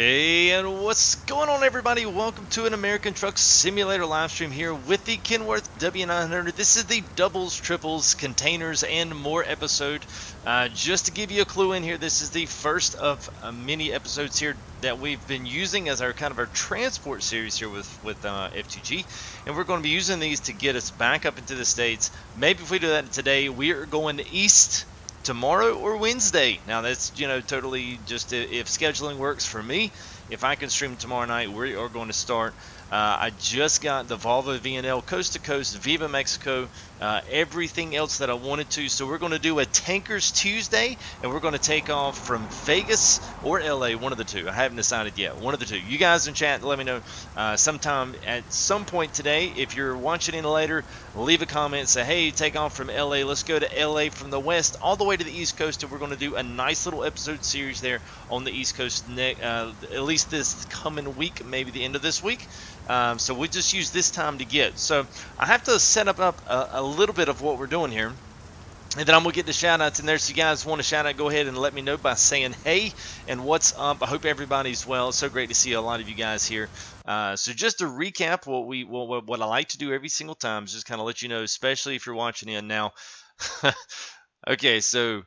Hey, and what's going on, everybody? Welcome to an American Truck Simulator live stream here with the Kenworth W900. This is the doubles, triples, containers, and more episode. Just to give you a clue in here, this is the first of many episodes here that we've been using as our kind of our transport series here with FTG, and we're going to be using these to get us back up into the States. Maybe if we do that today, we are going east tomorrow or Wednesday. Now that's, totally just if scheduling works for me. If I can stream tomorrow night, we are going to start. I just got the Volvo VNL coast to coast, Viva Mexico, everything else that I wanted to. So we're going to do a Tankers Tuesday, and we're going to take off from Vegas or LA, one of the two. I haven't decided yet, one of the two. You guys in chat, let me know sometime at some point today. If you're watching in later, leave a comment, say, hey, take off from LA. Let's go to LA from the west all the way to the East Coast, and we're going to do a nice little episode series there on the East Coast, at least this coming week, maybe the end of this week. So we just use this time to get. So I have to set up a little bit of what we're doing here. And then I'm going to get the shout outs in there. So you guys want a shout out, go ahead and let me know by saying hey and what's up. I hope everybody's well. It's so great to see a lot of you guys here. So just to recap what I like to do every single time is just kind of let you know, especially if you're watching in now. Okay, so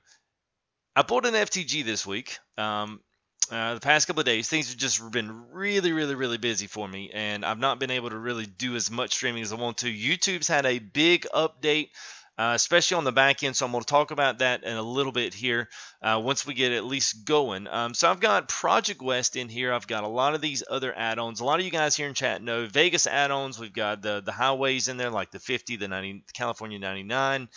I bought an FTG this week. The past couple of days, things have just been really busy for me, and I've not been able to really do as much streaming as I want to. YouTube's had a big update, especially on the back end, so I'm going to talk about that in a little bit here once we get at least going. So I've got Project West in here. I've got a lot of these other add-ons. A lot of you guys here in chat know Vegas add-ons. We've got the highways in there, like the 50, the 90, California 99.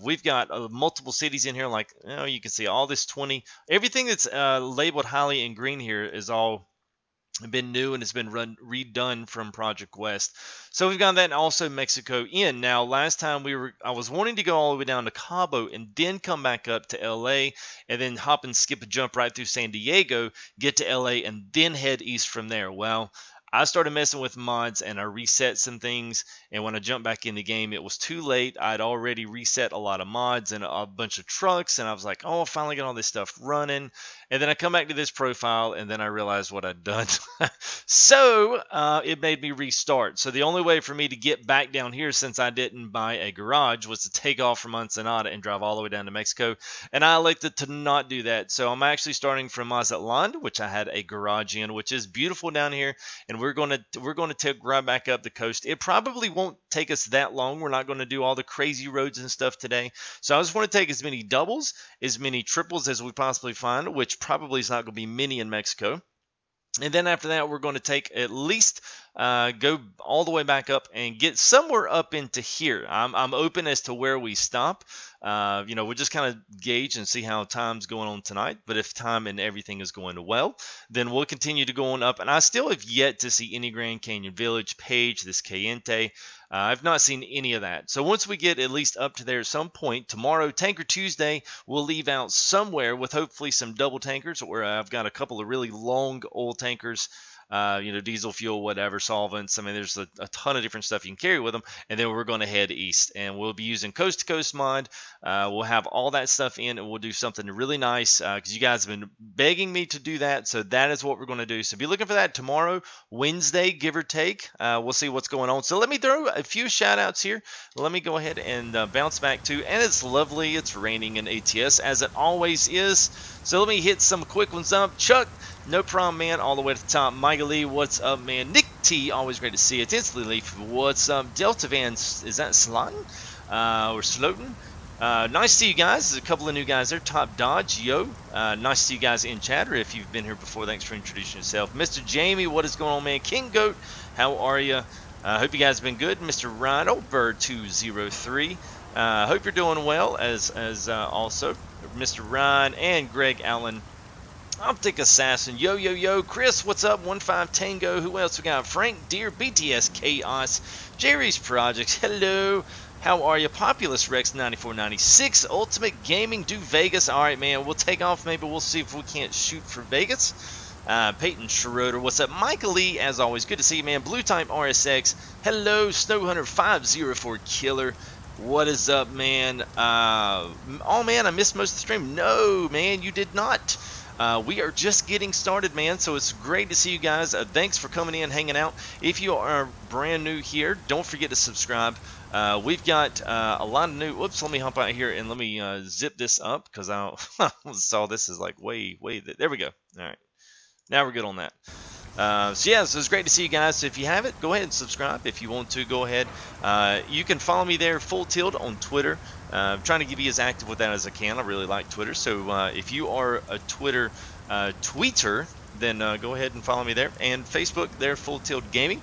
We've got multiple cities in here, like you can see all this 20. Everything that's labeled highly in green here is all been new and it's been redone from Project West. So we've got that, and also Mexico in. Now last time I was wanting to go all the way down to Cabo and then come back up to LA and then hop and skip a jump right through San Diego, get to LA, and then head east from there. Well, I started messing with mods and I reset some things, and when I jumped back in the game, it was too late. I'd already reset a lot of mods and a bunch of trucks, and I was like, oh, I finally got all this stuff running. And then I come back to this profile, and then I realized what I'd done. So it made me restart. So the only way for me to get back down here, since I didn't buy a garage, was to take off from Ensenada and drive all the way down to Mexico. And I elected to not do that. So I'm actually starting from Mazatlan, which I had a garage in, which is beautiful down here. And we're going to take right back up the coast. It probably won't take us that long. We're not going to do all the crazy roads and stuff today. So I just want to take as many doubles, as many triples as we possibly find, which probably is not going to be many in Mexico. And then after that, we're going to take at least go all the way back up and get somewhere up into here. I'm open as to where we stop. We'll just kind of gauge and see how time's going on tonight. But if time and everything is going well, then we'll continue to go on up. And I still have yet to see any Grand Canyon Village, Page, this Cayente. I've not seen any of that. So once we get at least up to there at some point, tomorrow, Tanker Tuesday, we'll leave out somewhere with hopefully some double tankers, where I've got a couple of really long oil tankers, diesel fuel, whatever, solvents. I mean, there's a ton of different stuff you can carry with them. And then we're going to head east, and we'll be using coast to coast mod. We'll have all that stuff in, and we'll do something really nice because you guys have been begging me to do that. So that is what we're going to do. So be looking for that tomorrow, Wednesday, give or take. We'll see what's going on. So let me throw a few shout outs here. Let me go ahead and bounce back to, and it's lovely. It's raining in ATS as it always is. So let me hit some quick ones up. Chuck, no problem, man, all the way to the top. Michael Lee, what's up, man? Nick T, always great to see you. Tinsley Leaf, what's up? Delta Van, is that Slotin? Or Slotin? Nice to see you guys. There's a couple of new guys there. Top Dodge, yo. Nice to see you guys in chat, or if you've been here before, thanks for introducing yourself. Mr. Jamie, what is going on, man? King Goat, how are you? Hope you guys have been good. Mr. Rhino, Bird 203. Hope you're doing well, as also Mr. Ryan and Greg Allen. Optic Assassin, yo, Chris, what's up? 15 Tango, who else we got? Frank Deer, BTS Chaos, Jerry's Projects, hello, how are you? Populous Rex 9496, Ultimate Gaming, do Vegas. All right, man, we'll take off. Maybe we'll see if we can't shoot for Vegas. Peyton Schroeder, what's up? Michael Lee, as always, good to see you, man. Blue Type RSX, hello, Snow Hunter 504 Killer. What is up, man? Oh, man, I missed most of the stream. No, man, you did not. We are just getting started, man, so it's great to see you guys. Thanks for coming in, hanging out. If you are brand new here, don't forget to subscribe. We've got a lot of new. Whoops, let me hop out here and let me zip this up because I saw this is like way. There we go. All right, now we're good on that. So yeah, so it's great to see you guys. So if you haven't, go ahead and subscribe. If you want to, go ahead. You can follow me there, Full Tilt, on Twitter. I'm trying to be as active with that as I can. I really like Twitter. So if you are a Twitter tweeter, then go ahead and follow me there. And Facebook there, Full Tilt Gaming.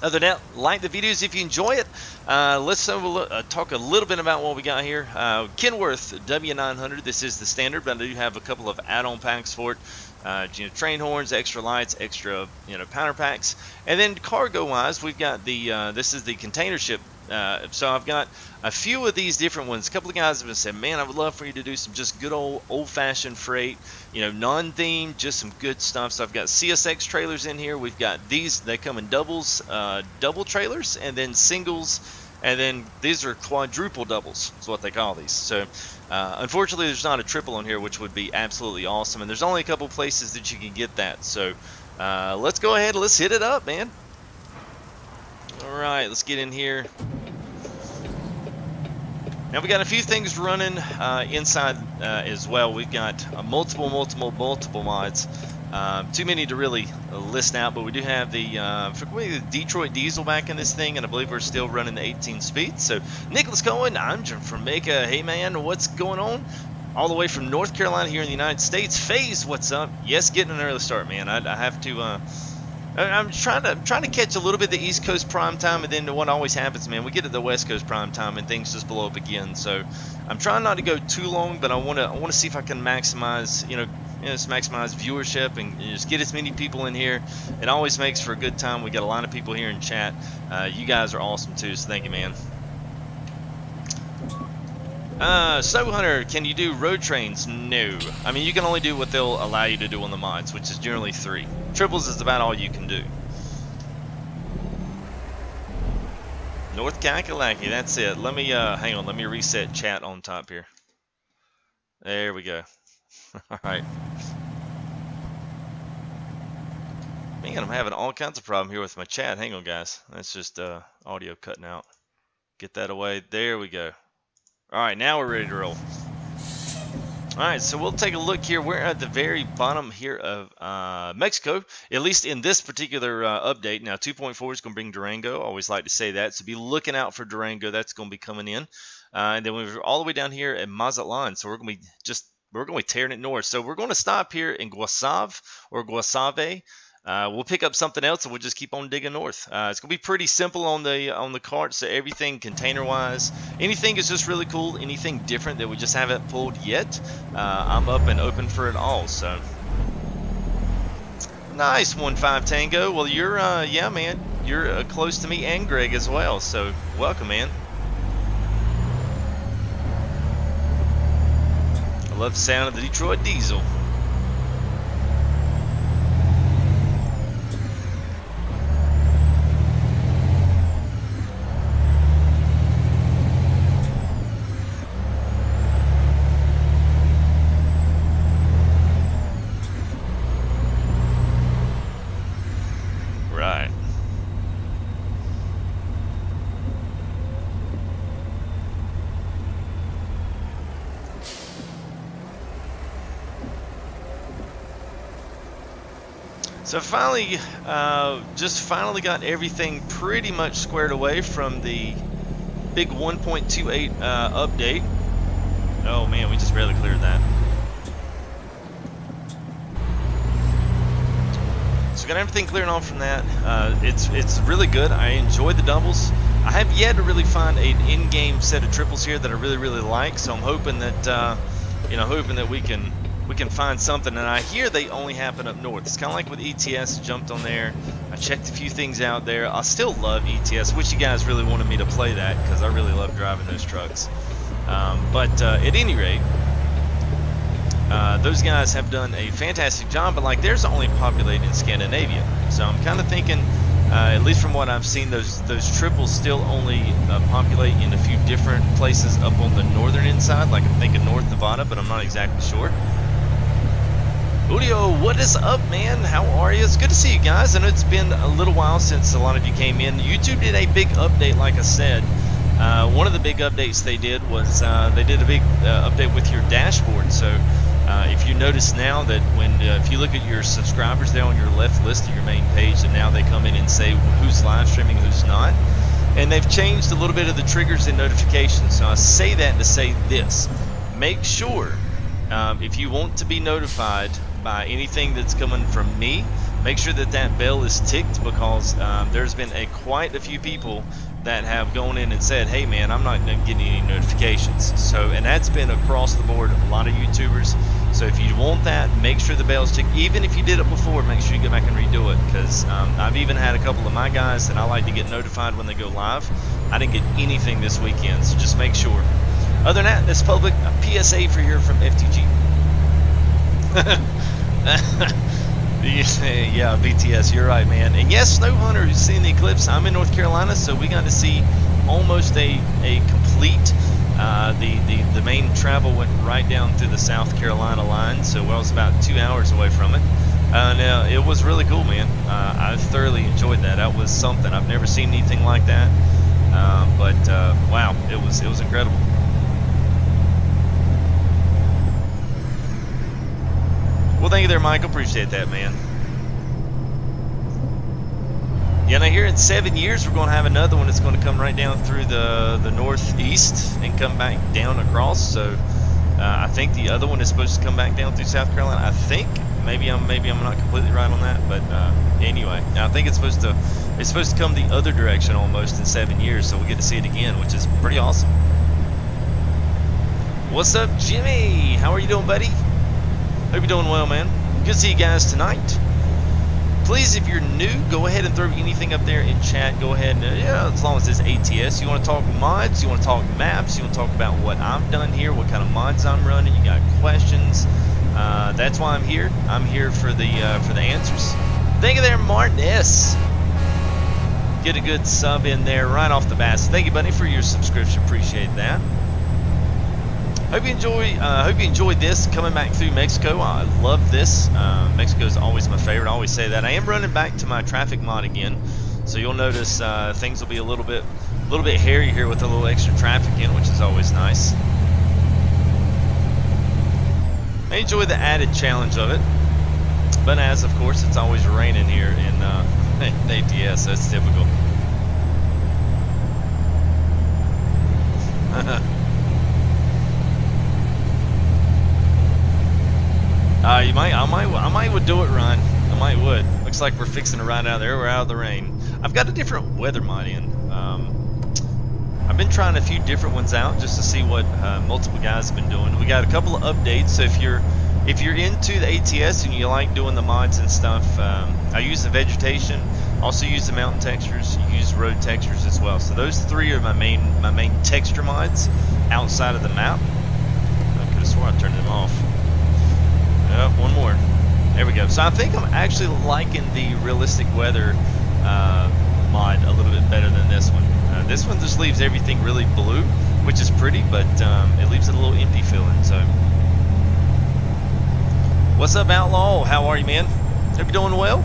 Other than that, like the videos if you enjoy it. Let's talk a little bit about what we got here. Kenworth W900. This is the standard, but I do have a couple of add-on packs for it. Train horns, extra lights, extra powder packs, and then cargo-wise, we've got the this is the container ship. So I've got a few of these different ones. A couple of guys have said, "Man, I would love for you to do some just good old-fashioned freight, non-themed, just some good stuff." So I've got CSX trailers in here. We've got these; they come in doubles, double trailers, and then singles. And then these are quadruple doubles, is what they call these. So unfortunately, there's not a triple on here, which would be absolutely awesome. And there's only a couple places that you can get that. So let's go ahead and let's hit it up, man. All right, let's get in here. Now we got a few things running inside as well. We've got multiple mods. Too many to really list out, but we do have the Detroit diesel back in this thing, and I believe we're still running the 18 speed. So Nicholas Cohen, I'm from Jamaica. Hey man, what's going on? All the way from North Carolina here in the United States. FaZe, what's up? Yes, getting an early start, man. I have to. I'm trying to catch a little bit of the East Coast prime time, and then what always happens, man, we get to the West Coast prime time and things just blow up again. So I'm trying not to go too long, but I want to see if I can maximize, just maximize viewership and just get as many people in here. It always makes for a good time. We got a lot of people here in chat. You guys are awesome too, so thank you, man. Snow Hunter, can you do road trains? No. I mean, you can only do what they'll allow you to do on the mods, which is generally 3. Triples is about all you can do. North Kakalaki, that's it. Let me, hang on, let me reset chat on top here. There we go. Alright. Man, I'm having all kinds of problem here with my chat. Hang on, guys. That's just audio cutting out. Get that away. There we go. Alright, now we're ready to roll. Alright, so we'll take a look here. We're at the very bottom here of Mexico, at least in this particular update. Now, 2.4 is going to bring Durango. I always like to say that. So be looking out for Durango. That's going to be coming in. And then we're all the way down here at Mazatlan. So we're going to be tearing it north. So we're going to stop here in Guasave or Guasave. We'll pick up something else and we'll just keep on digging north. It's gonna be pretty simple on the cart. So everything container-wise, anything is just really cool. Anything different that we just haven't pulled yet, I'm up and open for it all. So nice 1-5 Tango. Well, you're yeah, man, you're close to me and Greg as well. So welcome, man. I love the sound of the Detroit diesel. So finally, just finally got everything pretty much squared away from the big 1.28 update. Oh man, we just barely cleared that. So got everything cleared off from that. It's really good. I enjoy the doubles. I have yet to really find an in-game set of triples here that I really like. So I'm hoping that hoping that we can find something. And I hear they only happen up north. It's kind of like with ETS. Jumped on there. I checked a few things out there. I still love ETS. Wish you guys really wanted me to play that because I really love driving those trucks. But at any rate, those guys have done a fantastic job. But like, theirs are only populated in Scandinavia. So I'm kind of thinking, at least from what I've seen, those triples still only populate in a few different places up on the northern inside. Like I'm thinking North Nevada, but I'm not exactly sure. Julio, what is up, man? How are you? It's good to see you guys. I know it's been a little while since a lot of you came in. YouTube did a big update, like I said. One of the big updates they did was they did a big update with your dashboard. So if you notice now that when if you look at your subscribers there on your left list of your main page, and now they come in and say who's live streaming, who's not. And they've changed a little bit of the triggers and notifications. So I say that to say this. Make sure if you want to be notified by anything that's coming from me, make sure that that bell is ticked, because there's been quite a few people that have gone in and said, hey man, I'm not getting any notifications. So, and that's been across the board, a lot of YouTubers. So if you want that, make sure the bell's ticked. Even if you did it before, make sure you go back and redo it, because I've even had a couple of my guys that I like to get notified when they go live. I didn't get anything this weekend, so just make sure. Other than that, this public PSA for here from FTG. Yeah, BTS, you're right, man. And yes, Snow Hunter, who's seen the eclipse. I'm in North Carolina, so we got to see almost a complete. The main travel went right down through the South Carolina line, so I was about 2 hours away from it. And it was really cool, man. I thoroughly enjoyed that. That was something. I've never seen anything like that. But wow, it was incredible. Well, thank you there, Michael. Appreciate that, man. Yeah, now here in 7 years, we're going to have another one that's going to come right down through the northeast and come back down across. So I think the other one is supposed to come back down through South Carolina. I think maybe I'm not completely right on that, but anyway, I think it's supposed to come the other direction almost in 7 years. So we get to see it again, which is pretty awesome. What's up, Jimmy? How are you doing, buddy? Hope you're doing well, man. Good to see you guys tonight. Please, if you're new, go ahead and throw anything up there in chat. Go ahead and, yeah, as long as it's ATS. You want to talk mods, you want to talk maps, you want to talk about what I've done here, what kind of mods I'm running, you got questions. That's why I'm here. I'm here for the answers. Thank you there, Martin S. Get a good sub in there right off the bat. So thank you, buddy, for your subscription. Appreciate that. Hope you enjoyed this coming back through Mexico. I love this. Mexico is always my favorite. I always say that. I am running back to my traffic mod again, so you'll notice things will be a little bit hairy here with a little extra traffic in, which is always nice. I enjoy the added challenge of it, but as of course it's always raining here in ATS. So that's typical. I might would do it, Ron. I might would. Looks like we're fixing to ride out there. We're out of the rain. I've got a different weather mod in. I've been trying a few different ones out just to see what multiple guys have been doing. We got a couple of updates. So if you're into the ATS and you like doing the mods and stuff, I use the vegetation. Also use the mountain textures. Use road textures as well. So those three are my main texture mods outside of the map. I could have sworn I turned them off. One more. There we go. So I think I'm actually liking the realistic weather mod a little bit better than this one. This one just leaves everything really blue, which is pretty, but it leaves it a little empty feeling. So, what's up, Outlaw? How are you, man? Hope you're doing well.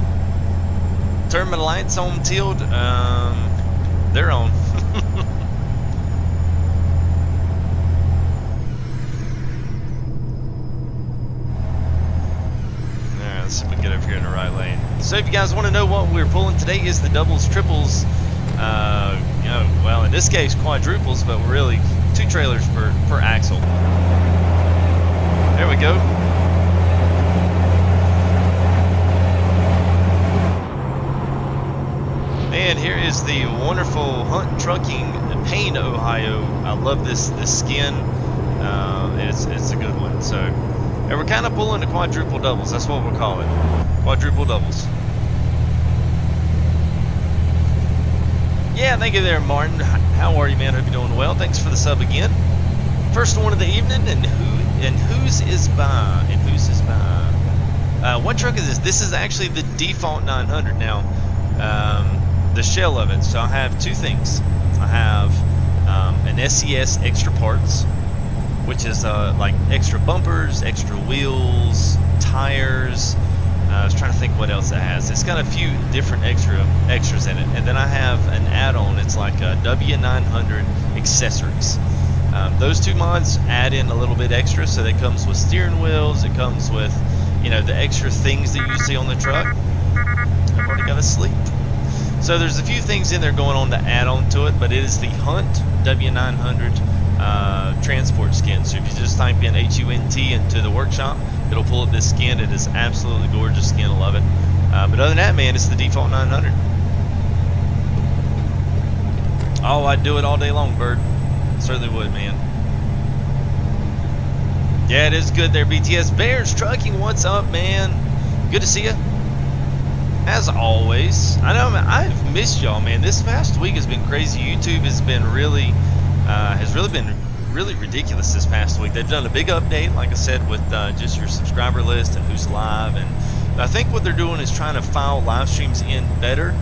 Turn my lights on tilt. They're on. Let's see if we can get over here in the right lane. So if you guys want to know what we're pulling today is the doubles, triples, you know, well in this case quadruples, but we're really 2 trailers per axle. There we go. Man, here is the wonderful Hunt Trucking Payne, Ohio. I love this skin. It's a good one. So. And we're kind of pulling the quadruple doubles. That's what we'll call it. Quadruple doubles. Yeah, thank you there, Martin. How are you, man? Hope you're doing well. Thanks for the sub again. First one of the evening, and whose is by? And whose is by? What truck is this? This is actually the default 900 now. The shell of it. So I have 2 things. I have an SCS extra parts, which is like extra bumpers, extra wheels, tires. I was trying to think what else it has. It's got a few different extras in it. And then I have an add-on. It's like a W900 accessories. Those two mods add in a little bit extra, so that comes with steering wheels. It comes with, you know, the extra things that you see on the truck. I've already got to sleep. So there's a few things in there going on to add on to it, but it is the Hunt W900 transport skin. So if you just type in HUNT into the workshop, it'll pull up this skin. It is absolutely gorgeous skin. I love it. But other than that, man, it's the default 900. Oh, I'd do it all day long, Bird. Certainly would, man. Yeah, it is good there, BTS. Bears Trucking, what's up, man? Good to see you. As always, I know, man, I've missed y'all, man. This past week has been crazy. YouTube has been really ridiculous this past week. They've done a big update, like I said, with just your subscriber list and who's live. And I think what they're doing is trying to file live streams in better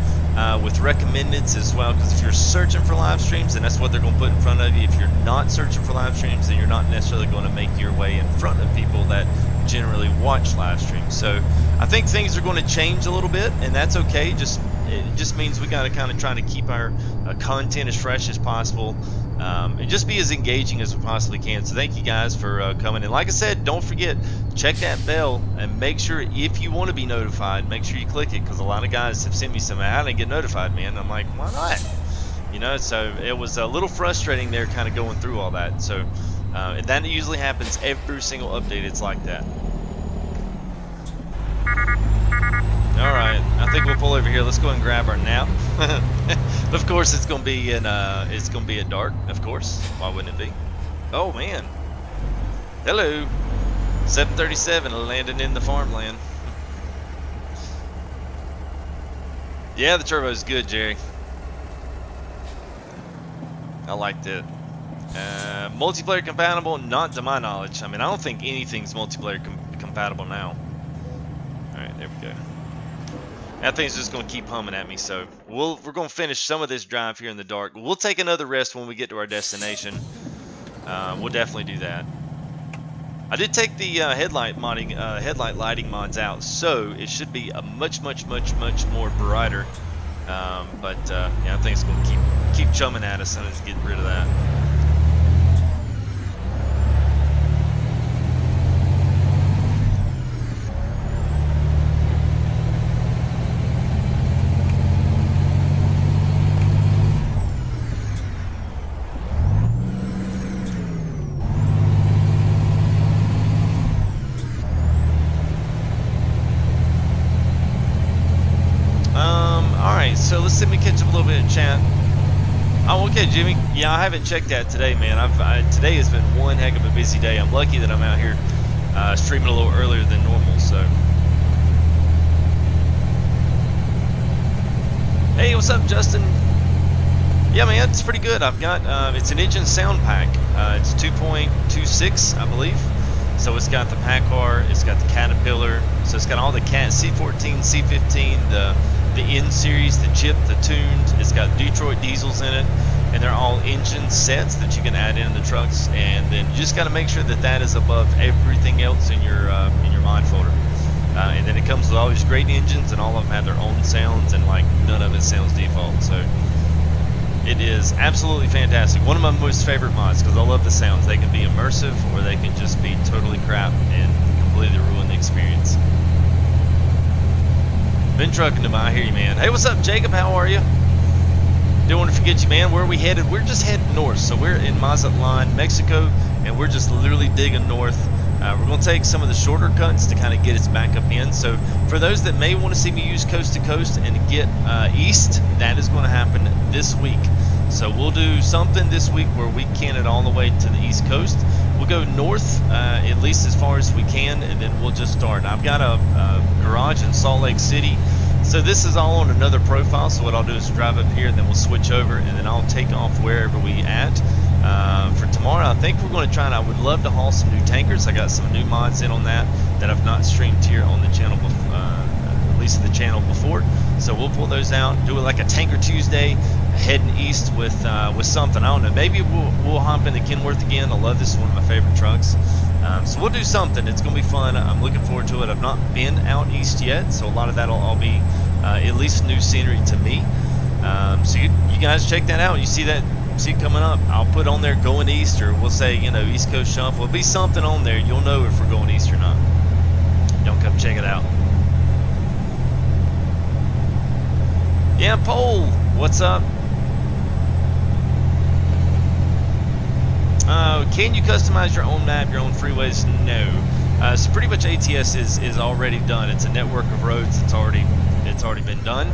with recommendeds as well. Because if you're searching for live streams, then that's what they're going to put in front of you. If you're not searching for live streams, then you're not necessarily going to make your way in front of people that generally watch live streams. So I think things are going to change a little bit, and that's okay. It just means we got to kind of try to keep our content as fresh as possible, and just be as engaging as we possibly can. So thank you guys for coming in. Like I said, don't forget, check that bell and make sure, if you want to be notified, make sure you click it, because a lot of guys have sent me some, I didn't get notified, man. I'm like, why not? You know, so it was a little frustrating there kind of going through all that. So that usually happens every single update. It's like that. Alright, I think we'll pull over here. Let's go and grab our nap. Of course, it's gonna be at dark, of course. Why wouldn't it be? Oh man. Hello. 737 landing in the farmland. Yeah, the turbo's good, Jerry. I liked it. Multiplayer compatible? Not to my knowledge. I mean, I don't think anything's multiplayer compatible now. Alright, there we go. That thing's just going to keep humming at me, so we're going to finish some of this drive here in the dark. We'll take another rest when we get to our destination. We'll definitely do that. I did take the headlight lighting mods out, so it should be a much more brighter. Yeah, I think it's going to keep chumming at us, and let's get rid of that. So let's see if we catch up a little bit in chat. Oh, okay, Jimmy. Yeah, I haven't checked that today, man. Today has been one heck of a busy day. I'm lucky that I'm out here streaming a little earlier than normal. So, hey, what's up, Justin? Yeah, man, it's pretty good. I've got it's an engine sound pack. It's 2.26, I believe. So it's got the Packard, it's got the Caterpillar, so it's got all the C14, C15, the N series, the chip, the tuned. It's got Detroit diesels in it, and they're all engine sets that you can add in the trucks. And then you just got to make sure that that is above everything else in your mod folder. And then it comes with all these great engines, and all of them have their own sounds, and like none of it sounds default. So it is absolutely fantastic. One of my most favorite mods, because I love the sounds. They can be immersive, or they can just be totally crap and completely ruin the experience. Been trucking to I hear you, man. Hey, what's up, Jacob? How are you? Don't want to forget you, man. Where are we headed? We're just heading north. So we're in Mazatlan, Mexico, and we're just literally digging north. We're going to take some of the shorter cuts to kind of get us back up in. So for those that may want to see me use coast to coast and get east, that is going to happen this week. So we'll do something this week where we can it all the way to the east coast. We'll go north at least as far as we can, and then we'll just start. I've got a garage in Salt Lake City, so this is all on another profile. So what I'll do is drive up here, and then we'll switch over, and then I'll take off wherever we at. For tomorrow, I think we're going to try, and I would love to haul some new tankers. I got some new mods in on that I've not streamed here on the channel before, at least the channel before. So we'll pull those out, do it like a Tanker Tuesday, heading east with something. I don't know. Maybe we'll hop into Kenworth again. I love this. It's one of my favorite trucks. So we'll do something. It's gonna be fun. I'm looking forward to it. I've not been out east yet, so a lot of that'll all be at least new scenery to me. So you guys check that out. You see that? See it coming up. I'll put on there going east, or we'll say, you know, East Coast Shuffle. It'll be something on there. You'll know if we're going east or not. Don't come check it out. Yeah, Pole, what's up? Can you customize your own map, your own freeways? No. So pretty much ATS is already done. It's a network of roads. It's already been done.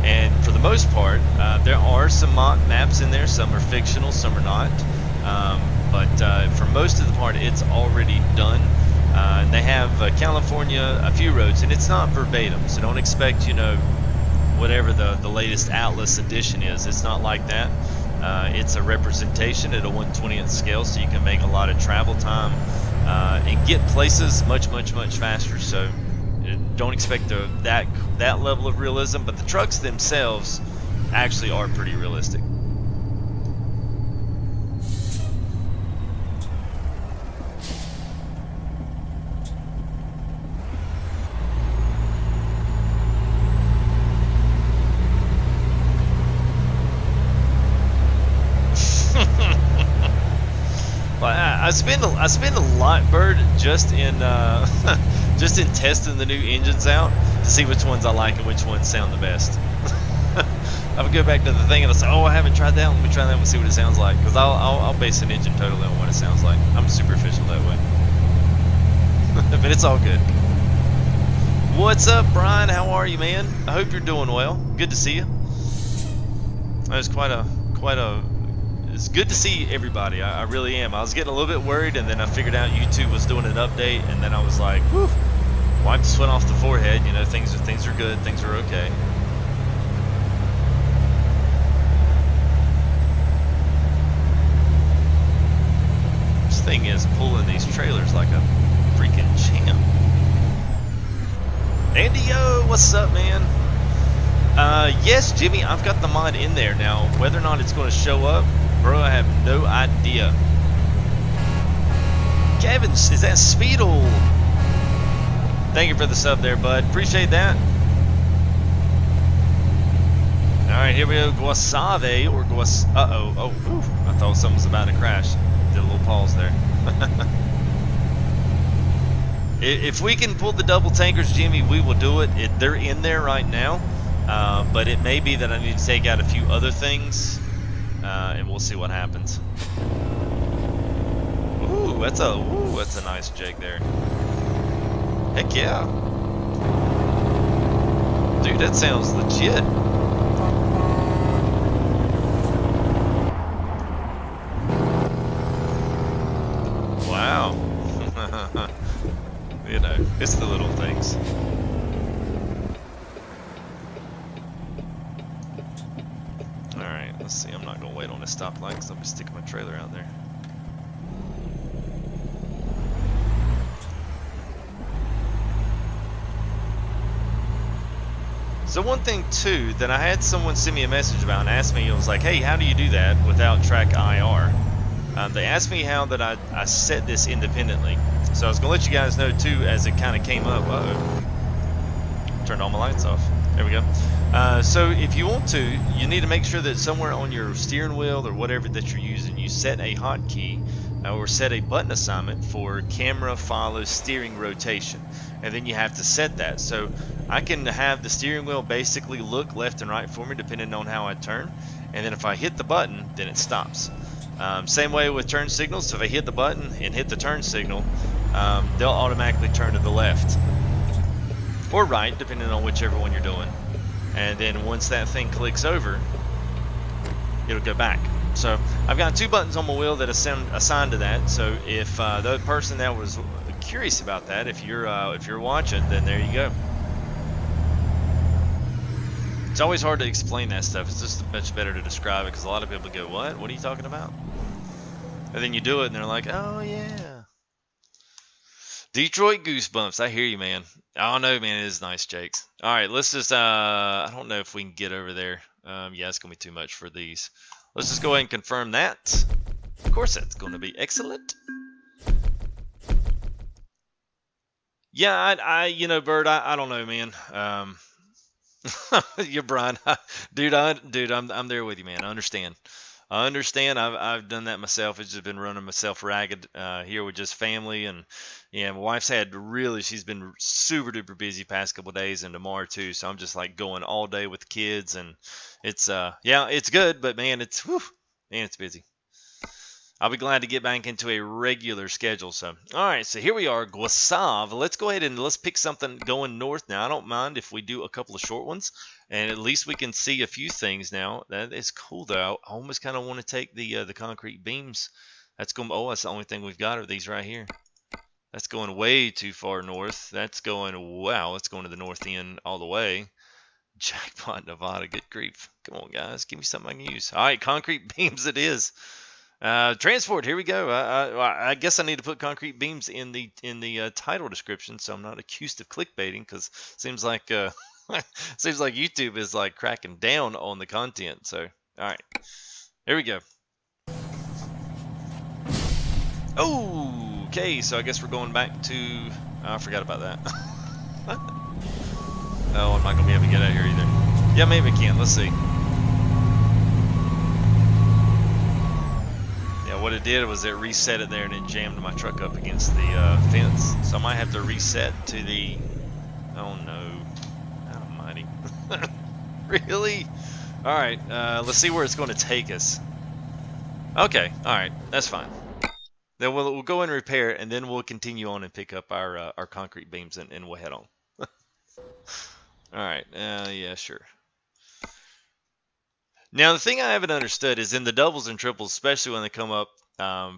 And for the most part, there are some mock maps in there. Some are fictional, some are not. But for most of the part, it's already done. And they have California, a few roads, and it's not verbatim. So don't expect, you know, whatever the latest Atlas edition is. It's not like that. It's a representation at a 1/20th scale, so you can make a lot of travel time and get places much faster. So don't expect that level of realism, but the trucks themselves actually are pretty realistic. I spend a lot, Bird, just in just in testing the new engines out to see which ones I like and which ones sound the best. I would go back to the thing and I'll say, oh, I haven't tried that one. Let me try that one and see what it sounds like, because I'll base an engine totally on what it sounds like. I'm superficial that way. But it's all good. What's up, Brian? How are you, man? I hope you're doing well. Good to see you. That was quite a it's good to see everybody. I really am. I was getting a little bit worried, and then I figured out YouTube was doing an update, and then I was like, whew, wipe the sweat off the forehead. You know, things are good, things are okay. This thing is pulling these trailers like a freaking champ. Andy, yo, what's up, man? Yes, Jimmy, I've got the mod in there now. Whether or not it's going to show up, bro, I have no idea. Kevin, is that Speedle? Thank you for the sub there, bud. Appreciate that. Alright, here we go. Guasave or Guas. Uh-oh. Oh, whew. I thought something was about to crash. Did a little pause there. If we can pull the double tankers, Jimmy, we will do it. They're in there right now. But it may be that I need to take out a few other things. And we'll see what happens. Ooh, that's a nice jig there. Heck yeah. Dude, that sounds legit. Wow. You know, it's the little things. Alright, let's see. I'm not going to wait on this stoplight because I'll be sticking my trailer out there. So one thing too that I had someone send me a message about and ask me, it was like, hey, how do you do that without track IR? They asked me how that I set this independently. So I was going to let you guys know too as it kind of came up. Uh-oh. Turned all my lights off. There we go. So if you want to, you need to make sure that somewhere on your steering wheel or whatever that you're using, you set a hotkey or set a button assignment for camera follow steering rotation. And then you have to set that. So I can have the steering wheel basically look left and right for me depending on how I turn. And then if I hit the button, then it stops. Same way with turn signals. So if I hit the button and hit the turn signal, they'll automatically turn to the left or right, depending on whichever one you're doing. And then once that thing clicks over, it'll go back. So I've got two buttons on my wheel that are assigned to that. So if the person that was curious about that, if you're watching, then there you go. It's always hard to explain that stuff. It's just much better to describe it because a lot of people go, "What? What are you talking about?" And then you do it, and they're like, "Oh yeah." Detroit goosebumps. I hear you, man. I don't know, man. It is nice, Jakes. All right, let's just. I don't know if we can get over there. Yeah, it's going to be too much for these. Let's just go ahead and confirm that. Of course, that's going to be excellent. Yeah, you know, Bird, I don't know, man. You're Brian, dude. I'm there with you, man. I understand. I've done that myself. It's just been running myself ragged here with just family, and yeah, my wife's she's been super duper busy past couple of days, and tomorrow too. So I'm just like going all day with the kids, and it's yeah, it's good, but man, it's busy. I'll be glad to get back into a regular schedule. So, all right, so here we are, Guasav. Let's go ahead and let's pick something going north now. I don't mind if we do a couple of short ones, and at least we can see a few things now. That is cool, though. I almost kind of want to take the concrete beams. That's going. Oh, that's the only thing we've got are these right here. That's going way too far north. That's going. Wow, it's going to the north end all the way. Jackpot, Nevada. Good grief. Come on, guys. Give me something I can use. All right, concrete beams it is. Transport, here we go. I guess I need to put concrete beams in the title description, so I'm not accused of clickbaiting. Because seems like seems like YouTube is like cracking down on the content. So, all right, here we go. Oh, okay. So I guess we're going back to. I forgot about that. Oh, I'm not gonna be able to get out here either. Yeah, maybe I can. Let's see. What it did was it reset it there and it jammed my truck up against the fence. So I might have to reset to the. Oh no, almighty! Really? All right, let's see where it's going to take us. Okay, all right, that's fine. Then we'll go and repair it, and then we'll continue on and pick up our concrete beams and we'll head on. All right, yeah, sure. Now, the thing I haven't understood is in the doubles and triples, especially when they come up now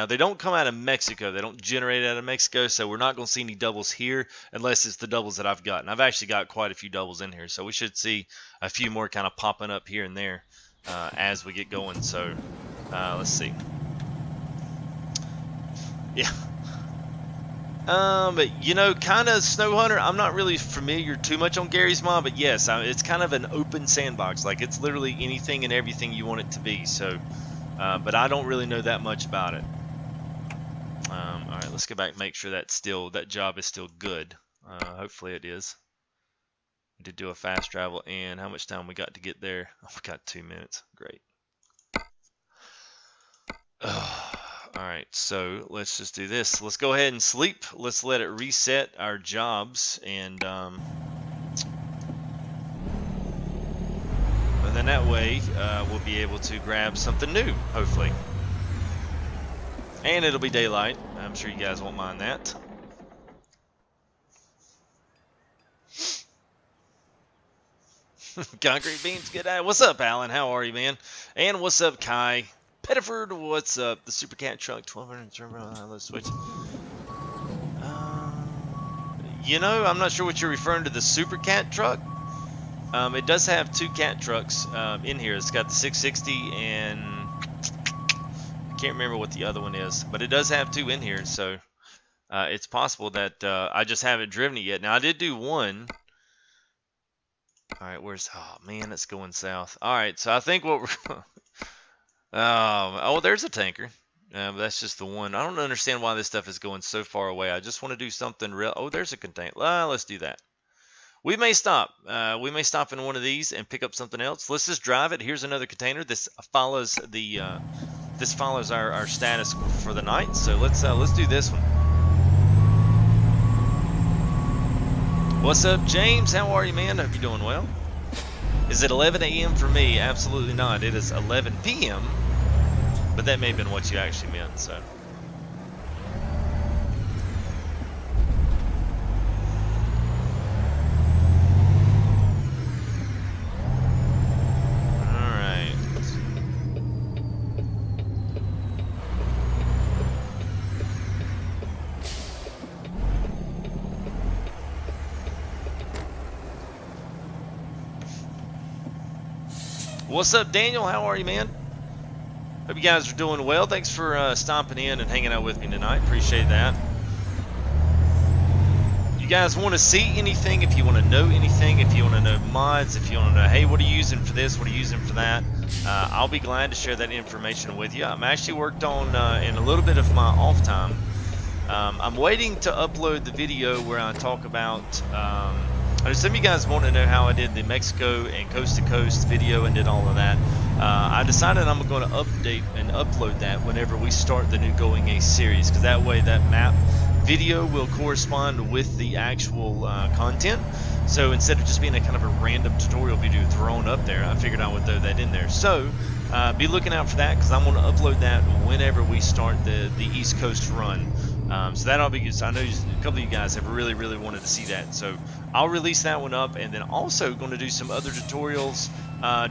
they don't come out of Mexico. They don't generate out of Mexico, so we're not going to see any doubles here unless it's the doubles that I've got. And I've actually got quite a few doubles in here, so we should see a few more kind of popping up here and there as we get going. So, let's see. Yeah. But you know, kind of Snow Hunter, I'm not really familiar too much on Gary's Mod, but yes, it's kind of an open sandbox. Like, it's literally anything and everything you want it to be. So, but I don't really know that much about it. All right, let's go back and make sure that job is still good. Hopefully it is. We did do a fast travel, and how much time we got to get there? Oh, we got 2 minutes. Great. Alright, so let's just do this. Let's go ahead and sleep. Let's let it reset our jobs, and then that way we'll be able to grab something new, hopefully. And it'll be daylight. I'm sure you guys won't mind that. Concrete beams, good eye. What's up, Alan? How are you, man? And what's up, Kai? Pettiford, what's up? The Super Cat truck, 1200 let's switch. You know, I'm not sure what you're referring to, the Super Cat truck. It does have 2 cat trucks in here. It's got the 660 and I can't remember what the other one is, but it does have 2 in here. So it's possible that I just haven't driven it yet. Now I did do one. All right, oh man, it's going south. All right, so I think what we're oh, there's a tanker. But that's just the one. I don't understand why this stuff is going so far away. I just want to do something real. Oh, there's a container. Let's do that. We may stop. We may stop in one of these and pick up something else. Let's just drive it. Here's another container. This follows our status for the night. So let's do this one. What's up, James? How are you, man? Hope you're doing well. Is it 11 a.m. for me? Absolutely not. It is 11 p.m. But that may have been what you actually meant, so. Alright. What's up, Daniel? How are you, man? Hope you guys are doing well. Thanks for stomping in and hanging out with me tonight. Appreciate that. you guys want to see anything, if you want to know anything, if you want to know mods, if you want to know, hey, what are you using for this, what are you using for that, I'll be glad to share that information with you. I'm actually worked on, in a little bit of my off time, I'm waiting to upload the video where I talk about, I know some of you guys want to know how I did the Mexico and coast to coast video and did all of that. I decided I'm going to update and upload that whenever we start the new Going Ace series, because that way that map video will correspond with the actual content. So instead of just being a kind of a random tutorial video thrown up there, I figured I would throw that in there. So be looking out for that, because I'm going to upload that whenever we start the East Coast run. So that'll be good. So I know a couple of you guys have really wanted to see that. So I'll release that one up, and then also going to do some other tutorials,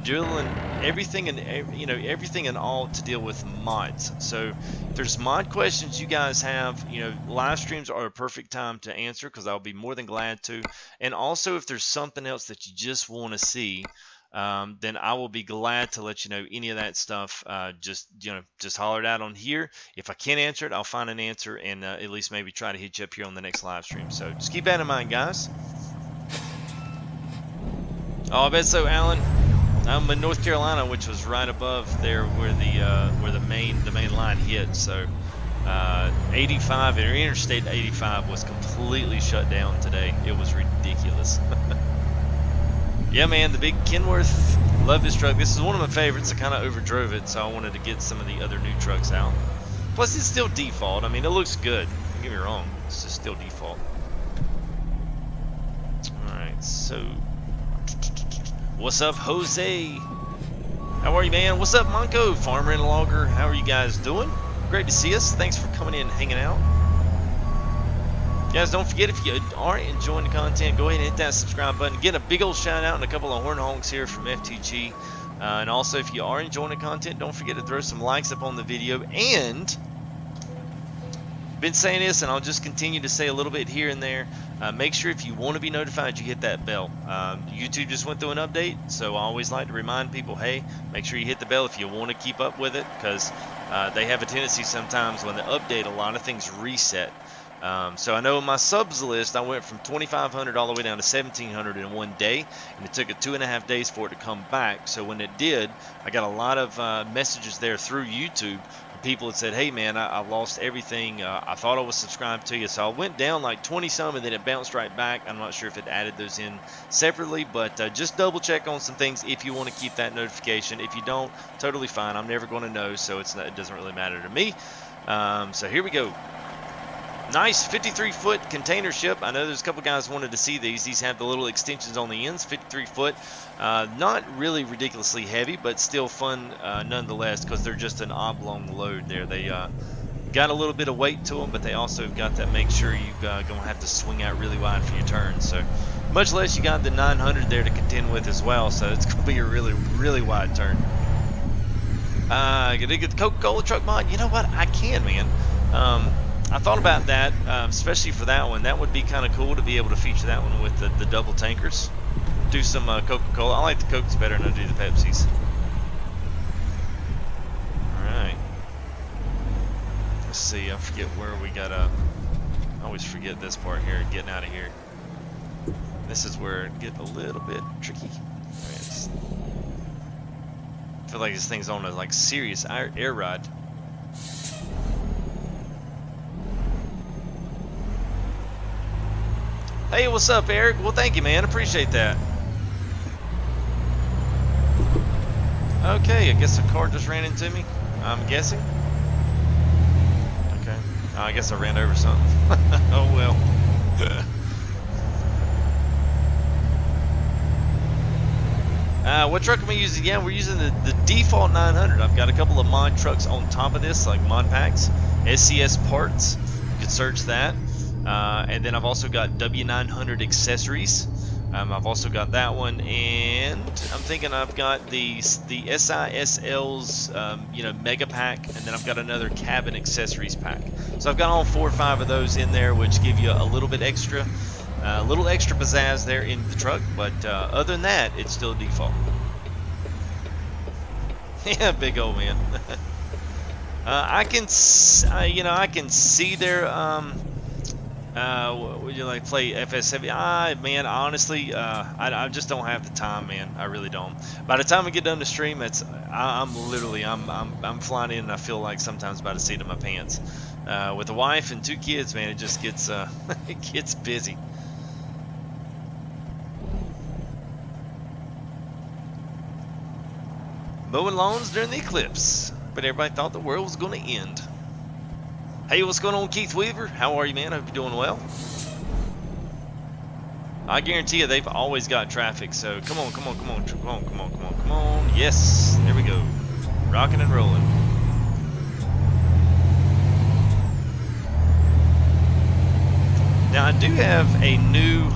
doing everything and everything and all to deal with mods. So if there's mod questions you guys have, live streams are a perfect time to answer, because I'll be more than glad to. And also if there's something else that you just want to see, then I will be glad to let you know any of that stuff. Just holler it out on here. If I can't answer it, I'll find an answer and at least maybe try to hit you up here on the next live stream. So just keep that in mind, guys. Oh, I bet so, Alan. I'm in North Carolina, which was right above there where the main line hit. So 85 or Interstate 85 was completely shut down today. It was ridiculous. Yeah, man, the big Kenworth, love this truck. This is one of my favorites. I kind of overdrove it, so I wanted to get some of the other new trucks out. Plus, it's still default. I mean, it looks good. Don't get me wrong. It's just still default. Alright, so... What's up, Jose? How are you, man? What's up, Monko? Farmer and Logger. How are you guys doing? Great to see us. Thanks for coming in and hanging out. Guys, don't forget, if you aren't enjoying the content, go ahead and hit that subscribe button. Get a big old shout out and a couple of horn honks here from FTG. And also, if you are enjoying the content, don't forget to throw some likes up on the video. And been saying this, and I'll just continue to say a little bit here and there. Make sure if you want to be notified, you hit that bell. YouTube just went through an update, so I always like to remind people, hey, make sure you hit the bell if you want to keep up with it, because they have a tendency sometimes when they update, a lot of things reset. So I know in my subs list, I went from 2,500 all the way down to 1,700 in one day, and it took it 2.5 days for it to come back. So when it did, I got a lot of messages there through YouTube. People had said, hey man, I lost everything. I thought I was subscribed to you. So I went down like 20 some, and then it bounced right back. I'm not sure if it added those in separately, but just double check on some things if you want to keep that notification. If you don't, totally fine. I'm never going to know, so it doesn't really matter to me. So here we go. Nice 53-foot container ship. I know there's a couple guys wanted to see these. These have the little extensions on the ends, 53-foot. Not really ridiculously heavy, but still fun nonetheless, because they're just an oblong load there. They got a little bit of weight to them, but they also got that make sure you're going to have to swing out really wide for your turns. So much less you got the 900 there to contend with as well, so it's going to be a really wide turn. Gonna get the Coca-Cola truck mod. You know what? I can, man. I thought about that, especially for that one. That would be kind of cool to be able to feature that one with the double tankers. Do some Coca-Cola. I like the Cokes better than I do the Pepsis. Alright. Let's see, I forget where we got I always forget this part here, getting out of here. This is where it gets a little bit tricky. Right, I feel like this thing's on a like serious air ride. Hey, what's up, Eric? Well, thank you, man. Appreciate that. Okay, I guess a car just ran into me, I'm guessing. Okay. I guess I ran over something. Oh, well. What truck am I using? Yeah, we're using the default 900. I've got a couple of mod trucks on top of this, like mod packs, SCS parts. You can search that. And then I've also got W900 accessories. I've also got that one, and I'm thinking I've got the SISL's mega pack, and then I've got another cabin accessories pack. So I've got all 4 or 5 of those in there, which give you a little bit extra, little extra pizzazz there in the truck. But other than that, it's still default. Yeah, big old man. I can see their Would you like play FS7? Man, honestly, I just don't have the time, man. I really don't. By the time I get done the stream, I'm literally I'm flying in, and I feel like sometimes by the seat of my pants. With a wife and 2 kids, man, it just gets it gets busy. Mowing lawns during the eclipse, but everybody thought the world was going to end. Hey, what's going on, Keith Weaver? How are you, man? I hope you're doing well. I guarantee you they've always got traffic, so come on, come on, come on, come on, come on, come on, come on. Yes, there we go. Rocking and rolling. Now I do have a new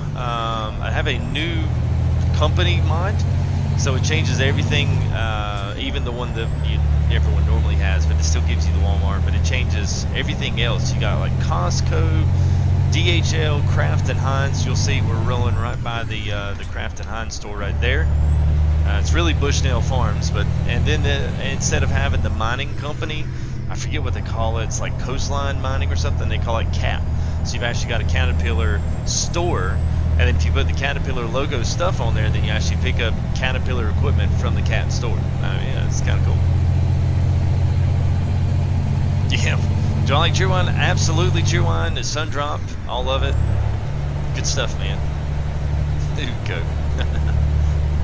company mod, so it changes everything, even the one that everyone normally has, but it still gives you the Walmart, but it changes everything else. You got like Costco, DHL, Kraft and Heinz. You'll see we're rolling right by the Kraft and Heinz store right there. It's really Bushnell Farms, and then instead of having the mining company, I forget what they call it. It's like Coastline Mining or something. They call it CAT. So you've actually got a Caterpillar store, and then if you put the Caterpillar logo stuff on there, then you actually pick up Caterpillar equipment from the CAT store. Yeah, it's kind of cool. Yeah. Do I like Cheerwine? Absolutely, Cheerwine. The Sundrop, all of it. Good stuff, man. There you go.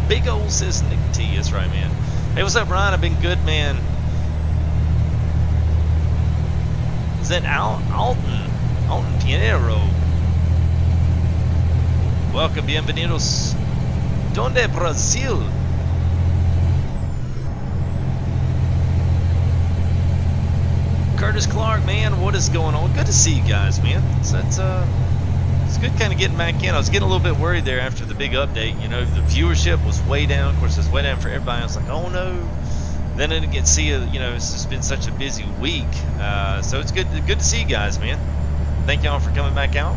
Big ol' says Nick T. That's right, man. Hey, what's up, Ryan? I've been good, man. Is that Alton Pinheiro? Welcome, bienvenidos. Donde Brazil? Curtis Clark, man, what is going on? Good to see you guys, man. So it's good kind of getting back in. I was getting a little bit worried there after the big update. You know, the viewership was way down. Of course, it's way down for everybody. I was like, oh no. Then I didn't get to see you. You know, it's just been such a busy week. So it's good to see you guys, man. Thank y'all for coming back out.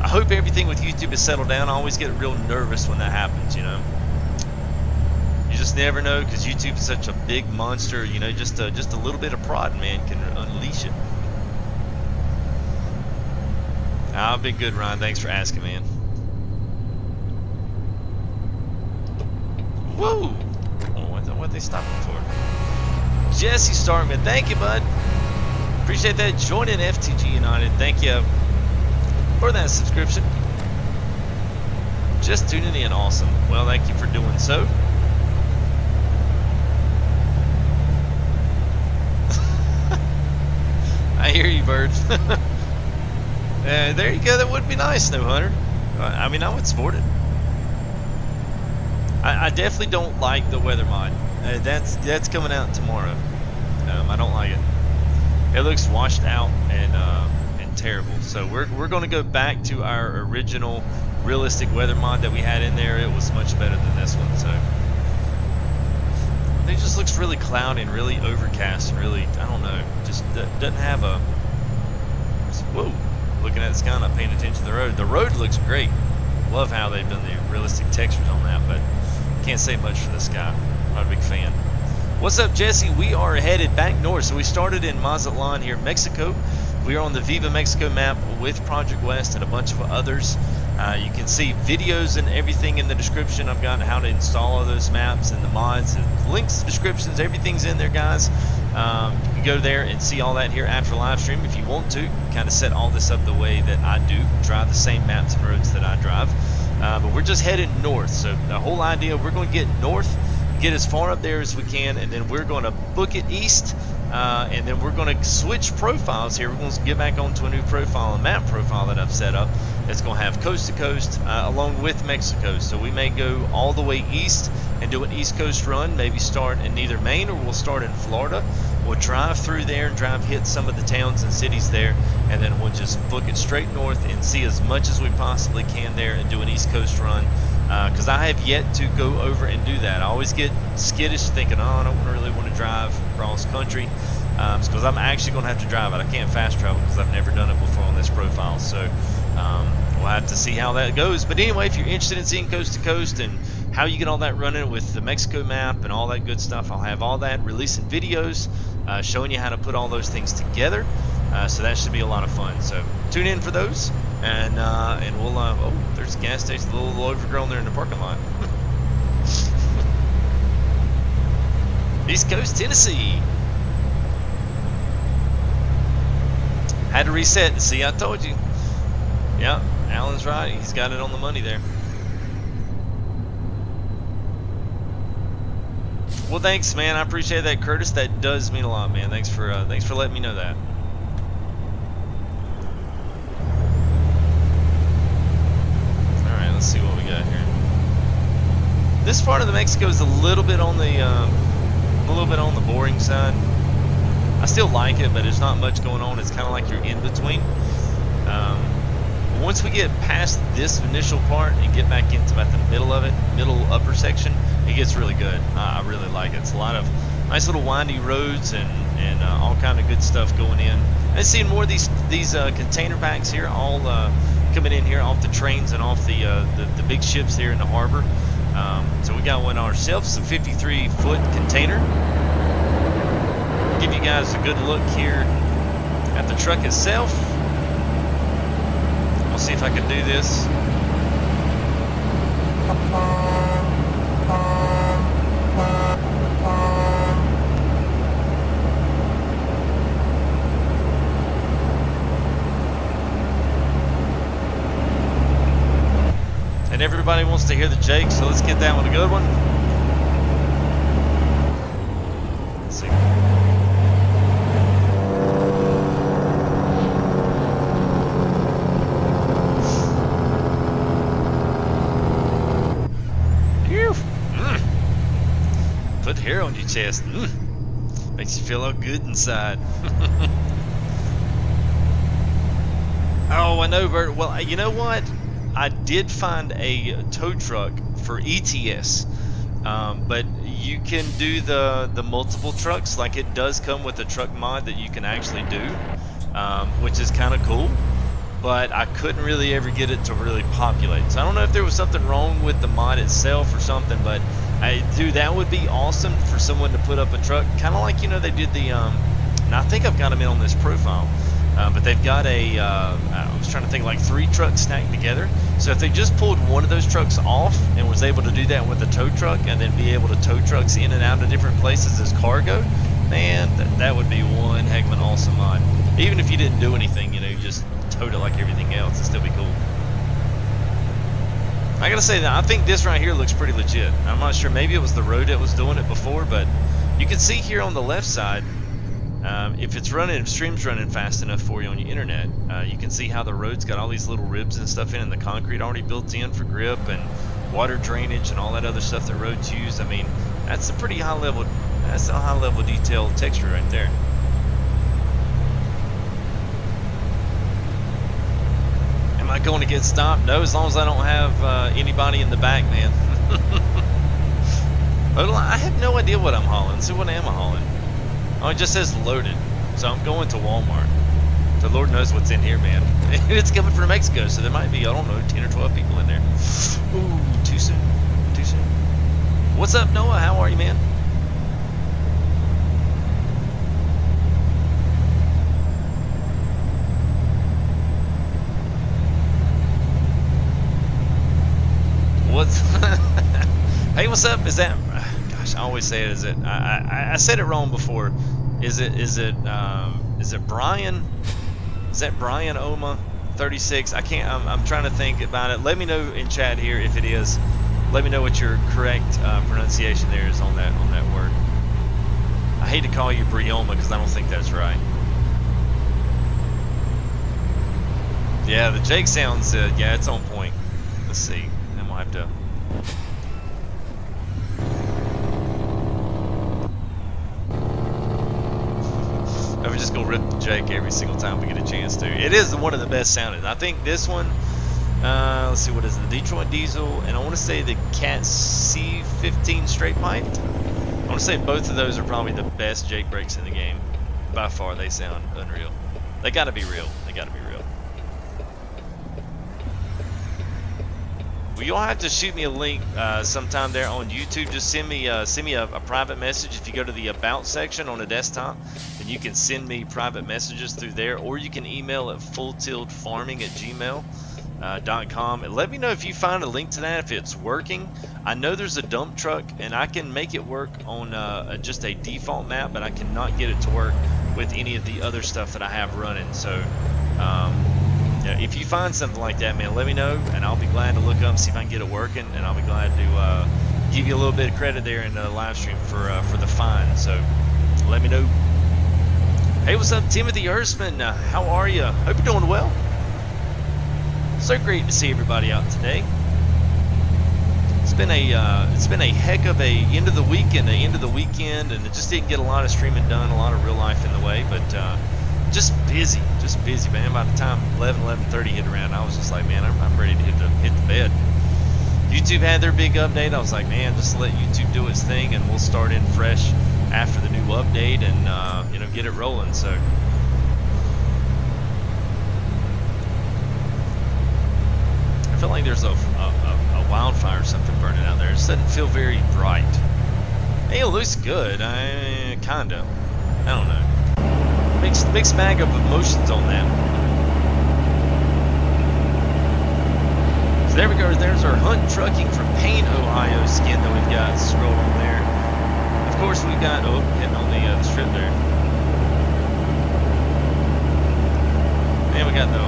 I hope everything with YouTube is settled down. I always get real nervous when that happens, you know. You just never know, because YouTube is such a big monster. You know, just a little bit of prod, man, can unleash it. I've been good, Ryan. Thanks for asking, man. Whoa! What are they stopping for? Jesse Starkman, thank you, bud. Appreciate that. Joining FTG United. Thank you for that subscription. Just tuning in. Awesome. Well, thank you for doing so. I hear you, birds. There you go. That would be nice, No Hunter. I mean, I would support it. I definitely don't like the weather mod. That's coming out tomorrow. I don't like it. It looks washed out and terrible. So we're going to go back to our original realistic weather mod that we had in there. It was much better than this one. So it just looks really cloudy and really overcast and really, I don't know, just doesn't have a. Whoa! Looking at the sky, not paying attention to the road. The road looks great. Love how they've done the realistic textures on that, but can't say much for the sky. Not a big fan. What's up, Jesse? We are headed back north. So we started in Mazatlan here, Mexico. We are on the Viva Mexico map with Project West and a bunch of others. You can see videos and everything in the description. I've got how to install all those maps and the mods and links, descriptions, everything's in there, guys. You can go there and see all that here after live stream if you want to. Kind of set all this up the way that I do, drive the same maps and roads that I drive. But we're just headed north. So the whole idea, we're going to get north, get as far up there as we can, and then we're going to book it east, and then we're going to switch profiles here. We're going to get back onto a new profile, a map profile that I've set up. It's going to have coast to coast along with Mexico. So we may go all the way east and do an east coast run, maybe start in either Maine or we'll start in Florida. We'll drive through there and hit some of the towns and cities there, and then we'll just book it straight north and see as much as we possibly can there and do an east coast run. Because I have yet to go over and do that. I always get skittish thinking, oh, I don't really want to drive cross country, because I'm actually going to have to drive it. I can't fast travel because I've never done it before on this profile. So we'll have to see how that goes. But anyway, if you're interested in seeing coast to coast and how you get all that running with the Mexico map and all that good stuff, I'll have all that, releasing videos showing you how to put all those things together. So that should be a lot of fun. So tune in for those, and we'll. Oh, there's a gas station, a little overgrown there in the parking lot. East Coast, Tennessee. Had to reset. See, I told you. Yeah, Alan's right. He's got it on the money there. Well, thanks, man. I appreciate that, Curtis. That does mean a lot, man. Thanks for letting me know that. All right, let's see what we got here. This part of the Mexico is a little bit on the boring side. I still like it, but there's not much going on. It's kind of like you're in between. Once we get past this initial part and get back into about the middle of it, middle upper section, it gets really good. I really like it. It's a lot of nice little windy roads and all kind of good stuff going in. And seeing more of these container packs here, all coming in here off the trains and off the big ships here in the harbor. So we got one ourselves, a 53-foot container. Give you guys a good look here at the truck itself. I'll see if I can do this. And everybody wants to hear the Jake, so let's get that one a good one. Let's see. Put hair on your chest. Makes you feel all good inside. Oh, I know, Bert. Well, you know what? I did find a tow truck for ETS, but you can do the multiple trucks. Like, it does come with a truck mod that you can actually do, which is kind of cool. But I couldn't really ever get it to really populate. So I don't know if there was something wrong with the mod itself or something, but dude, that would be awesome for someone to put up a truck, kind of like, you know, they did the, and I think I've got them in on this profile, but they've got I was trying to think, like 3 trucks stacked together. So if they just pulled one of those trucks off and was able to do that with a tow truck and then be able to tow trucks in and out of different places as cargo, man, that would be one heck of an awesome mod. Even if you didn't do anything, you know, you just towed it like everything else, it'd still be cool. I gotta say that I think this right here looks pretty legit. I'm not sure, maybe it was the road that was doing it before, but you can see here on the left side, if it's running, if stream's running fast enough for you on your internet, you can see how the road's got all these little ribs and stuff in, and the concrete already built in for grip and water drainage and all that other stuff that roads use. I mean, that's a pretty high level, that's a high level detailed texture right there. Am I going to get stopped? No, as long as I don't have anybody in the back, man. I have no idea what I'm hauling. So what am I hauling? Oh, it just says loaded. So I'm going to Walmart. So Lord knows what's in here, man. It's coming from Mexico, so there might be, I don't know, 10 or 12 people in there. Ooh, too soon. Too soon. What's up, Noah? How are you, man? What's hey, what's up? Is that, gosh, I always say it, is it, I said it wrong before. Is it Brian? Is that Brian Oma 36? I can't, I'm trying to think about it. Let me know in chat here if it is. Let me know what your correct pronunciation there is on that word. I hate to call you Brioma because I don't think that's right. Yeah, the Jake sounds, yeah, it's on point. Let's see. Then we'll have to. I would just go rip the Jake every single time we get a chance to. It is one of the best sounding. I think this one, let's see, what is it? The Detroit Diesel, and I want to say the Cat C15 straight pipe. I want to say both of those are probably the best Jake brakes in the game. By far, they sound unreal. They got to be real. They got to be real. Well, you'll have to shoot me a link sometime there on YouTube. Just send me a private message. If you go to the About section on the desktop, then you can send me private messages through there, or you can email at fulltiltfarming@gmail.com and let me know if you find a link to that, if it's working. I know there's a dump truck, and I can make it work on just a default map, but I cannot get it to work with any of the other stuff that I have running. So yeah, if you find something like that, man, let me know, and I'll be glad to look up and see if I can get it working, and I'll be glad to give you a little bit of credit there in the live stream for the find. So let me know. Hey, what's up, Timothy Erstman? How are you? Hope you're doing well. So great to see everybody out today. It's been a heck of a end of the week and the end of the weekend, and it just didn't get a lot of streaming done, a lot of real life in the way, but just busy, man. By the time 11:30 hit around, I was just like, man, I'm ready to hit the bed. YouTube had their big update. I was like, man, just let YouTube do its thing, and we'll start in fresh after the new update, and you know, get it rolling. So I feel like there's a wildfire or something burning out there. It just doesn't feel very bright. Hey, it looks good. Kinda. I don't know. Mixed bag of emotions on that. So there we go. There's our Hunt Trucking from Payne, Ohio skin that we've got scrolled on there. Of course, we've got hitting on the strip there. And we got the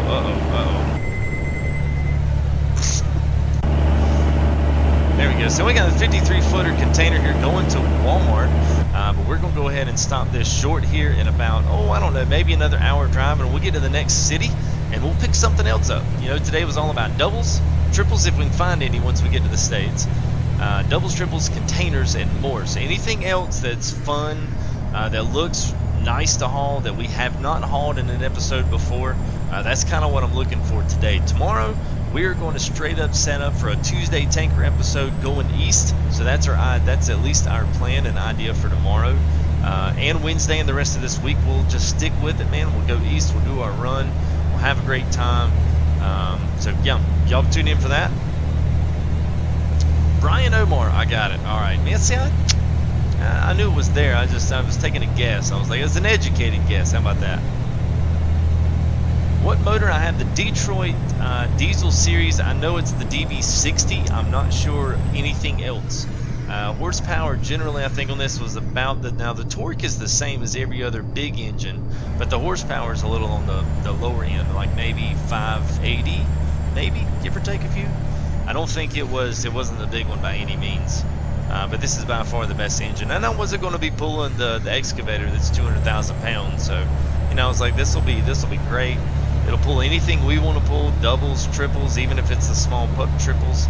There we go. So we got a 53-footer container here going to Walmart, but we're going to go ahead and stop this short here in about, I don't know, maybe another hour drive, and we'll get to the next city, and we'll pick something else up. You know, today was all about doubles, triples if we can find any once we get to the States, doubles, triples, containers, and more. So anything else that's fun, that looks nice to haul, that we have not hauled in an episode before, that's kind of what I'm looking for today. Tomorrow, we are going to straight up set up for a Tuesday tanker episode going east. So that's at least our plan and idea for tomorrow. And Wednesday and the rest of this week, we'll just stick with it, man. We'll go east, we'll do our run, we'll have a great time. So yeah, y'all tune in for that. Brian Omar, I got it. All right, man. See, I knew it was there. I was taking a guess. I was like, it's an educated guess. How about that? What motor? I have the Detroit diesel series. I know it's the DB60. I'm not sure anything else. Horsepower generally, I think on this was about now the torque is the same as every other big engine, but the horsepower is a little on the lower end, like maybe 580, maybe, give or take a few. I don't think it wasn't the big one by any means. But this is by far the best engine. And I wasn't going to be pulling the excavator that's 200,000 pounds. So, you know, I was like, this will be great. It'll pull anything we want to pull, doubles, triples, even if it's the small pup triples.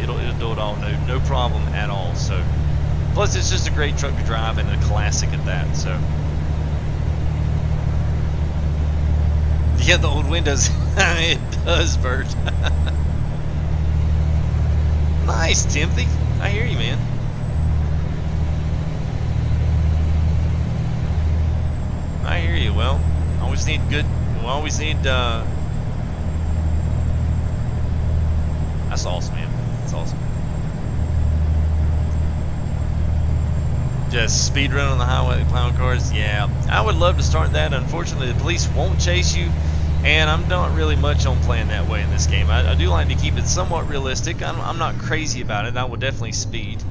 It'll do it all, no problem at all. So, plus it's just a great truck to drive and a classic at that. So, yeah, the old windows, it does, Bert. Nice, Timothy. I hear you, man. I hear you. Well, always need that's awesome, man. That's awesome. Just speed run on the highway, plowing cars. Yeah, I would love to start that. Unfortunately, the police won't chase you, and I'm not really much on playing that way in this game. I do like to keep it somewhat realistic. I'm not crazy about it. I will definitely speed,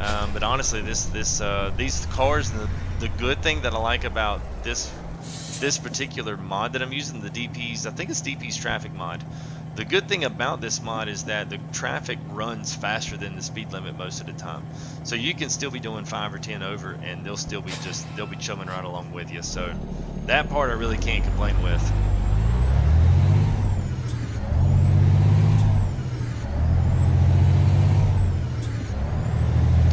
but honestly, these cars, the good thing that I like about this particular mod that I'm using, the DP's, I think it's DP's traffic mod. The good thing about this mod is that the traffic runs faster than the speed limit most of the time. So you can still be doing 5 or 10 over, and they'll be chumming right along with you. So that part I really can't complain with.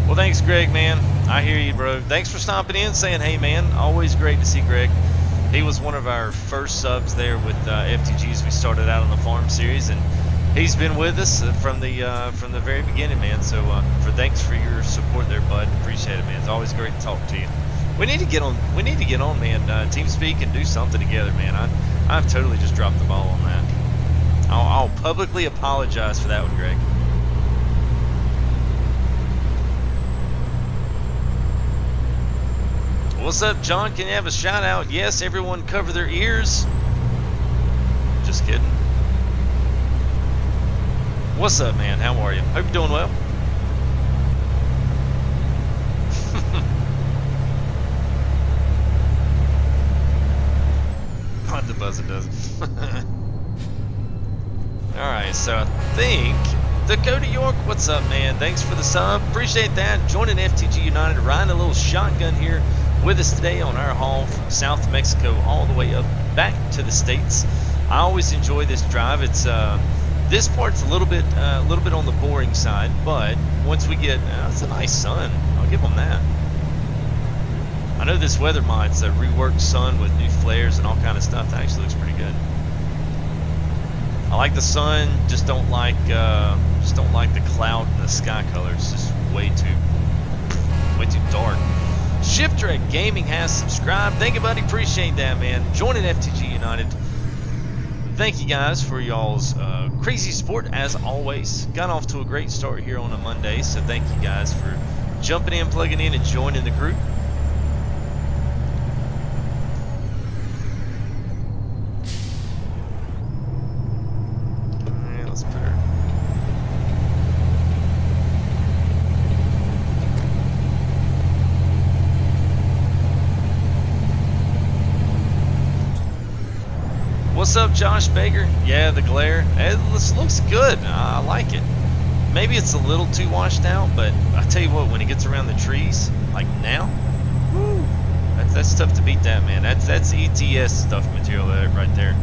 Well, thanks, Greg, man. I hear you, bro. Thanks for stopping in, saying hey, man. Always great to see Greg. He was one of our first subs there with FTGs. We started out on the farm series, and he's been with us from the very beginning, man. So thanks for your support there, bud. Appreciate it, man. It's always great to talk to you. We need to get on, man. TeamSpeak and do something together, man. I've totally just dropped the ball on that. I'll publicly apologize for that one, Greg. What's up, John? Can you have a shout out? Yes, everyone cover their ears. Just kidding. What's up, man? How are you? Hope you're doing well. What the buzzer does. Alright, so I think Dakota York, what's up, man? Thanks for the sub. Appreciate that. Joining FTG United, riding a little shotgun here with us today on our haul from South Mexico all the way up back to the States. I always enjoy this drive. It's this part's a little bit on the boring side, but once we get, it's a nice sun. I'll give them that. I know this weather mod's a reworked sun with new flares and all kind of stuff. That actually looks pretty good. I like the sun, just don't like the cloud and the sky color. It's just way too dark. Shipwreck Gaming has subscribed. Thank you, buddy. Appreciate that, man. Joining FTG United. Thank you guys for y'all's crazy support as always. Got off to a great start here on a Monday, so thank you guys for jumping in, plugging in, and joining the group. Alright, let's put her. What's up, Josh Baker? Yeah, the glare. It looks good. I like it. Maybe it's a little too washed out, but I tell you what, when it gets around the trees, like now, woo, that's tough to beat that, man. That's ETS stuff material right there.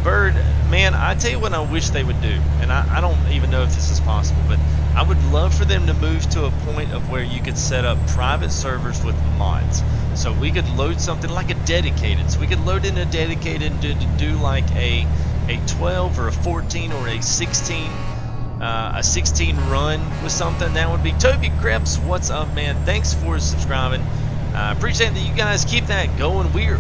Bird, man, I tell you what I wish they would do, and I don't even know if this is possible, but I would love for them to move to a point of where you could set up private servers with mods. So we could load something like a dedicated. So we could load in a dedicated and do like a 12 or a 14 or a 16 run with something. That would be Toby Krebs. What's up, man? Thanks for subscribing. Appreciate that you guys keep that going. We're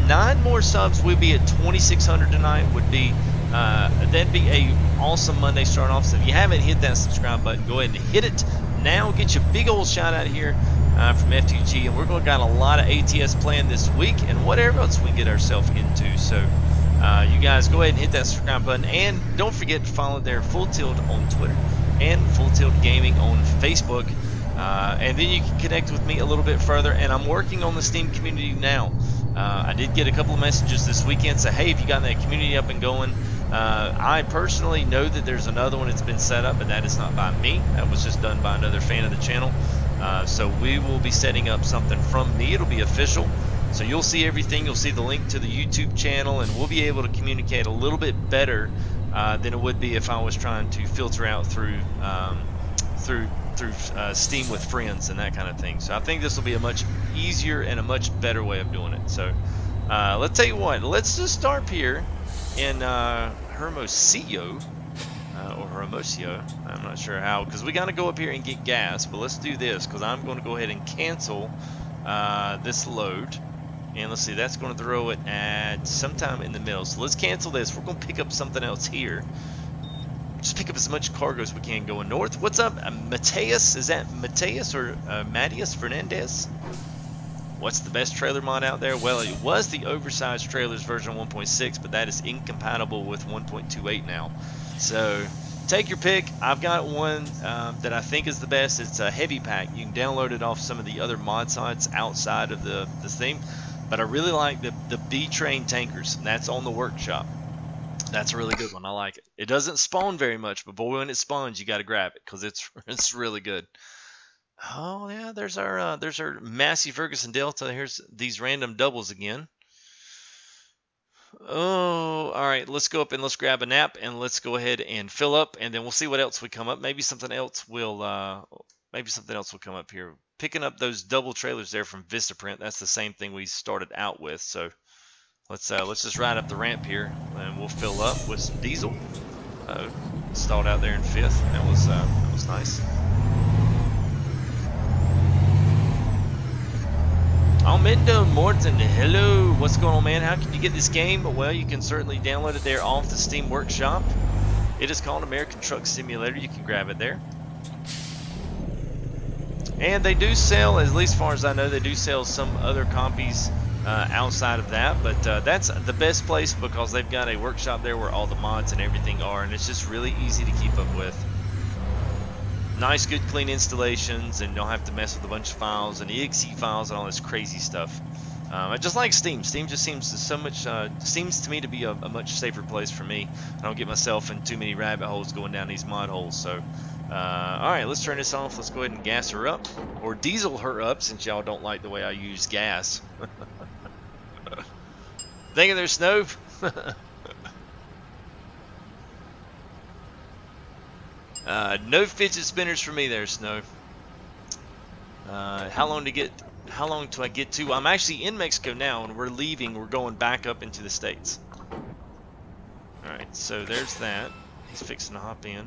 9 more subs. We'll be at 2,600 tonight. Would be that'd be a awesome Monday start off. So if you haven't hit that subscribe button, go ahead and hit it now. Get your big old shout out here from FTG, and we're going to got a lot of ATS planned this week and whatever else we get ourselves into. So you guys go ahead and hit that subscribe button, and don't forget to follow there Full Tilt on Twitter and Full Tilt Gaming on Facebook, and then you can connect with me a little bit further. And I'm working on the Steam community now. I did get a couple of messages this weekend saying, hey, if you got that community up and going. I personally know that there's another one that's been set up, but that is not by me. That was just done by another fan of the channel. So we will be setting up something from me. It'll be official. So you'll see everything. You'll see the link to the YouTube channel, and we'll be able to communicate a little bit better than it would be if I was trying to filter out through Steam with friends and that kind of thing. So I think this will be a much easier and a much better way of doing it. So let's tell you what. Let's just start here in Hermosillo, or Hermosillo, I'm not sure how, because we got to go up here and get gas. But let's do this, because I'm going to go ahead and cancel this load, and let's see, that's going to throw it at sometime in the middle. So let's cancel this. We're going to pick up something else here. Just pick up as much cargo as we can going north. What's up, Mateus? Is that Mateus or Matias Fernandez? What's the best trailer mod out there? Well, it was the oversized trailers version 1.6, but that is incompatible with 1.28 now. So take your pick. I've got one that I think is the best. It's a heavy pack. You can download it off some of the other mod sites outside of the theme. But I really like the B-Train tankers. That's on the workshop. That's a really good one. I like it. It doesn't spawn very much, but boy, when it spawns, you got to grab it because it's really good. Oh yeah, there's our Massey Ferguson Delta. Here's these random doubles again. Oh, all right. Let's go up and let's grab a nap and let's go ahead and fill up, and then we'll see what else we come up. Maybe something else will come up here. Picking up those double trailers there from Vistaprint. That's the same thing we started out with. So let's just ride up the ramp here and we'll fill up with some diesel. Stalled out there in 5th. That was nice. Almendo Morton, hello, what's going on, man? How can you get this game? Well, you can certainly download it there off the Steam Workshop. It is called American Truck Simulator. You can grab it there. And they do sell, at least as far as I know, they do sell some other compies outside of that, but that's the best place because they've got a workshop there where all the mods and everything are, and it's just really easy to keep up with. Nice, good, clean installations, and you don't have to mess with a bunch of files and exe files and all this crazy stuff. I just like Steam. Steam just seems to me to be a much safer place for me. I don't get myself in too many rabbit holes going down these mod holes. So, all right, let's turn this off. Let's go ahead and gas her up, or diesel her up, since y'all don't like the way I use gas. Thinking there's snow. No fidget spinners for me there, Snow. How long do I get to? I'm actually in Mexico now, and we're leaving. We're going back up into the States. Alright, so there's that. He's fixing to hop in.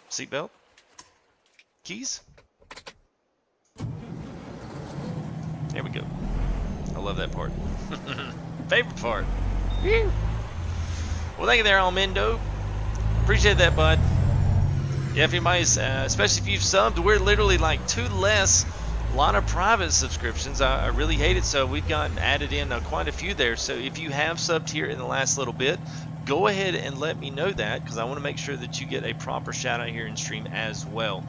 Seatbelt? Keys? There we go. I love that part. Favorite part. Woo! Well, thank you there, Almendo. Appreciate that, bud. Yeah, if anybody's, especially if you've subbed, we're literally like 2 less. A lot of private subscriptions. I really hate it, so we've gotten added in quite a few there. So if you have subbed here in the last little bit, go ahead and let me know that, because I want to make sure that you get a proper shout out here in stream as well.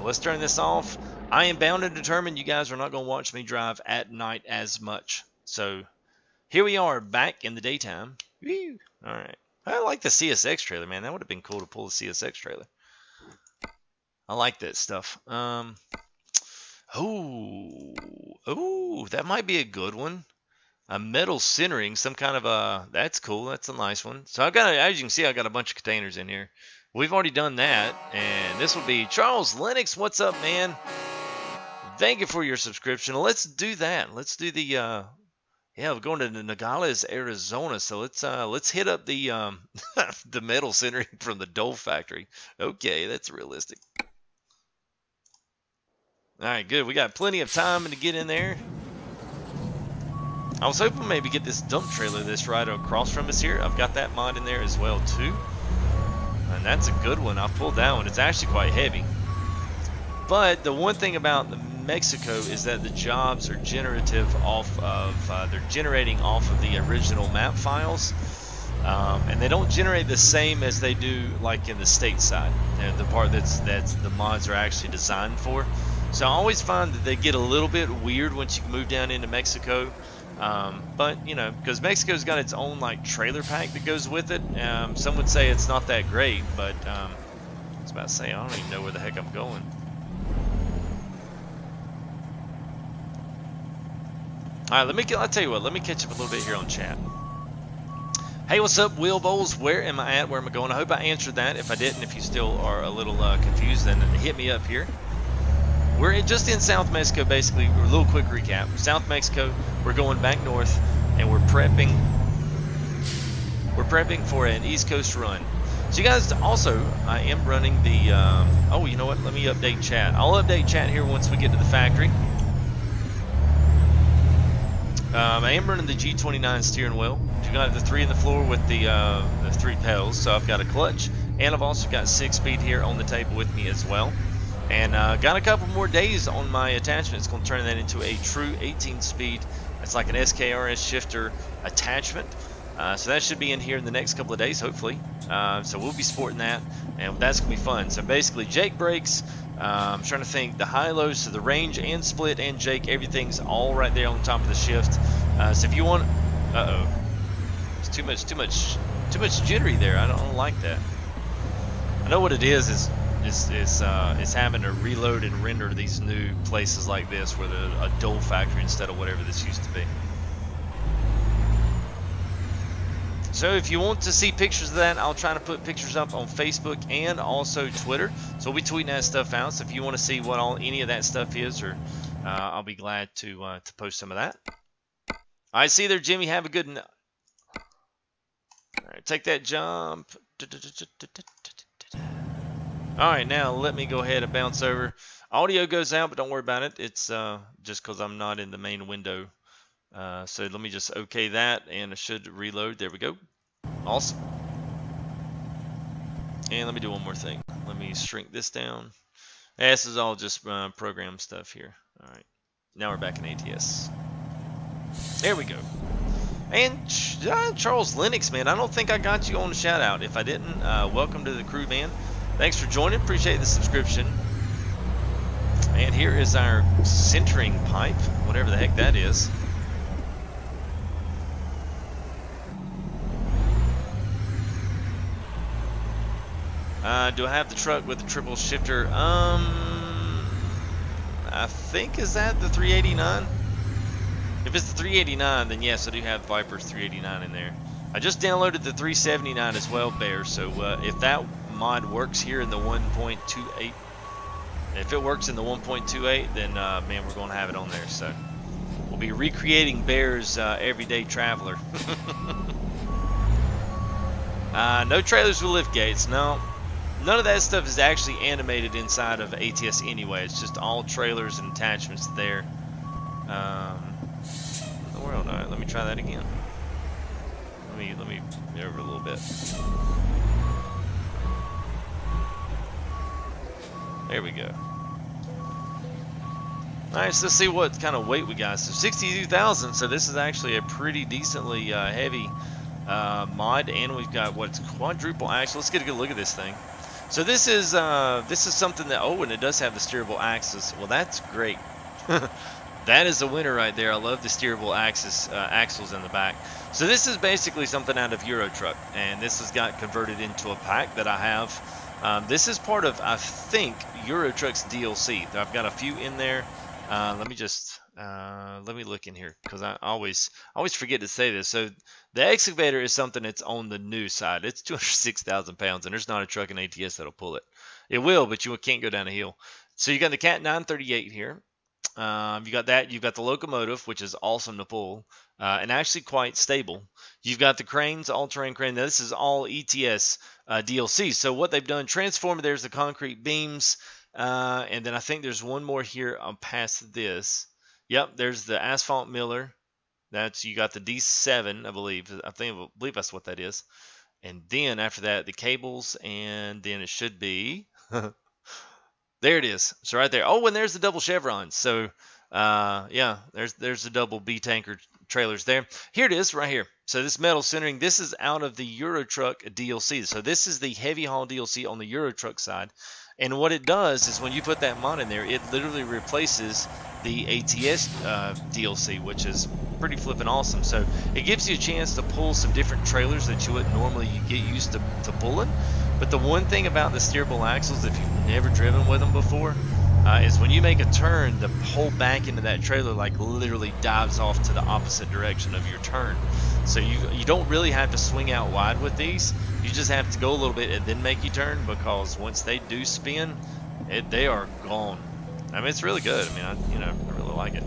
Let's turn this off. I am bound and determined you guys are not going to watch me drive at night as much. So here we are back in the daytime. Woo! All right. I like the CSX trailer, man. That would have been cool to pull the CSX trailer. I like that stuff. Oh, that might be a good one. A metal centering, some kind of a, that's cool. That's a nice one. So I've got, as you can see, I got a bunch of containers in here. We've already done that, and this will be Charles Lennox. What's up, man? Thank you for your subscription. Let's do that. Let's do the, yeah, we're going to Nogales, Arizona. So let's hit up the the metal centering from the Dole factory. Okay, that's realistic. All right, good. We got plenty of time to get in there. I was hoping maybe get this dump trailer that's right across from us here. I've got that mod in there as well too, and that's a good one. I've pulled that one. It's actually quite heavy. But the one thing about Mexico is that the jobs are generative off of they're generating off of the original map files, and they don't generate the same as they do like in the stateside. The part that's the mods are actually designed for. So I always find that they get a little bit weird once you move down into Mexico. But, you know, because Mexico's got its own, like, trailer pack that goes with it. Some would say it's not that great, but I was about to say, I don't even know where the heck I'm going. All right, I'll tell you what, let me catch up a little bit here on chat. Hey, what's up, Will Bowles? Where am I at? Where am I going? I hope I answered that. If I didn't, if you still are a little confused, then hit me up here. We're just in South Mexico, basically. A little quick recap. South Mexico, we're going back north, and we're prepping for an East Coast run. So you guys, also, I am running the, oh, you know what? Let me update chat. I'll update chat here once we get to the factory. I am running the G29 steering wheel. You got the 3 in the floor with the 3 pedals. So I've got a clutch, and I've also got 6-speed here on the table with me as well. And got a couple more days on my attachment. It's going to turn that into a true 18-speed. It's like an SKRS shifter attachment. So that should be in here in the next couple of days, hopefully. So we'll be sporting that, and that's going to be fun. So basically, Jake brakes. I'm trying to think. The high-lows, so the range and split and Jake, everything's all right there on the top of the shift. So if you want, it's too much jittery there. I don't like that. I know what it is having to reload and render these new places like this where they're a Dole factory instead of whatever this used to be. So if you want to see pictures of that, I'll try to put pictures up on Facebook and also Twitter. So we'll be tweeting that stuff out. So if you want to see what any of that stuff is, or I'll be glad to post some of that. All right, see you there, Jimmy. Have a good night. All right, take that jump. All right, now let me go ahead and bounce over. Audio goes out, but don't worry about it. It's just because I'm not in the main window. So let me just OK that, and it should reload. There we go. Awesome. And let me do one more thing. Let me shrink this down. Yeah, this is all just program stuff here. All right, now we're back in ATS. There we go. And Charles Lennox, man, I don't think I got you on the shout out. If I didn't, welcome to the crew, man. Thanks for joining. Appreciate the subscription. And here is our centering pipe, whatever the heck that is. Do I have the truck with the triple shifter? I think, is that the 389? If it's the 389, then yes, I do have Viper's 389 in there. I just downloaded the 379 as well, Bear, so if that mod works here in the 1.28, if it works in the 1.28, then man, we're going to have it on there. So we'll be recreating Bear's everyday traveler. No trailers with lift gates. No, none of that stuff is actually animated inside of ATS anyway. It's just all trailers and attachments there. Well, no, let me try that again. Let me over a little bit. There we go. Alright, so let's see what kind of weight we got. So 62,000, so this is actually a pretty decently heavy mod, and we've got what's quadruple axle. Let's get a good look at this thing. So this is something that, oh, and it does have the steerable axis. Well, that's great. That is a winner right there. I love the steerable axles in the back. So this is basically something out of Euro Truck, and this has got converted into a pack that I have. This is part of, I think, Euro Truck's DLC. I've got a few in there. Let me look in here, because I always forget to say this. So the excavator is something that's on the new side. It's 206,000 pounds, and there's not a truck in ATS that'll pull it. It will, but you can't go down a hill. So you got the Cat 938 here. You got that. You've got the locomotive, which is awesome to pull, and actually quite stable. You've got the cranes, all-terrain crane. Now, this is all ETS DLC. So what they've done, transformed. There's the concrete beams, and then I think there's one more here past this. Yep, there's the asphalt miller. That's, you got the D7, I believe. I believe that's what that is. And then after that, the cables, and then it should be. There it is. So right there. Oh, and there's the double chevrons. So, yeah, there's the double B tanker trailers there. Here it is, right here. So this metal centering, this is out of the Euro Truck DLC. So this is the heavy haul DLC on the Euro Truck side. And what it does is when you put that mod in there, it literally replaces the ATS DLC, which is pretty flippin' awesome. So it gives you a chance to pull some different trailers that you wouldn't normally get used to pulling. But the one thing about the steerable axles, if you've never driven with them before, is when you make a turn, the whole back end of that trailer like literally dives off to the opposite direction of your turn. So you don't really have to swing out wide with these. You just have to go a little bit and then make you turn, because once they do spin, they are gone. I mean, it's really good. I mean, I really like it.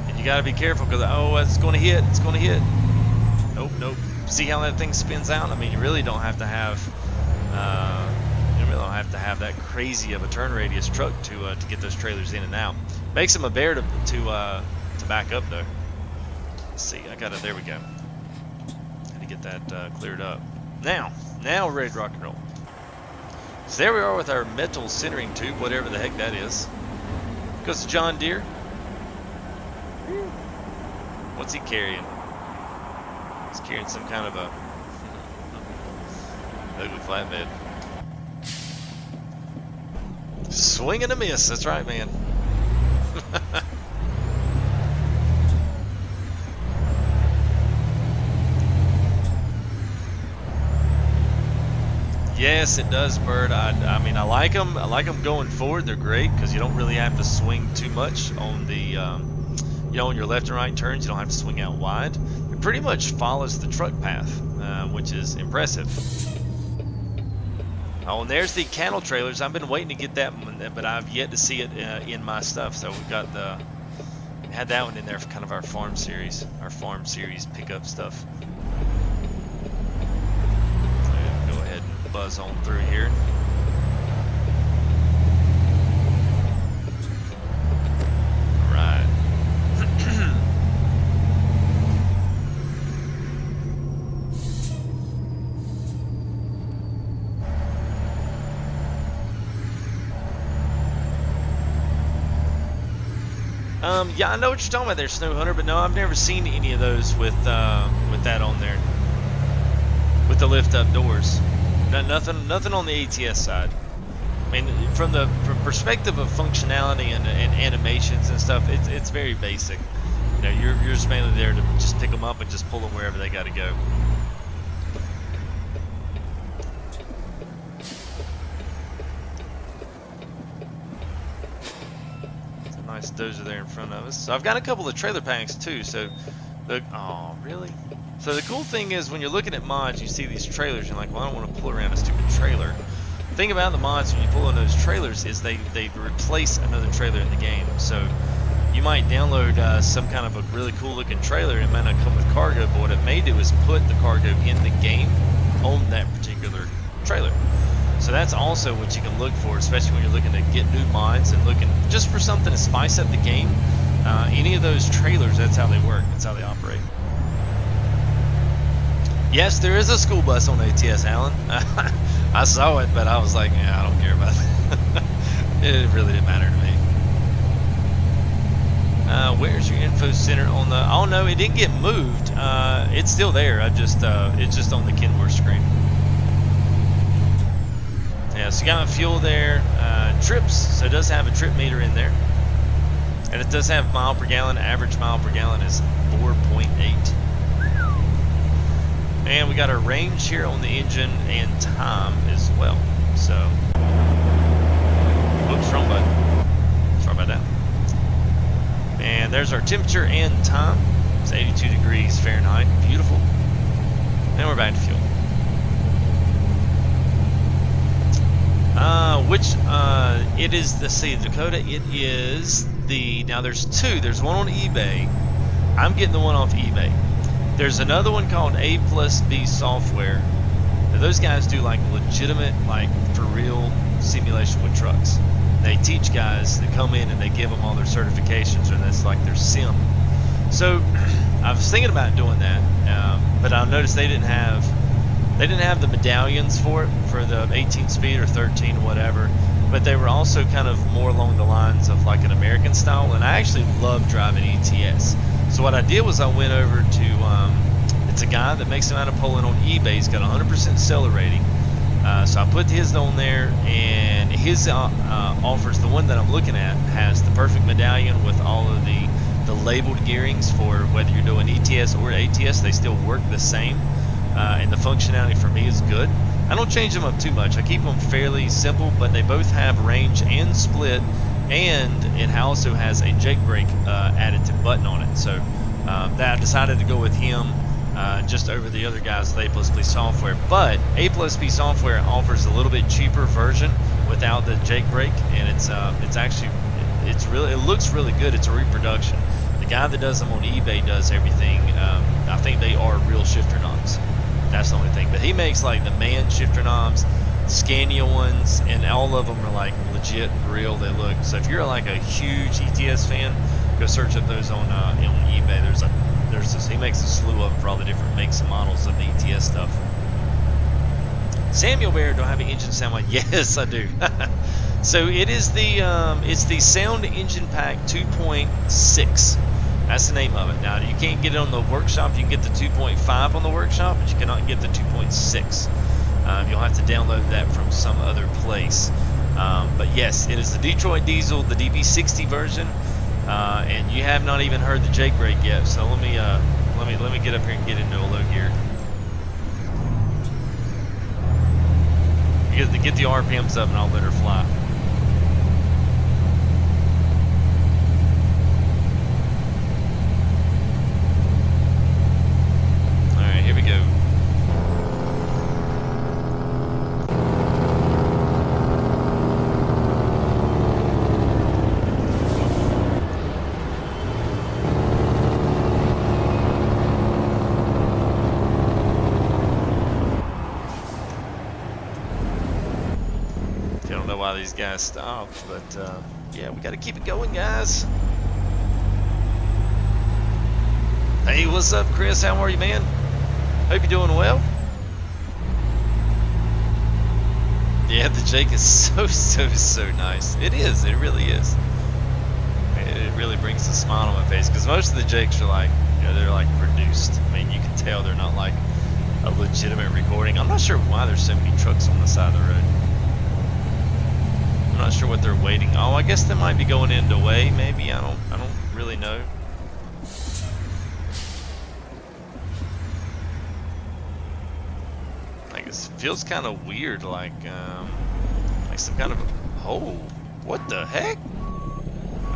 And you got to be careful, because it's going to hit. It's going to hit. Nope, nope. See how that thing spins out? I mean, you really don't have to have that crazy of a turn radius truck to get those trailers in and out. Makes them a bear to back up though. Let's see, there we go. Had to get that cleared up. Now we're ready to rock and roll. So there we are with our metal centering tube, whatever the heck that is. Goes to John Deere. What's he carrying? He's carrying some kind of a ugly flatbed. Swing and a miss, that's right, man. Yes, it does, Bird. I mean, I like them. I like them going forward. They're great because you don't really have to swing too much on the, on your left and right turns. You don't have to swing out wide. It pretty much follows the truck path, which is impressive. Oh, and there's the cattle trailers. I've been waiting to get that one, but I've yet to see it in my stuff. So we've got had that one in there for kind of our farm series pickup stuff. Go ahead and buzz on through here. All right. Yeah, I know what you're talking about there, Snow Hunter, but no, I've never seen any of those with that on there, with the lift-up doors. Nothing on the ATS side. I mean, from perspective of functionality and animations and stuff, it's very basic. You know, you're just mainly there to just pick them up and just pull them wherever they got to go. It's a nice dozer there in front of us. So I've got a couple of trailer packs too. So oh really? So the cool thing is when you're looking at mods, you see these trailers, you're like, well, I don't want to pull around a stupid trailer. The thing about the mods when you pull in those trailers is they replace another trailer in the game. So you might download some kind of a really cool looking trailer. It might not come with cargo, but what it may do is put the cargo in the game on that particular trailer. So that's also what you can look for, especially when you're looking to get new mods and looking just for something to spice up the game. Any of those trailers, that's how they work. That's how they operate. Yes, there is a school bus on ATS, Alan. I saw it, but I was like, yeah, I don't care about it. It really didn't matter to me. Where's your info center on the? Oh no, it didn't get moved. It's still there. It's just on the Kenworth screen. Yeah, so you got my fuel there. Trips, so it does have a trip meter in there, and it does have mile per gallon. Average mile per gallon is 4.8. And we got our range here on the engine and time as well. So, oops, wrong button. Sorry about that. And there's our temperature and time. It's 82 degrees Fahrenheit. Beautiful. And we're back to fuel. It is the, see, Dakota, it is the, now there's two. There's one on eBay. I'm getting the one off eBay. There's another one called A+B Software. Now, those guys do like legitimate, like for real simulation with trucks. They teach guys that come in and they give them all their certifications, and that's like their sim. So I was thinking about doing that, but I noticed they didn't have the medallions for it, for the 18 speed or 13 whatever, but they were also kind of more along the lines of like an American style, and I actually love driving ETS. So what I did was I went over to, it's a guy that makes them out of Poland on eBay. He's got 100% seller rating. So I put his on there, and his offers, the one that I'm looking at, has the perfect medallion with all of the labeled gearings for whether you're doing ETS or ATS. They still work the same, and the functionality for me is good. I don't change them up too much. I keep them fairly simple, but they both have range and split, and it also has a jake brake additive button on it. So that I decided to go with him just over the other guys with A+B Software. But A+B Software offers a little bit cheaper version without the jake brake, and it's actually it looks really good. It's a reproduction. The guy that does them on eBay does everything. I think they are real shifter knobs. That's the only thing. But he makes like the man shifter knobs, Scania ones, and all of them are like legit real. They look. So if you're like a huge ETS fan, go search up those on eBay. There's this. He makes a slew of them for all the different makes and models of the ETS stuff. Samuel Bear, do I have an engine sound like? Yes, I do. So it is it's the Sound Engine Pack 2.6. That's the name of it. Now you can't get it on the workshop. You can get the 2.5 on the workshop, but you cannot get the 2.6. You'll have to download that from some other place. But yes, it is the Detroit Diesel, the DB60 version, and you have not even heard the jake brake yet. So let me get up here and get into a low gear. Get the RPMs up, and I'll let her fly. Here we go. I don't know why these guys stopped, but yeah, we got to keep it going, guys. Hey, what's up, Chris? How are you, man? Hope you're doing well. Yeah, the jake is so nice. It is. It really is. It really brings a smile on my face, because most of the Jakes are like, you know, they're like produced. I mean, you can tell they're not like a legitimate recording. I'm not sure why there's so many trucks on the side of the road. I'm not sure what they're waiting. Oh, I guess they might be going into way, maybe. I don't really know. I guess it feels kind of weird, like some kind of, oh, what the heck?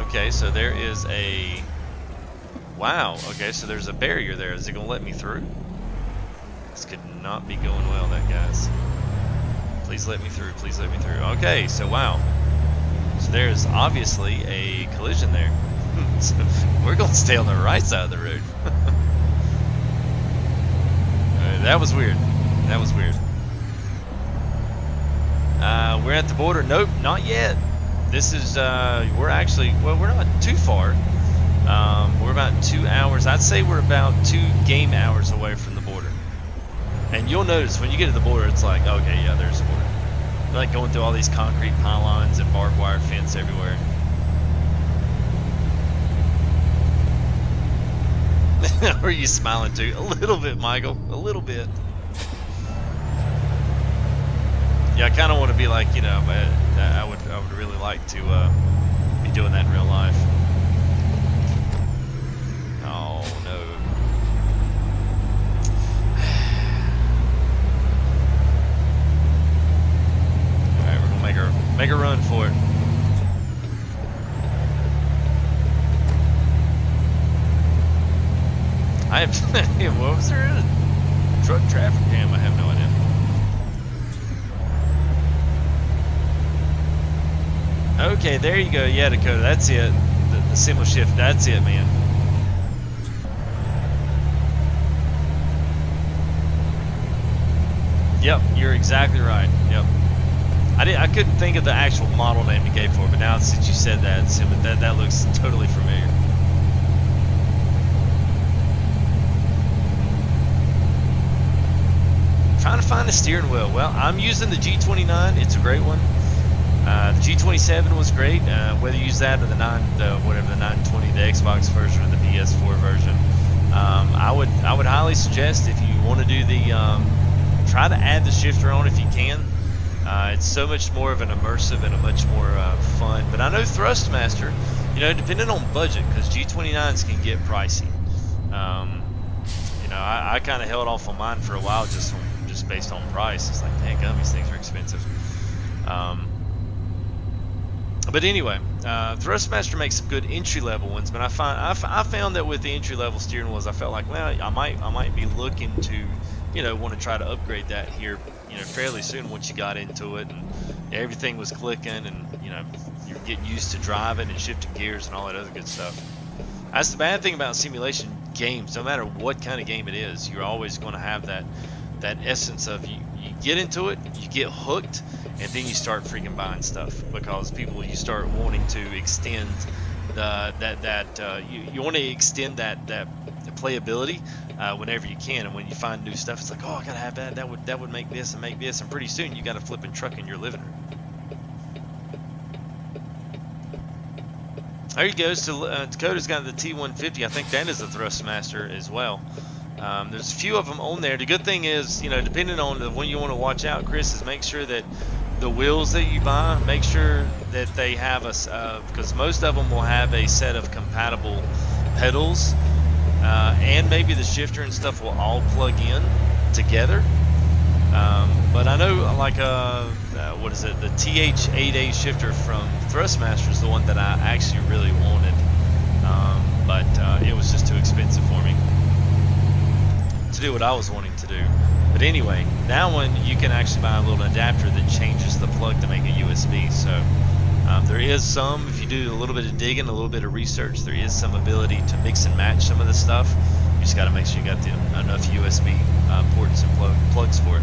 Okay, so there is a, wow, okay, so there's a barrier there. Is it gonna let me through? This could not be going well, that guys. Please let me through, please let me through. Okay, so wow. So there's obviously a collision there. So we're gonna stay on the right side of the road. That was weird. That was weird. We're at the border. Nope, not yet. This is, we're actually, well, we're not too far. We're about 2 hours. I'd say we're about 2 game hours away from the border. And you'll notice when you get to the border, it's like, okay, yeah, there's the border. You're like going through all these concrete pylons and barbed wire fence everywhere. Are you smiling too? A little bit, Michael. A little bit. Yeah, I kind of want to be like, you know, I would really like to be doing that in real life. Oh no. All right, we're gonna make a run for it. I have. What was there? Truck traffic jam? I have no idea. Okay, there you go. Yeah, Dakota, that's it. The single shift, that's it, man. Yep, you're exactly right. Yep. I couldn't think of the actual model name you gave for it, but now since you said that, that looks totally familiar. Trying to find the steering wheel. Well, I'm using the G29. It's a great one. The G27 was great. Whether you use that or the 920, the Xbox version or the PS4 version, I would highly suggest if you want to do the try to add the shifter on if you can. It's so much more of an immersive and a much more fun. But I know Thrustmaster, you know, depending on budget, because G29s can get pricey. You know, I kind of held off on mine for a while just based on price. It's like, dang, these things are expensive. But anyway, Thrustmaster makes some good entry-level ones, but I found that with the entry-level steering wheels, I felt like, well, I might be looking to, you know, want to try to upgrade that here, you know, fairly soon once you got into it and everything was clicking and, you know, you're getting used to driving and shifting gears and all that other good stuff. That's the bad thing about simulation games. No matter what kind of game it is, you're always going to have that essence of you get into it, you get hooked, and then you start freaking buying stuff because you start wanting to extend you want to extend that playability whenever you can, and when you find new stuff, it's like, oh, I gotta have that. That would make this and make this, and pretty soon you got a flipping truck in your living room. There you go. So Dakota's got the T150. I think that is a Thrustmaster as well. There's a few of them on there. The good thing is, you know, depending on the one you want to watch out, Chris, is make sure that the wheels that you buy, make sure that they have because most of them will have a set of compatible pedals, and maybe the shifter and stuff will all plug in together. But I know, like, what is it? The TH8A shifter from Thrustmaster is the one that I actually really wanted, but it was just too expensive for me to do what I was wanting to do. But anyway, that one you can actually buy a little adapter that changes the plug to make a USB. So there is some, if you do a little bit of digging, a little bit of research, there is some ability to mix and match some of the stuff. You just got to make sure you got enough USB ports and plugs for it.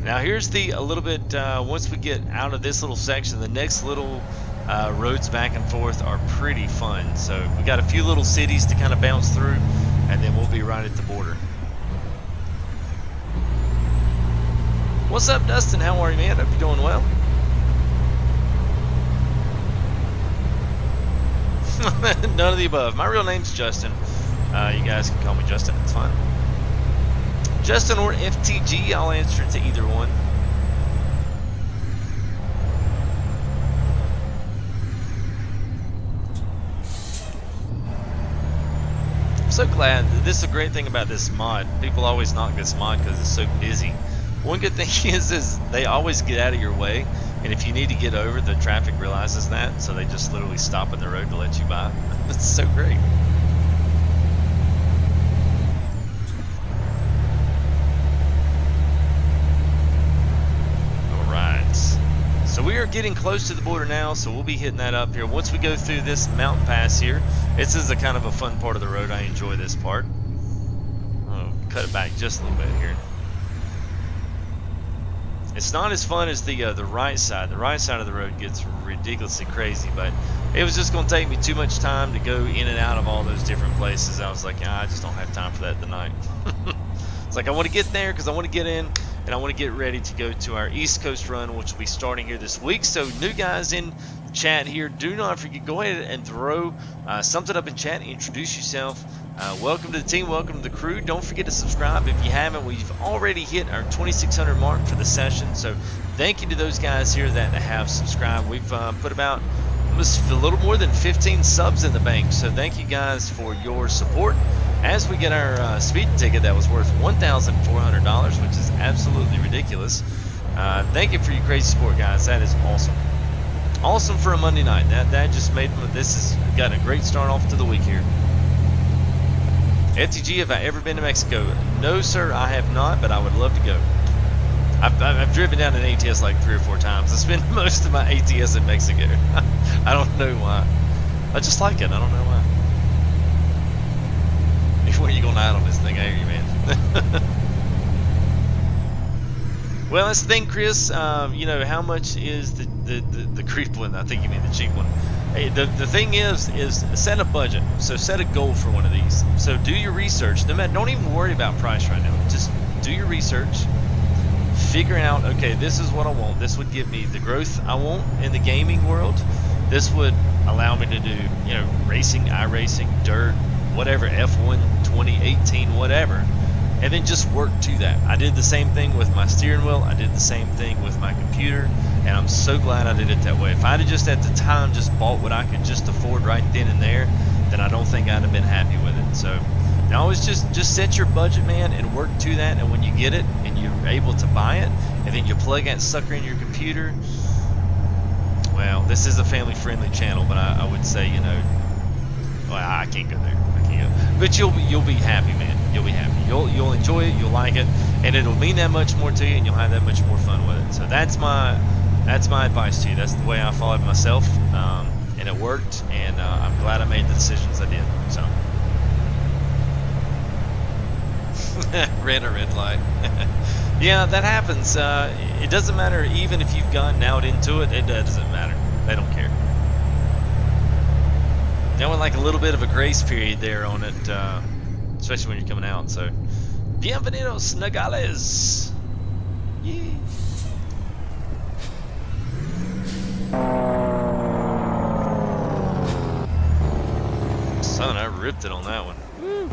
Now here's a little bit, once we get out of this little section, the next little roads back and forth are pretty fun. So we got a few little cities to kind of bounce through, and then we'll be right at the border. What's up, Dustin? How are you, man? Hope you're doing well. None of the above. My real name's Justin. You guys can call me Justin. It's fine. Justin or FTG. I'll answer to either one. I'm so glad. This is a great thing about this mod. People always knock this mod because it's so busy. One good thing is they always get out of your way, and if you need to get over, the traffic realizes that, so they just literally stop in the road to let you by. It's so great. Alright, so we are getting close to the border now, so we'll be hitting that up here. Once we go through this mountain pass here, this is a kind of a fun part of the road. I enjoy this part. Oh, cut it back just a little bit here. It's not as fun as the right side. The right side of the road gets ridiculously crazy, but it was just going to take me too much time to go in and out of all those different places. I was like, I just don't have time for that tonight. It's like I want to get there because I want to get in, and I want to get ready to go to our East Coast run, which will be starting here this week. So new guys in chat here, do not forget, go ahead and throw something up in chat, introduce yourself. Welcome to the team, welcome to the crew. Don't forget to subscribe if you haven't. We've already hit our 2,600 mark for the session, so thank you to those guys here that have subscribed. We've put about almost a little more than 15 subs in the bank, so thank you guys for your support as we get our speeding ticket that was worth $1,400, which is absolutely ridiculous. Thank you for your crazy support, guys. That is awesome. Awesome for a Monday night. That just made this has gotten a great start off to the week here. FTG, have I ever been to Mexico? No, sir, I have not, but I would love to go. I've driven down an ATS like 3 or 4 times. I spend most of my ATS in Mexico. I don't know why. I just like it. I don't know why. When are you going out on this thing? I hear you, man. Well, that's the thing, Chris. You know, how much is the creep one? I think you mean the cheap one. Hey, the thing is set a budget. So set a goal for one of these. So do your research. No matter, don't even worry about price right now. Just do your research. Figure out, okay, this is what I want. This would give me the growth I want in the gaming world. This would allow me to do, you know, racing, iRacing, dirt, whatever, F1, 2018, whatever. And then just work to that. I did the same thing with my steering wheel. I did the same thing with my computer, and I'm so glad I did it that way. If I'd have just at the time just bought what I could just afford right then and there, then I don't think I'd have been happy with it. So now always just set your budget, man, and work to that. And when you get it and you're able to buy it, and then you plug that sucker in your computer, well, this is a family-friendly channel, but I would say, you know, well, I can't go there. But you'll be happy, man. You'll be happy. You'll enjoy it. You'll like it, and it'll mean that much more to you, and you'll have that much more fun with it. So that's my advice to you. That's the way I followed myself, and it worked. And I'm glad I made the decisions I did. So ran a red light. Yeah, that happens. It doesn't matter. Even if you've gotten out into it, it doesn't matter. They don't care. They want like a little bit of a grace period there on it, especially when you're coming out. So, bienvenidos, Nogales. Yeah. Son, I ripped it on that one. Woo.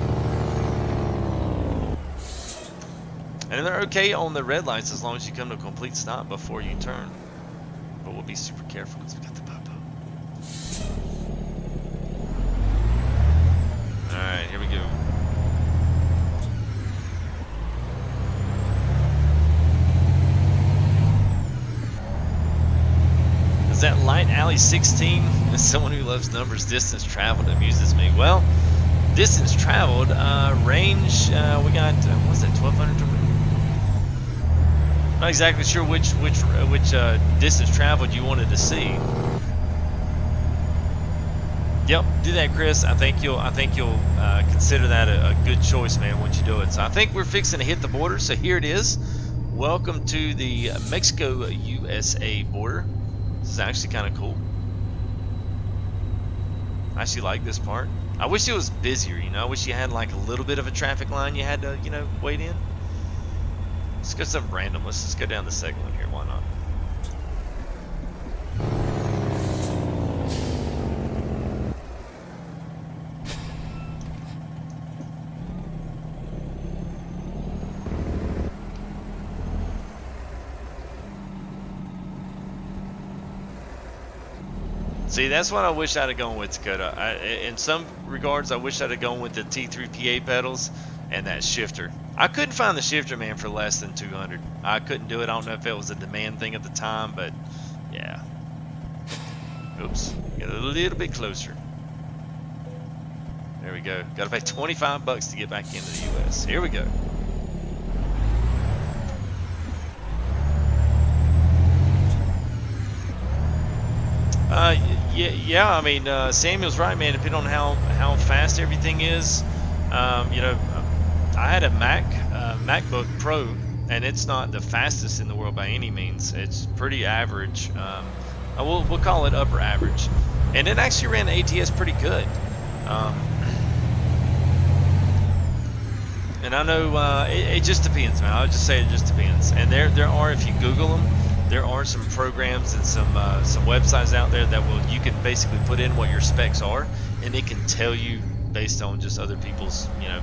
And they're okay on the red lights as long as you come to a complete stop before you turn. But we'll be super careful because we got the popo. Alright, here we go. Is that Light Alley 16? As someone who loves numbers, distance traveled amuses me. Well, distance traveled, range, we got, what's that, 1,200? Not exactly sure which distance traveled you wanted to see. Yep, do that, Chris. I think you'll consider that a good choice, man, once you do it. So I think we're fixing to hit the border. So here it is. Welcome to the Mexico-USA border. This is actually kind of cool. I actually like this part. I wish it was busier, you know. I wish you had like a little bit of a traffic line you had to, you know, wait in. Let's go something random. Let's just go down the second one here. Why not? See, that's what I wish I'd have gone with, Dakota. In some regards, I wish I'd have gone with the T3PA pedals and that shifter. I couldn't find the shifter, man, for less than 200. I couldn't do it. I don't know if it was a demand thing at the time, but yeah. Oops, get a little bit closer. There we go. Got to pay 25 bucks to get back into the U.S. Here we go. Yeah. I mean, Samuel's right, man. Depending on how fast everything is, you know, I had a MacBook Pro, and it's not the fastest in the world by any means. It's pretty average. We'll call it upper average, and it actually ran ATS pretty good. And I know it just depends, man. I would just say it just depends. And there are, if you Google them, there are some programs and some websites out there that you can basically put in what your specs are, and it can tell you based on just other people's, you know,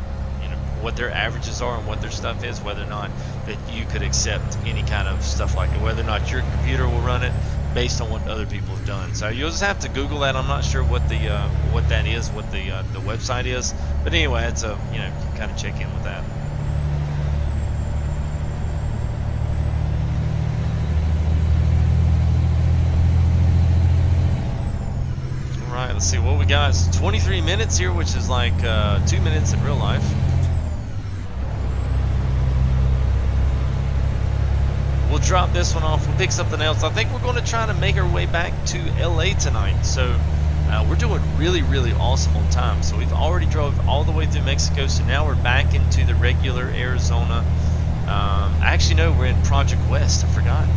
what their averages are and what their stuff is, whether or not that you could accept any kind of stuff like it, whether or not your computer will run it based on what other people have done. So you'll just have to Google that. I'm not sure what the what that is, what the website is, but anyway, it's a, you know, you can kind of check in with that. All right, let's see what we got. It's 23 minutes here, which is like 2 minutes in real life. We'll drop this one off. We'll pick something else. I think we're going to try to make our way back to LA tonight. So we're doing really, really awesome on time. So we've already drove all the way through Mexico. So now we're back into the regular Arizona. Actually, no, we're in Project West. I forgot.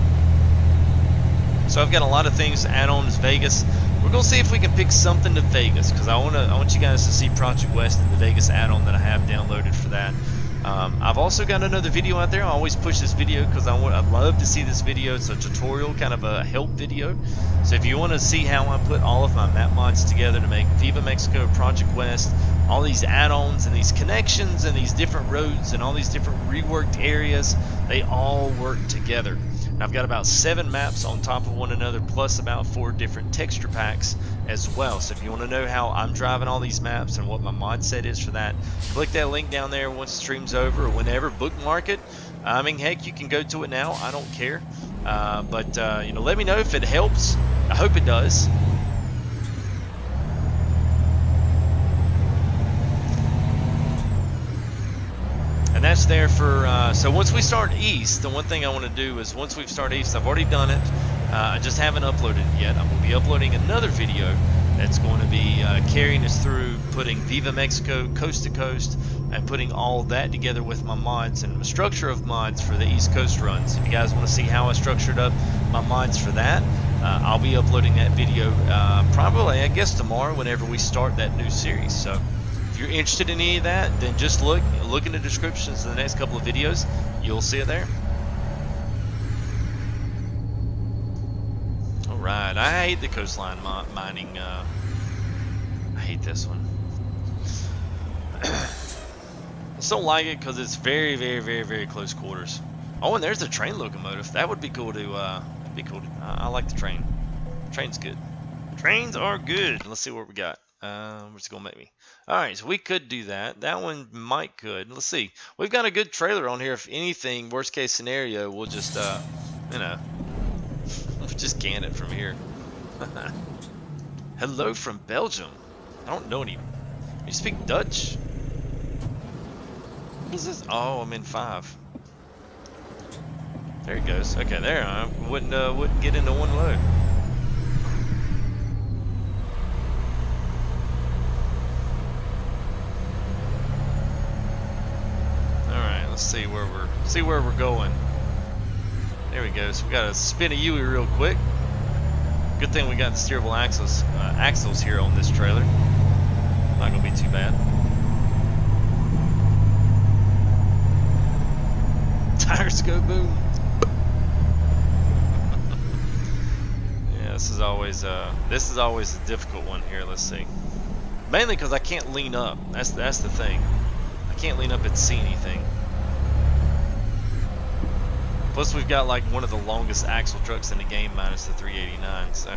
So I've got a lot of things to add on as Vegas. We're going to see if we can pick something to Vegas, because I want you guys to see Project West and the Vegas add-on that I have downloaded for that. I've also got another video out there. I always push this video because I'd love to see this video. It's a tutorial, kind of a help video. So if you want to see how I put all of my map mods together to make Viva Mexico, Project West, all these add-ons and these connections and these different roads and all these different reworked areas, they all work together. And I've got about 7 maps on top of one another, plus about 4 different texture packs as well. So if you want to know how I'm driving all these maps and what my mod set is for that, click that link down there once the stream's over, or whenever. Bookmark it. I mean, heck, you can go to it now. I don't care. But you know, let me know if it helps. I hope it does. And that's there for, so once we start east, the one thing I want to do is, once we start east, I've already done it, I just haven't uploaded it yet. I'm going to be uploading another video that's going to be carrying us through putting Viva Mexico coast to coast, and putting all that together with my mods and the structure of mods for the East Coast runs. If you guys want to see how I structured up my mods for that, I'll be uploading that video probably, I guess, tomorrow whenever we start that new series. So if you're interested in any of that, then just look in the descriptions of the next couple of videos. You'll see it there. Alright, I hate the coastline mining. I hate this one. I still like it because it's very, very, very, very close quarters. Oh, and there's the train locomotive. That would be cool to, I like the train. The train's good. Trains are good. Let's see what we got. What's it gonna make me? Alright, so we could do that. That one might could. Let's see. We've got a good trailer on here. If anything, worst case scenario, we'll just, you know, we'll just can it from here. Hello from Belgium. I don't know any. You speak Dutch? What is this? Oh, I'm in 5. There it goes. Okay, there I wouldn't get into one load. All right, let's see where we're going. There we go. So we got to spin a U-ey real quick. Good thing we got the steerable axles here on this trailer. Not gonna be too bad. Tires go boom. Yeah, this is always a difficult one here. Let's see. Mainly because I can't lean up. That's the thing. I can't lean up and see anything. Plus, we've got like one of the longest axle trucks in the game, minus the 389. So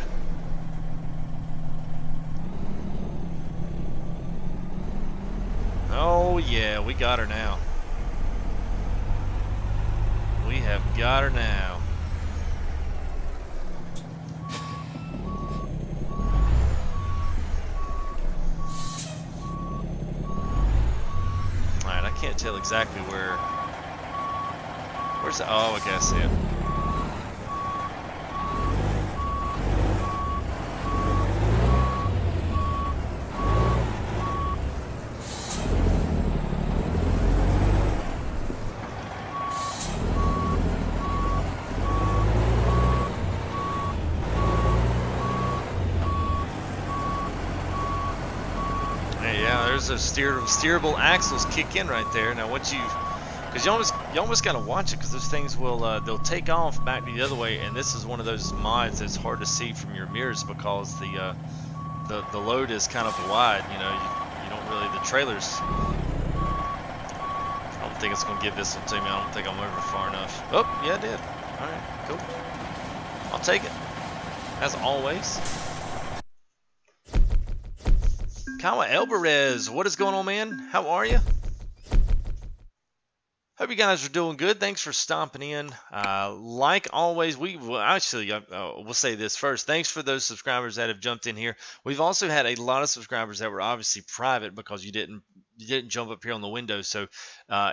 Oh yeah, we got her now. We have got her now. Alright, I can't tell exactly where. Where's the. Oh, okay, I see it. Yeah, there's those steerable axles kick in right there. Now, once because you almost gotta watch it, because those things will they'll take off back the other way, and this is one of those mods that's hard to see from your mirrors because the load is kind of wide. You know, you don't really the trailers. I don't think it's gonna give this one to me. I don't think I'm over far enough. Oh, yeah, it did. All right, cool. I'll take it as always. Kawa Alvarez, what is going on, man? How are you? Hope you guys are doing good. Thanks for stomping in. Like always, we'll say this first. Thanks for those subscribers that have jumped in here. We've also had a lot of subscribers that were obviously private because you didn't jump up here on the window. So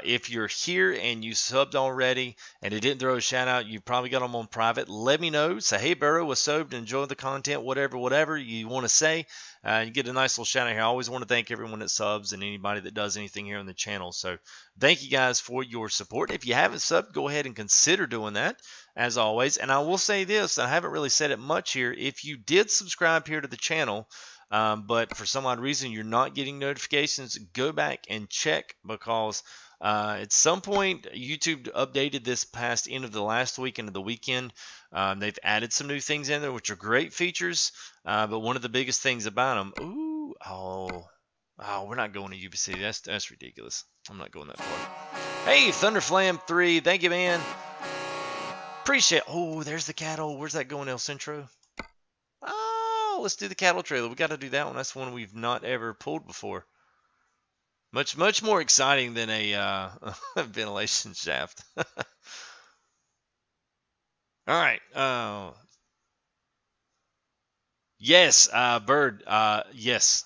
if you're here and you subbed already and it didn't throw a shout out, you probably got them on private. Let me know. Say, hey, Burrow, was subbed, enjoy the content, whatever you want to say. You get a nice little shout out here. I always want to thank everyone that subs and anybody that does anything here on the channel. So thank you guys for your support. If you haven't subbed, go ahead and consider doing that, as always. And I will say this, I haven't really said it much here. If you did subscribe here to the channel, but for some odd reason you're not getting notifications, go back and check, because at some point YouTube updated this past end of the last week into the weekend. They've added some new things in there, which are great features, but one of the biggest things about them, we're not going to UBC. That's ridiculous. I'm not going that far. Hey, Thunderflam 3, thank you, man. Appreciate. Oh, there's the cattle. Where's that going, El Centro? Oh, let's do the cattle trailer. We got to do that one. That's one we've not ever pulled before. Much more exciting than a ventilation shaft. All right. Yes, Bird. Yes.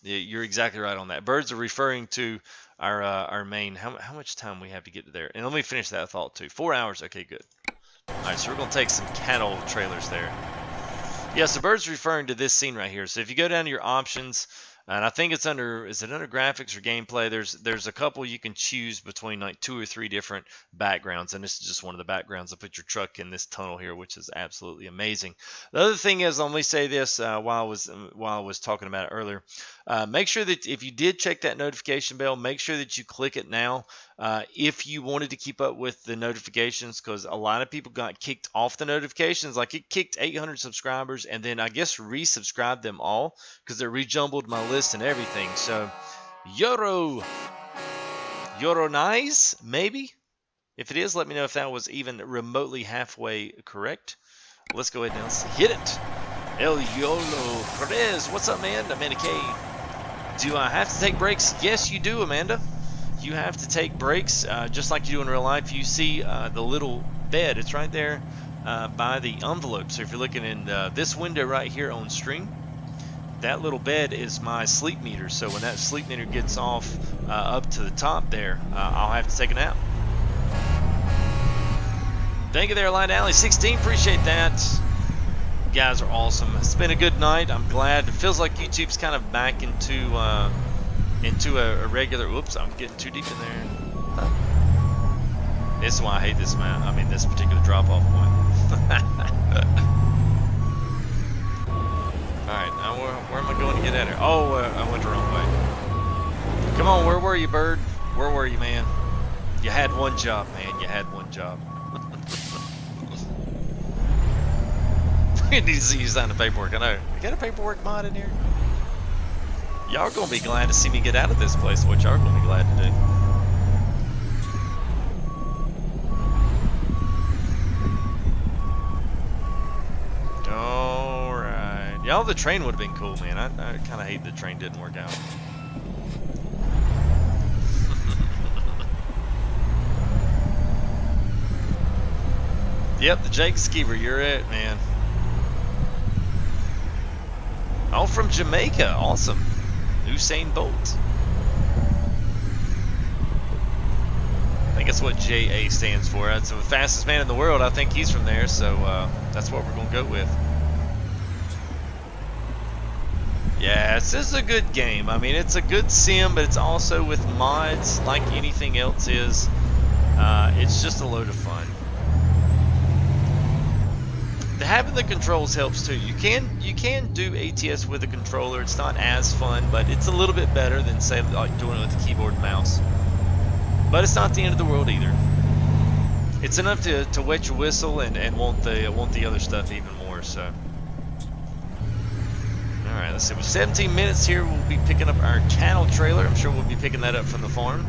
You're exactly right on that. Birds are referring to our main. How much time we have to get to there? And let me finish that thought too. 4 hours. Okay, good. All right, so we're gonna take some cattle trailers there. Yes, the Bird's referring to this scene right here. So if you go down to your options. And I think it's under, is it under graphics or gameplay? There's a couple you can choose between, like 2 or 3 different backgrounds, and this is just one of the backgrounds. I put your truck in this tunnel here, which is absolutely amazing. The other thing is, let me say this while I was talking about it earlier. Make sure that if you did check that notification bell, make sure that you click it now. If you wanted to keep up with the notifications, because a lot of people got kicked off the notifications. Like, it kicked 800 subscribers and then I guess resubscribed them all because it rejumbled my list and everything. So Yoro nice, maybe. If it is, let me know if that was even remotely halfway correct. Let's go ahead and hit it. El Yolo Perez, what's up, man? Amanda K. Do I have to take breaks? Yes, you do, Amanda. You have to take breaks, just like you do in real life. You see the little bed. It's right there by the envelope. So if you're looking in this window right here on stream, that little bed is my sleep meter. So when that sleep meter gets off up to the top there, I'll have to take a nap. Thank you there, Light Alley 16. Appreciate that. You guys are awesome. It's been a good night. I'm glad. It feels like YouTube's kind of back into a regular. Whoops, I'm getting too deep in there. This is why I hate this map. I mean, this particular drop-off point. Alright, now where am I going to get at here? Oh, I went the wrong way. Come on, where were you, Bird? Where were you, man? You had one job, man. You had one job. You need to see you sign the paperwork. I know. You got a paperwork mod in here? Y'all are going to be glad to see me get out of this place. What y'all are going to be glad to do. Alright. Y'all, the train would have been cool, man. I kind of hate the train didn't work out. Yep, the Jake Skeever, you're it, man. Oh, from Jamaica, awesome. Usain Bolt. I think that's what JA stands for. That's the fastest man in the world. I think he's from there, so that's what we're going to go with. Yeah, this is a good game. I mean, it's a good sim, but it's also with mods like anything else is. It's just a load of fun. Having the controls helps too. You can do ATS with a controller. It's not as fun, but it's a little bit better than say like doing it with the keyboard and mouse. But it's not the end of the world either. It's enough to wet your whistle and want the other stuff even more. So, all right, let's see. With 17 minutes here, we'll be picking up our cattle trailer. I'm sure we'll be picking that up from the farm.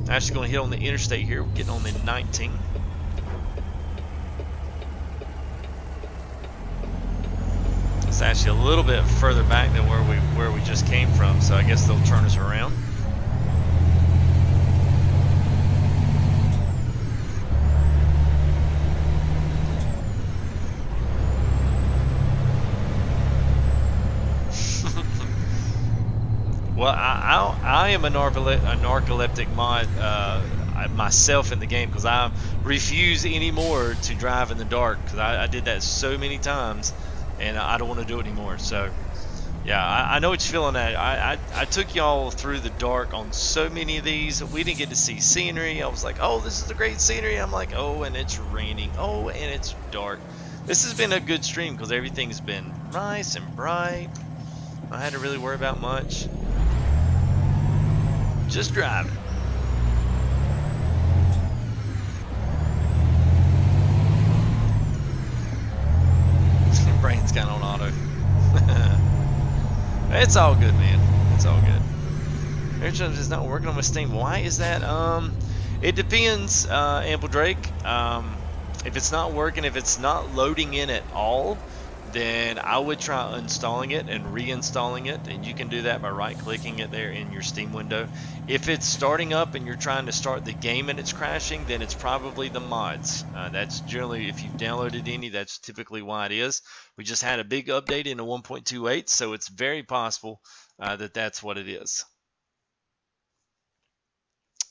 Actually, going to hit on the interstate here. We're getting on the 19. It's actually a little bit further back than where we just came from, so I guess they'll turn us around. Well, I am a narcoleptic mod myself in the game because I refuse anymore to drive in the dark because I did that so many times. And I don't want to do it anymore. So, yeah, I know what you're feeling at. I took y'all through the dark on so many of these. We didn't get to see scenery. I was like, oh, this is the great scenery. I'm like, oh, and it's raining. Oh, and it's dark. This has been a good stream because everything's been nice and bright. I had to really worry about much. Just driving. Brain's kind of on auto. It's all good, man. It's all good. AirDrop is not working on my Steam. Why is that? It depends, Ample Drake. If it's not working, if it's not loading in at all, then I would try uninstalling it and reinstalling it, and you can do that by right-clicking it there in your Steam window. If it's starting up and you're trying to start the game and it's crashing, then it's probably the mods. That's generally, if you've downloaded any, that's typically why it is. We just had a big update into 1.28, so it's very possible that that's what it is.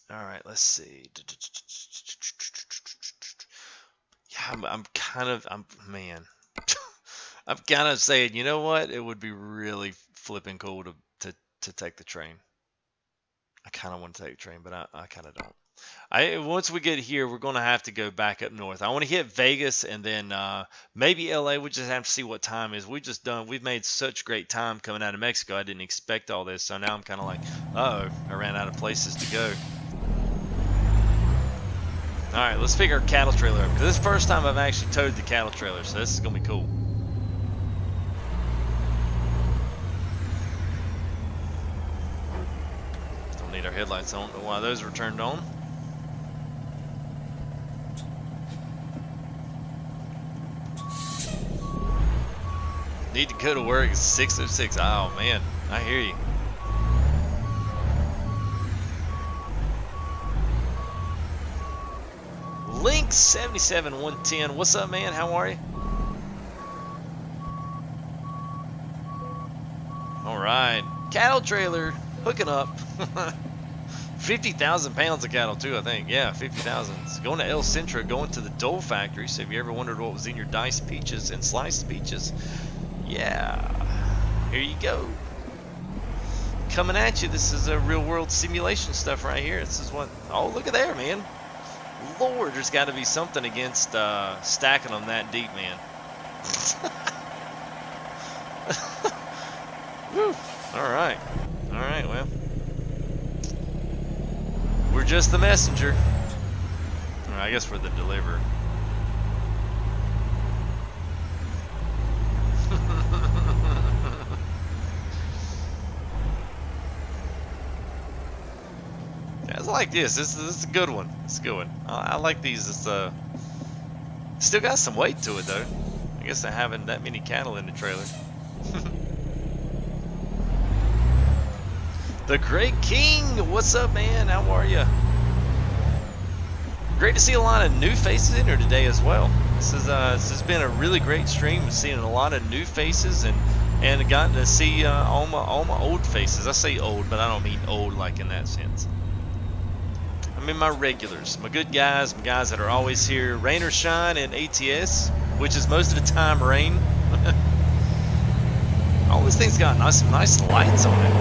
All right, let's see. Yeah, I'm kind of saying, you know what? It would be really flipping cool to take the train. I kind of want to take the train, but I kind of don't. Once we get here, we're going to have to go back up north. I want to hit Vegas and then maybe LA. We just have to see what time is. We've made such great time coming out of Mexico. I didn't expect all this, so now I'm kind of like, uh-oh, I ran out of places to go. All right, let's pick our cattle trailer up, because this is the first time I've actually towed the cattle trailer, so this is going to be cool. Don't need our headlights on. I don't know why those were turned on. Need to go to work at 6:06. Oh, man, I hear you. Link 77110, what's up, man? How are you? All right, cattle trailer hooking up. 50,000 pounds of cattle too, I think. Yeah, 50,000. It's going to El Centro, going to the Dole factory. So if you ever wondered what was in your diced peaches and sliced peaches, yeah, here you go. Coming at you. This is a real world simulation stuff right here. This is what. Oh, look at there, man. Lord, there's got to be something against stacking them that deep, man. Whew. All right, well, we're just the messenger. Or I guess we're the deliverer. I like this. This is a good one. It's a good one. I like these. It's still got some weight to it though. I guess they're having that many cattle in the trailer. The Great King, what's up, man? How are you? Great to see a lot of new faces in here today as well. This has been a really great stream. We've seen a lot of new faces and gotten to see all my old faces. I say old, but I don't mean old like in that sense. I mean my regulars, my good guys, my guys that are always here, rain or shine in ATS, which is most of the time rain. All this thing's got some nice lights on it.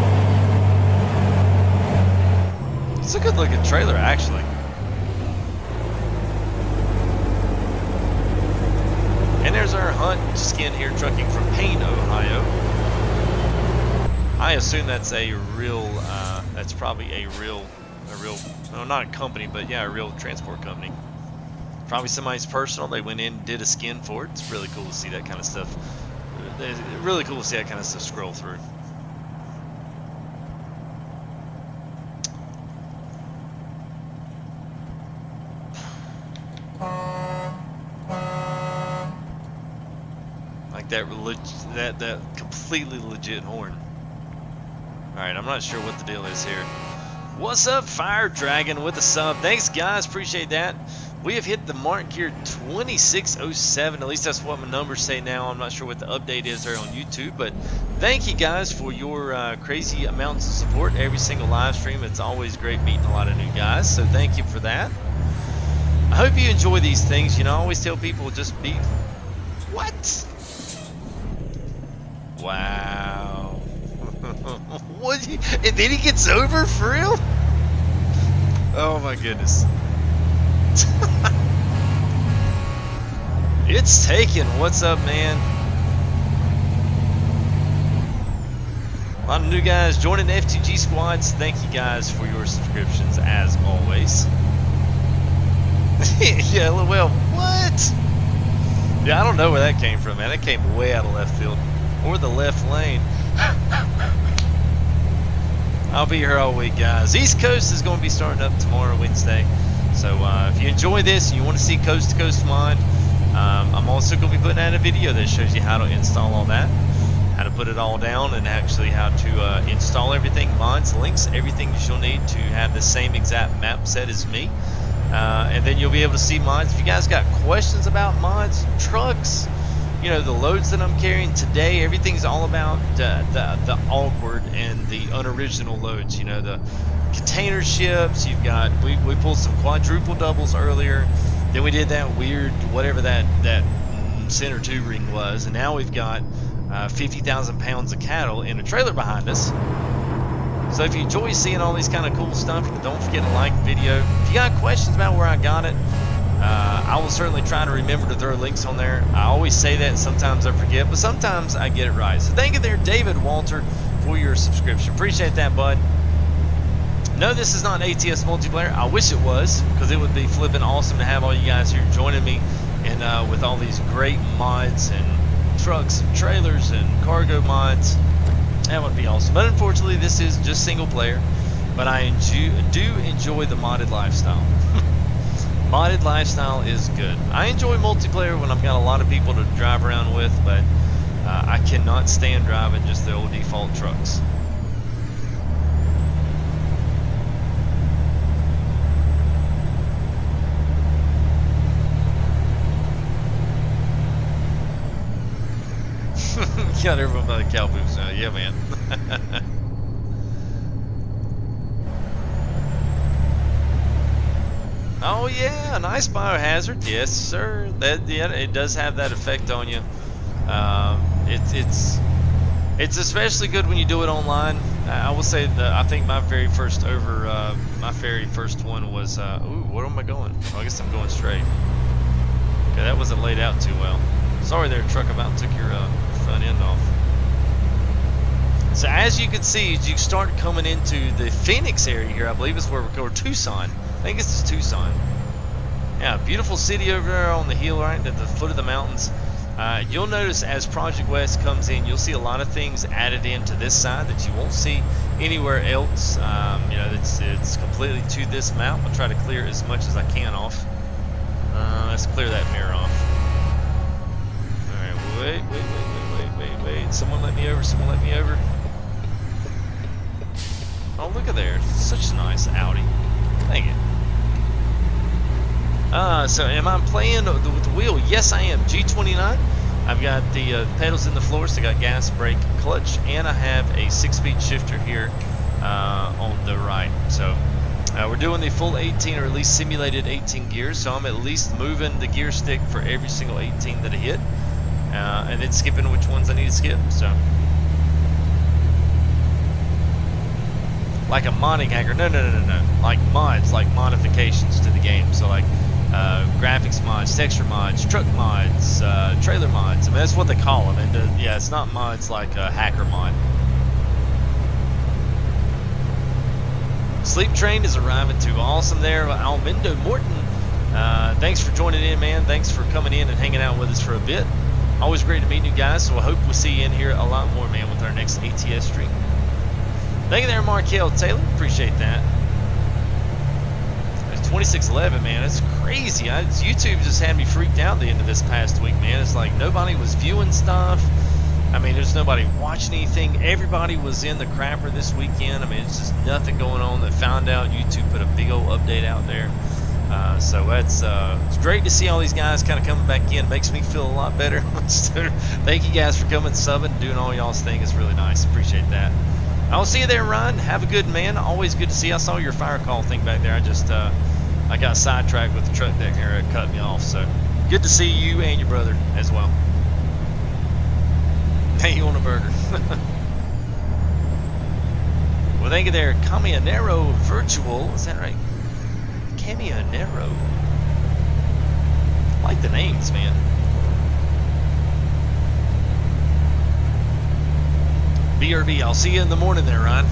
It's a good looking trailer actually. And there's our Hunt skin here trucking from Payne, Ohio. I assume that's a real, that's probably a real, no, not a company, but yeah, a real transport company. Probably somebody's personal. They went in and did a skin for it. It's really cool to see that kind of stuff. It's really cool to see that kind of stuff scroll through. That completely legit horn. Alright, I'm not sure what the deal is here. What's up, Fire Dragon with a sub? Thanks, guys. Appreciate that. We have hit the mark here, 2607. At least that's what my numbers say now. I'm not sure what the update is there on YouTube, but thank you guys for your crazy amounts of support every single live stream. It's always great meeting a lot of new guys, so thank you for that. I hope you enjoy these things. You know, I always tell people just be... What? Wow. What? And then he gets over for real? Oh my goodness. It's taken. What's up, man? A lot of new guys joining the FTG squads. Thank you guys for your subscriptions as always. Yeah, well, what? Yeah, I don't know where that came from, man. That came way out of left field. Or the left lane. I'll be here all week, guys. East Coast is going to be starting up tomorrow, Wednesday. So if you enjoy this and you want to see Coast to Coast mod, I'm also going to be putting out a video that shows you how to install all that, how to put it all down, and actually how to install everything, mods, links, everything that you'll need to have the same exact map set as me. And then you'll be able to see mods. If you guys got questions about mods, trucks, you know, the loads that I'm carrying today, everything's all about the awkward and the unoriginal loads. You know, the container ships. You've got we pulled some quadruple doubles earlier. Then we did that weird whatever that center two ring was, and now we've got 50,000 pounds of cattle in a trailer behind us. So if you enjoy seeing all these kind of cool stuff, don't forget to like the video. If you got questions about where I got it, I will certainly try to remember to throw links on there. I always say that and sometimes I forget, but sometimes I get it right. So thank you there, David Walter, for your subscription. Appreciate that, bud. No, this is not an ATS multiplayer. I wish it was, because it would be flipping awesome to have all you guys here joining me and with all these great mods and trucks and trailers and cargo mods. That would be awesome. But unfortunately, this is just single player. But I do enjoy the modded lifestyle. Modded lifestyle is good. I enjoy multiplayer when I've got a lot of people to drive around with, but I cannot stand driving just the old default trucks. Got everyone by the cow boots now. Yeah, man. Oh yeah, nice biohazard. Yes, sir. That yeah, it does have that effect on you. It's especially good when you do it online. I will say that I think my very first one was. Ooh, where am I going? Oh, I guess I'm going straight. Okay, that wasn't laid out too well. Sorry there, truck. About took your front end off. So as you can see, as you start coming into the Phoenix area here, I believe is where we're going. Tucson. I think this is Tucson. Yeah, beautiful city over there on the hill right at the foot of the mountains. You'll notice as Project West comes in, you'll see a lot of things added into this side that you won't see anywhere else. You know, it's completely to this map. I'll try to clear as much as I can off. Let's clear that mirror off. Alright, wait. Someone let me over, someone let me over. Oh, look at there. Such a nice Audi. Thank you. So am I playing with the wheel? Yes, I am. G29. I've got the pedals in the floor, so I got gas, brake, clutch, and I have a 6-speed shifter here on the right. So we're doing the full 18, or at least simulated 18 gears, so I'm at least moving the gear stick for every single 18 that I hit, and then skipping which ones I need to skip. So, like a modding hacker, no, like mods, like modifications to the game. So like graphics mods, texture mods, truck mods, trailer mods. I mean, that's what they call them. And yeah, it's not mods like a hacker mod. Sleep Train is arriving too. Awesome there, Almendo Morton. Thanks for joining in, man. Thanks for coming in and hanging out with us for a bit. Always great to meet you guys. So I hope we'll see you in here a lot more, man, with our next ATS stream. Thank you there, Markel Taylor. Appreciate that. It's 2611, man. It's crazy. YouTube just had me freaked out the end of this past week, man. It's like nobody was viewing stuff. I mean, there's nobody watching anything. Everybody was in the crapper this weekend. I mean, it's just nothing going on. They found out YouTube put a big old update out there. So that's it's great to see all these guys kind of coming back in. Makes me feel a lot better. So thank you guys for coming, subbing, and doing all y'all's thing. It's really nice. Appreciate that. I'll see you there, Ryan. Have a good man. Always good to see you. I saw your fire call thing back there. I just I got sidetracked with the truck back there. It cut me off. So good to see you and your brother as well. Hey, you want a burger? Well, thank you there, Camionero Virtual. Is that right? Camionero. I like the names, man. BRB, I'll see you in the morning there, Ryan.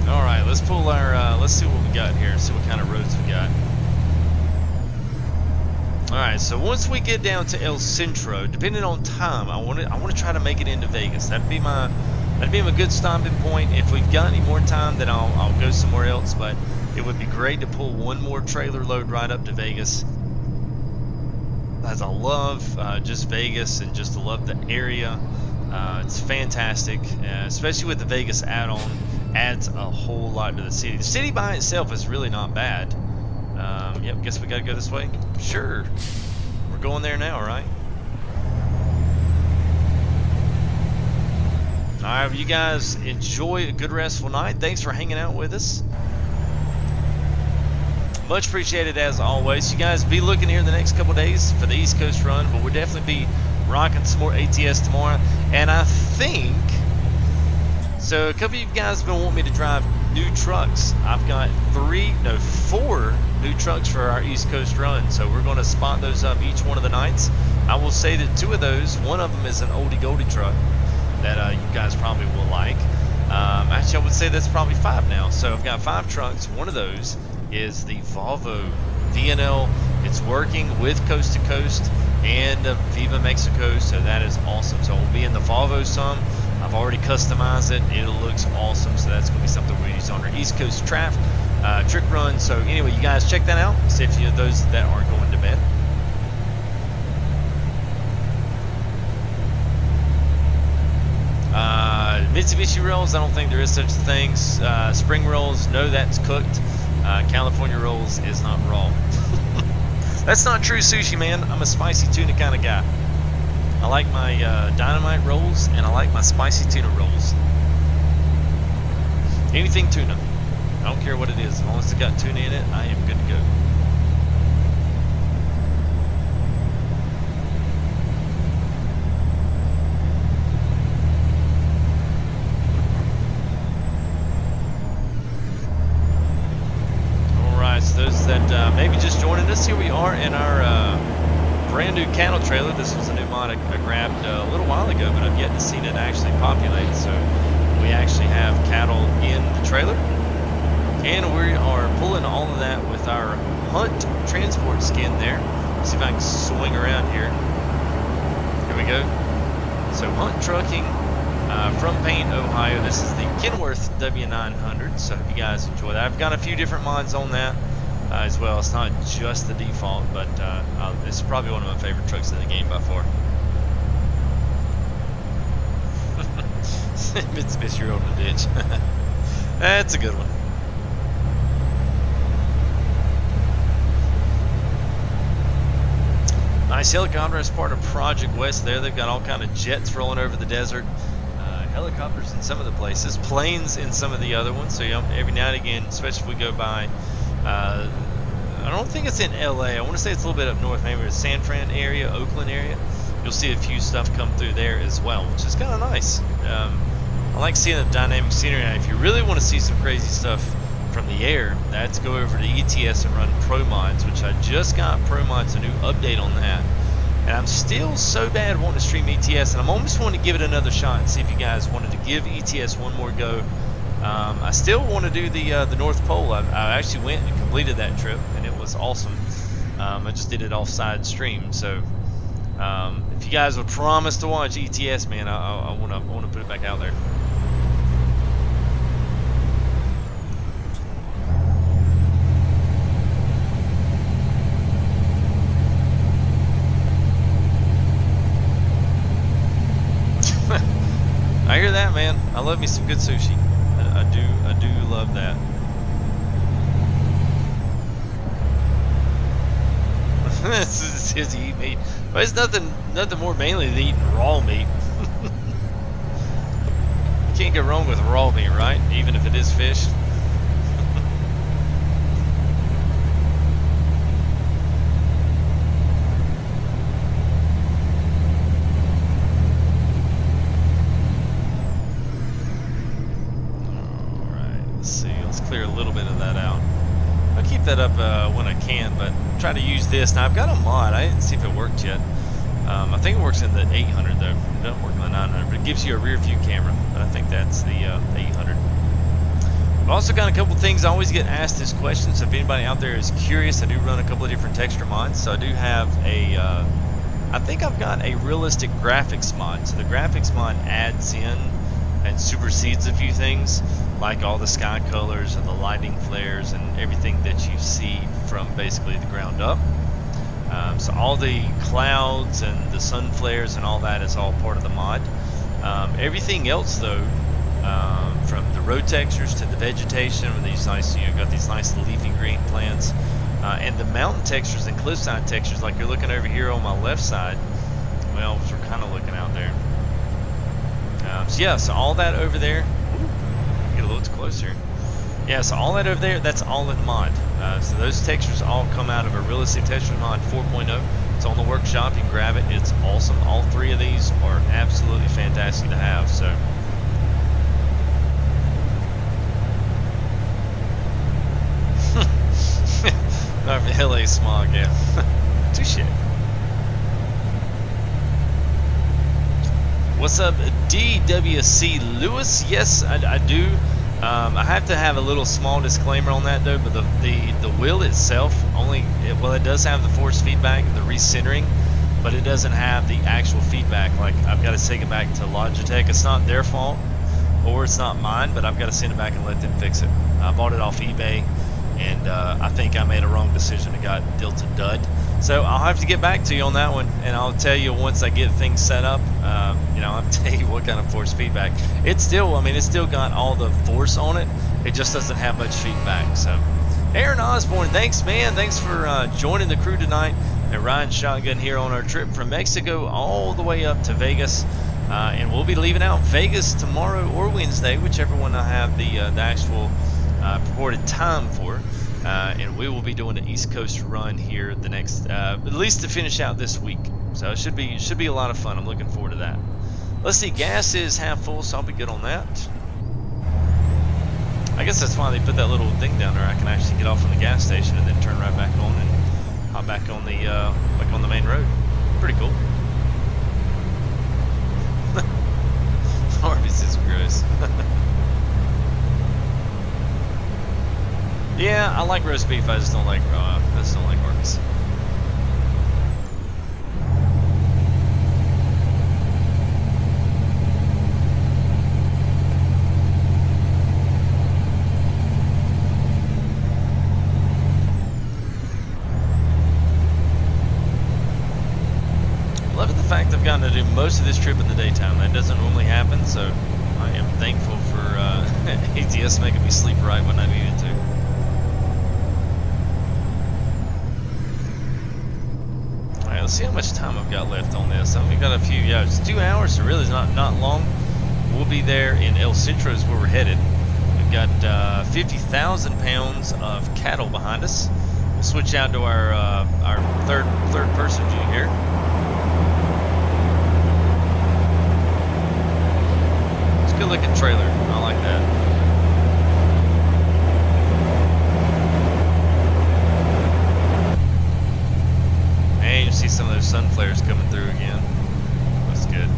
All right, let's pull our, let's see what we got here, see what kind of roads we got. All right, so once we get down to El Centro, depending on time, I want to try to make it into Vegas. That'd be my good stopping point. If we've got any more time, then I'll go somewhere else. But it would be great to pull one more trailer load right up to Vegas, as I love just Vegas and just love the area. It's fantastic, especially with the Vegas add-on. Adds a whole lot to the city. The city by itself is really not bad. Yep, guess we gotta go this way. Sure, we're going there now, right? All right, you guys enjoy a good restful night. Thanks for hanging out with us. Much appreciated as always. You guys be looking here in the next couple days for the East Coast run, but we'll definitely be rocking some more ATS tomorrow. And I think so. A couple of you guys have been wanting me to drive new trucks. I've got 4 new trucks for our East Coast run, so we're going to spot those up each one of the nights. I will say that 2 of those, one of them is an oldie goldie truck that you guys probably will like. Actually, I would say that's probably 5 now. So I've got 5 trucks. One of those is the Volvo VNL. It's working with Coast to Coast and Viva Mexico, so that is awesome. So we'll be in the Volvo some. I've already customized it. It looks awesome, so that's going to be something we use on our East Coast trick run. So anyway, you guys check that out. See if you those that aren't going to bed. Mitsubishi rolls, I don't think there is such a thing. Spring rolls, no, that's cooked. California rolls is not raw. That's not true, Sushi Man. I'm a spicy tuna kind of guy. I like my dynamite rolls, and I like my spicy tuna rolls. Anything tuna. I don't care what it is. As long as it's got tuna in it, I am good to go. Alright, so those that maybe just joining us, here we are in our brand new cattle trailer. This was a new mod I grabbed a little while ago, but I've yet to see it actually populate. So we actually have cattle in the trailer, and we are pulling all of that with our Hunt transport skin there. Let's see if I can swing around here. Here we go. So Hunt Trucking from Payne, Ohio. This is the Kenworth W900. So I hope you guys enjoy that. I've got a few different mods on that as well. It's not just the default, but it's probably one of my favorite trucks in the game by far. Mitsubishi rolled in the ditch. That's a good one. Nice helicopter as part of Project West there. They've got all kind of jets rolling over the desert. Helicopters in some of the places, planes in some of the other ones. So, you know, every now and again, especially if we go by, I don't think it's in LA. I want to say it's a little bit up north, maybe the San Fran area, Oakland area. You'll see a few stuff come through there as well, which is kind of nice. I like seeing the dynamic scenery. Now, if you really want to see some crazy stuff from the air, that's go over to ETS and run ProMods, which I just got ProMods, a new update on that. And I'm still so bad wanting to stream ETS, and I'm almost wanting to give it another shot and see if you guys wanted to give ETS one more go. I still want to do the North Pole. I actually went and completed that trip, and it was awesome. I just did it off-side stream. So if you guys would promise to watch ETS, man, I want to put it back out there. I hear that, man. I love me some good sushi. I do love that. This is eat meat. But it's nothing more mainly than eating raw meat. You can't go wrong with raw meat, right? Even if it is fish. Clear a little bit of that out. I'll keep that up when I can, but try to use this. Now I've got a mod. I didn't see if it worked yet. I think it works in the 800 though. It doesn't work in the 900, but it gives you a rear view camera. But I think that's the 800. I've also got a couple things. I always get asked this question, so if anybody out there is curious, I do run a couple of different texture mods. So I do have a, I think I've got a realistic graphics mod. So the graphics mod adds in and supersedes a few things, like all the sky colors and the lighting flares and everything that you see from basically the ground up. So all the clouds and the sun flares and all that is all part of the mod. Everything else though, from the road textures to the vegetation, with these nice, you know, got these nice leafy green plants, and the mountain textures and cliffside textures, like you're looking over here on my left side. Well, we're kind of looking out there. So yeah, so all that over there. Ooh, get a little closer. Yeah, so all that over there, that's all in mod. So those textures all come out of a realistic texture mod 4.0. It's on the workshop. You can grab it. It's awesome. All three of these are absolutely fantastic to have. So. Not from LA smog, yeah. Touche. What's up, DWC Lewis? Yes, I do. I have to have a little small disclaimer on that though, but the wheel itself only, well, it does have the force feedback, the recentering, but it doesn't have the actual feedback. Like, I've got to take it back to Logitech. It's not their fault, or it's not mine, but I've got to send it back and let them fix it. I bought it off eBay, and I think I made a wrong decision. It got dealt a dud. So I'll have to get back to you on that one, and I'll tell you once I get things set up. You know, I'll tell you what kind of force feedback. It's still, I mean, it's still got all the force on it. It just doesn't have much feedback. So, Aaron Osborne, thanks, man. Thanks for joining the crew tonight and riding shotgun here on our trip from Mexico all the way up to Vegas. And we'll be leaving out Vegas tomorrow or Wednesday, whichever one I have the actual purported time for. And we will be doing an East Coast run here the next, at least to finish out this week. So it should be a lot of fun. I'm looking forward to that. Let's see, gas is half full, so I'll be good on that. I guess that's why they put that little thing down there. I can actually get off from the gas station and then turn right back on and hop back on the main road. Pretty cool. Arby's is gross. Yeah, I like roast beef. I just don't like Arby's. Loving the fact I've gotten to do most of this trip in the daytime. That doesn't normally happen, so I am thankful for ATS making me sleep right when I needed to. let's see how much time I've got left on this. I've only got a few. Yeah, it's 2 hours, so really it's not long. We'll be there in El Centro is where we're headed. We've got 50,000 pounds of cattle behind us. We'll switch out to our third person view here. It's a good looking trailer. I like that. And you see some of those sun flares coming through again. That's good.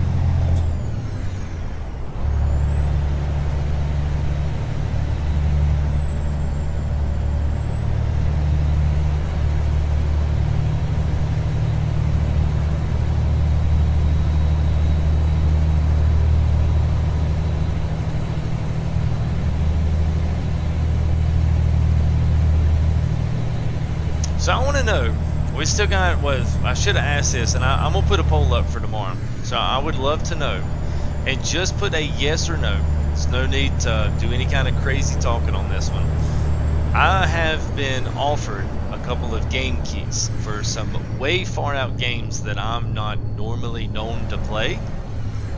So I want to know, we still got, I should have asked this, and I'm going to put a poll up for tomorrow. So I would love to know. And just put a yes or no. There's no need to do any kind of crazy talking on this one. I have been offered a couple of game keys for some way far out games that I'm not normally known to play.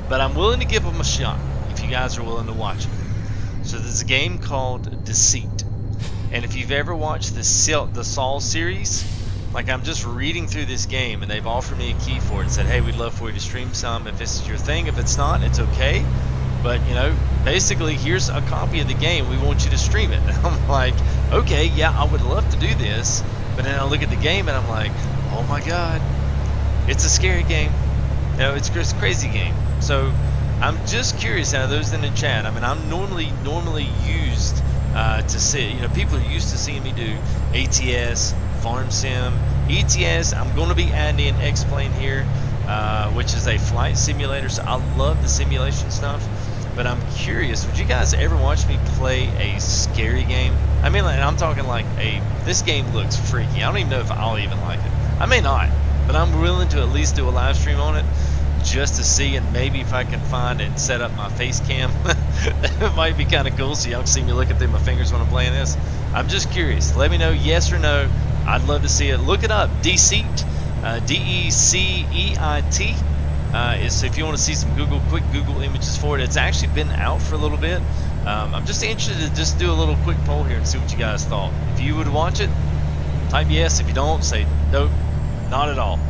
But I'm willing to give them a shot if you guys are willing to watch it. So there's a game called Deceit. And if you've ever watched the Saw series, like I'm just reading through this game and they've offered me a key for it and said, hey, we'd love for you to stream some if this is your thing. If it's not, it's okay. But, you know, basically here's a copy of the game. We want you to stream it. And I'm like, okay, yeah, I would love to do this. But then I look at the game and I'm like, oh my God, it's a scary game. You know, it's a crazy game. So I'm just curious out of those in the chat. I mean, I'm normally used to see, you know, people are used to seeing me do ATS, Farm Sim, ETS. I'm going to be adding in X-Plane here, which is a flight simulator. So I love the simulation stuff. But I'm curious, would you guys ever watch me play a scary game? I mean, like, I'm talking like this game looks freaky. I don't even know if I'll even like it. I may not, but I'm willing to at least do a live stream on it just to see, and maybe if I can find and set up my face cam. That might be kind of cool, so y'all can see me looking through my fingers when I'm playing this. I'm just curious. Let me know yes or no. I'd love to see it. Look it up. Deceit, D-E-C-E-I-T. Is if you want to see some quick Google images for it. It's actually been out for a little bit. I'm just interested to just do a little quick poll here and see what you guys thought. If you would watch it, type yes. If you don't, say nope, not at all.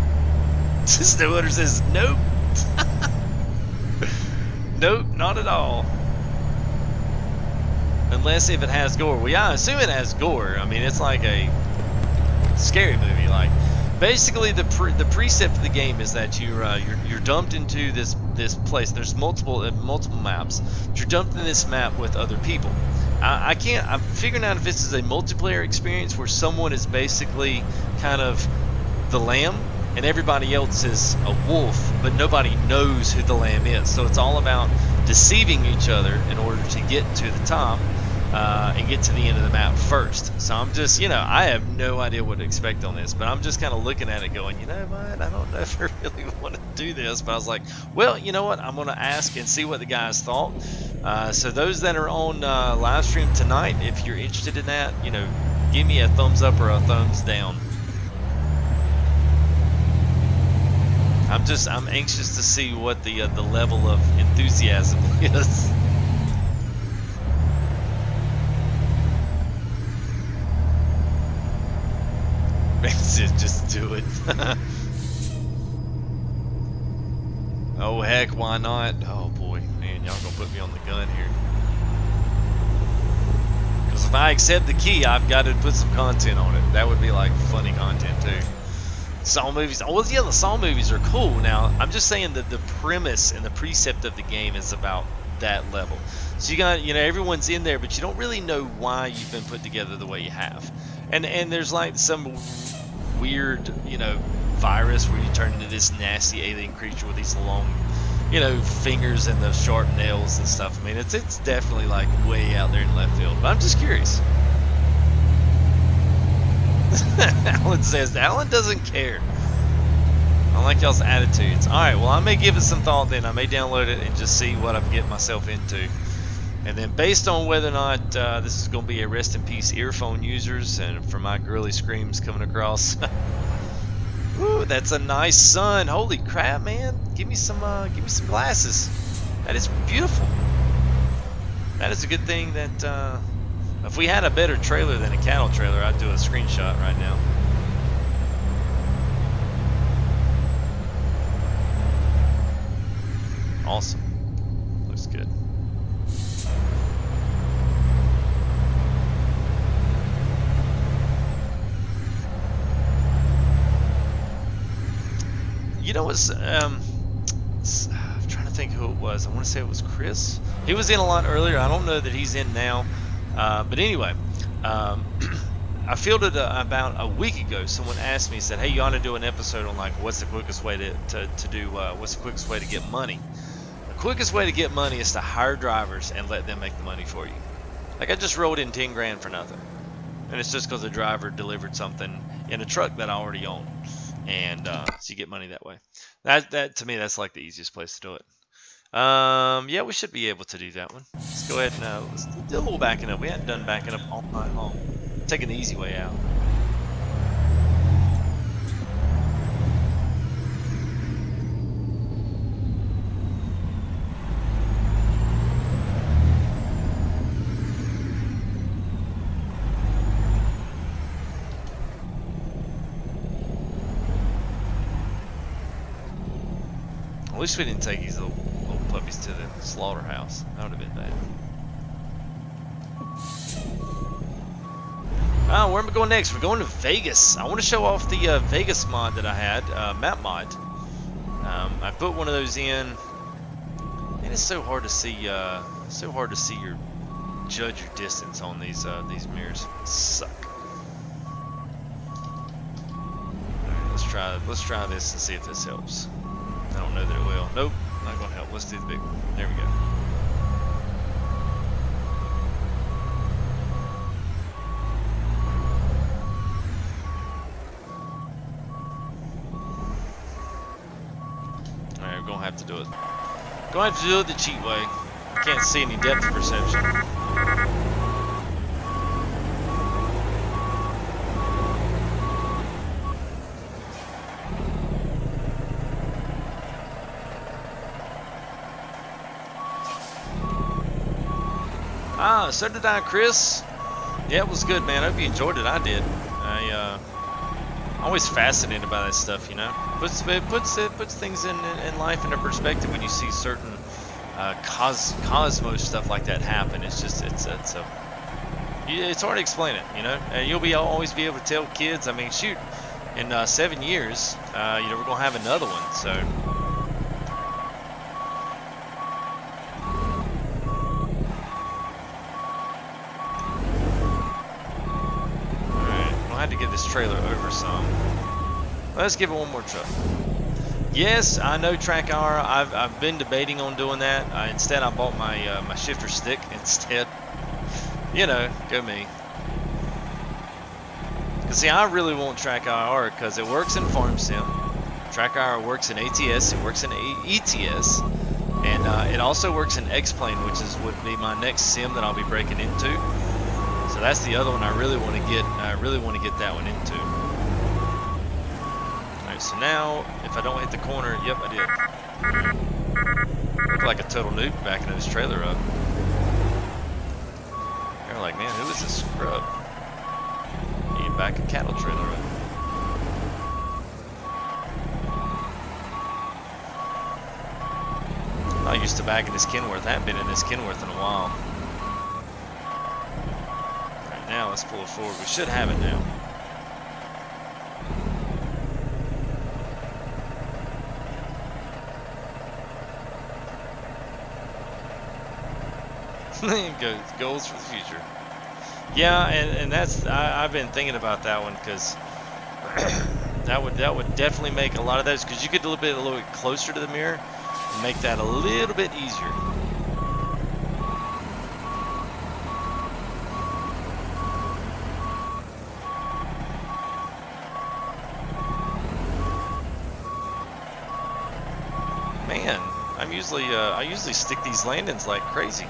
Snowhunter says nope. Nope, not at all. Unless if it has gore. Well, yeah, I assume it has gore. I mean, it's like a scary movie. Like, basically, the precept of the game is that you're dumped into this place. There's multiple maps. You're dumped in this map with other people. I'm figuring out if this is a multiplayer experience where someone is basically kind of the lamb and everybody else is a wolf, but nobody knows who the lamb is. So it's all about deceiving each other in order to get to the top and get to the end of the map first. So I'm just, you know, I have no idea what to expect on this, but I'm just kind of looking at it going, you know what, I don't know if I really want to do this. But I was like, well, you know what, I'm going to ask and see what the guys thought. So those that are on live stream tonight, if you're interested in that, you know, give me a thumbs up or a thumbs down. I'm anxious to see what the level of enthusiasm is. Just do it. Oh heck, why not? Oh boy, man, y'all gonna put me on the gun here. Because if I accept the key, I've got to put some content on it. That would be like funny content too. Saw movies. Oh, well, yeah, the Saw movies are cool. Now, I'm just saying that the premise and the precept of the game is about that level. So you got, you know, everyone's in there, but you don't really know why you've been put together the way you have. And there's like some weird, you know, virus where you turn into this nasty alien creature with these long, you know, fingers and the sharp nails and stuff. I mean, it's definitely like way out there in left field. But I'm just curious. Alan says, Alan doesn't care. I like y'all's attitudes. Alright, well, I may give it some thought then. I may download it and just see what I'm getting myself into. And then based on whether or not this is going to be a rest in peace earphone users, and for my girly screams coming across, Ooh, that's a nice sun. Holy crap, man! Give me some glasses. That is beautiful. That is a good thing that if we had a better trailer than a cattle trailer, I'd do a screenshot right now. Awesome. Looks good. You know what's I'm trying to think who it was. I want to say it was Chris. He was in a lot earlier. I don't know that he's in now. But anyway, I fielded about a week ago. Someone asked me, said, "Hey, you ought to do an episode on like what's the quickest way to do what's the quickest way to get money." The quickest way to get money is to hire drivers and let them make the money for you. Like I just rolled in 10 grand for nothing, and it's just because the driver delivered something in a truck that I already own, and so you get money that way. That to me, that's like the easiest place to do it. Yeah, we should be able to do that one. Let's go ahead and let's do a little backing up. We hadn't done backing up all night long. Taking the easy way out. At least we didn't take these little puppies to the slaughterhouse. That would have been bad. Where am I going next? We're going to Vegas. I want to show off the Vegas mod that I had, map mod. I put one of those in, and it's so hard to see. Judge your distance on these mirrors. They suck. All right, let's try this and see if this helps. I don't know that it will. Nope, not gonna help. Let's do the big one. There we go. Alright, we're gonna have to do it. Gonna have to do it the cheat way. I can't see any depth perception. So did I, Chris. Yeah, it was good, man. I hope you enjoyed it. I did. I'm always fascinated by that stuff, you know. It puts things in life into perspective when you see certain cosmos stuff like that happen. It's just it's hard to explain it, you know. And you'll always be able to tell kids. I mean, shoot, in 7 years, you know, we're gonna have another one. So. To get this trailer over some. Let's give it one more try. Yes, I know track hour. I've been debating on doing that. Instead, I bought my my shifter stick instead. You know, go me. Cause see, I really want track hour because it works in Farm Sim. Track hour works in ATS. It works in ETS, and it also works in X-Plane, which would be my next sim that I'll be breaking into. So that's the other one I really want to get. I really want to get that one into. Alright, so now if I don't hit the corner, yep, I did. Look like a total noob backing this trailer up. They're like, man, who is this scrub? You back a cattle trailer up. I'm not used to backing this Kenworth. I haven't been in this Kenworth in a while. Now let's pull it forward. We should have it now. Goals for the future. Yeah, and that's I've been thinking about that one because that would definitely make a lot of those because you get a little bit closer to the mirror and make that a little bit easier. I usually stick these landings like crazy.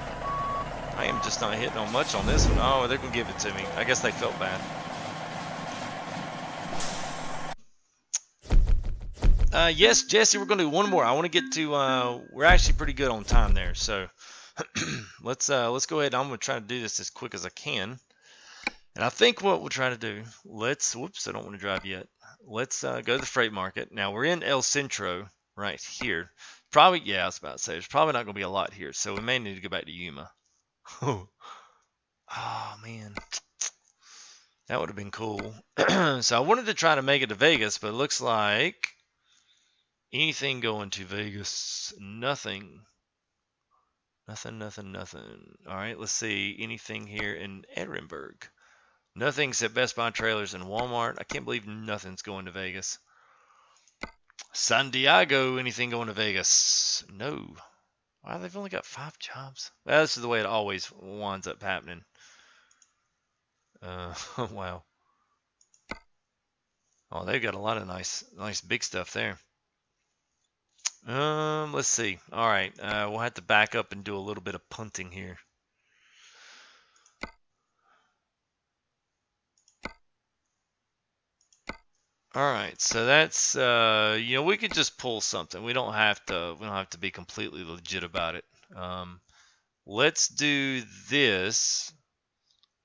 I am just not hitting on much on this one. Oh, they're gonna give it to me. I guess they felt bad. Yes, Jesse, we're going to do one more. I want to get to, we're actually pretty good on time there. So let's go ahead. I'm going to try to do this as quick as I can. And I think what we'll try to do, whoops, I don't want to drive yet. Let's go to the freight market. Now we're in El Centro right here. Probably, yeah, I was about to say, there's probably not going to be a lot here. So we may need to go back to Yuma. Oh, man. That would have been cool. So I wanted to try to make it to Vegas, but it looks like anything going to Vegas, nothing. Nothing. All right, let's see. Anything here in Edinburgh? Nothing except Best Buy trailers and Walmart. I can't believe nothing's going to Vegas. San Diego, anything going to Vegas? No. Wow, they've only got 5 jobs. Well, this is the way it always winds up happening. Wow. Oh, they've got a lot of nice big stuff there. Let's see. All right, we'll have to back up and do a little bit of punting here. All right, so that's you know, we could just pull something. We don't have to be completely legit about it. Let's do this.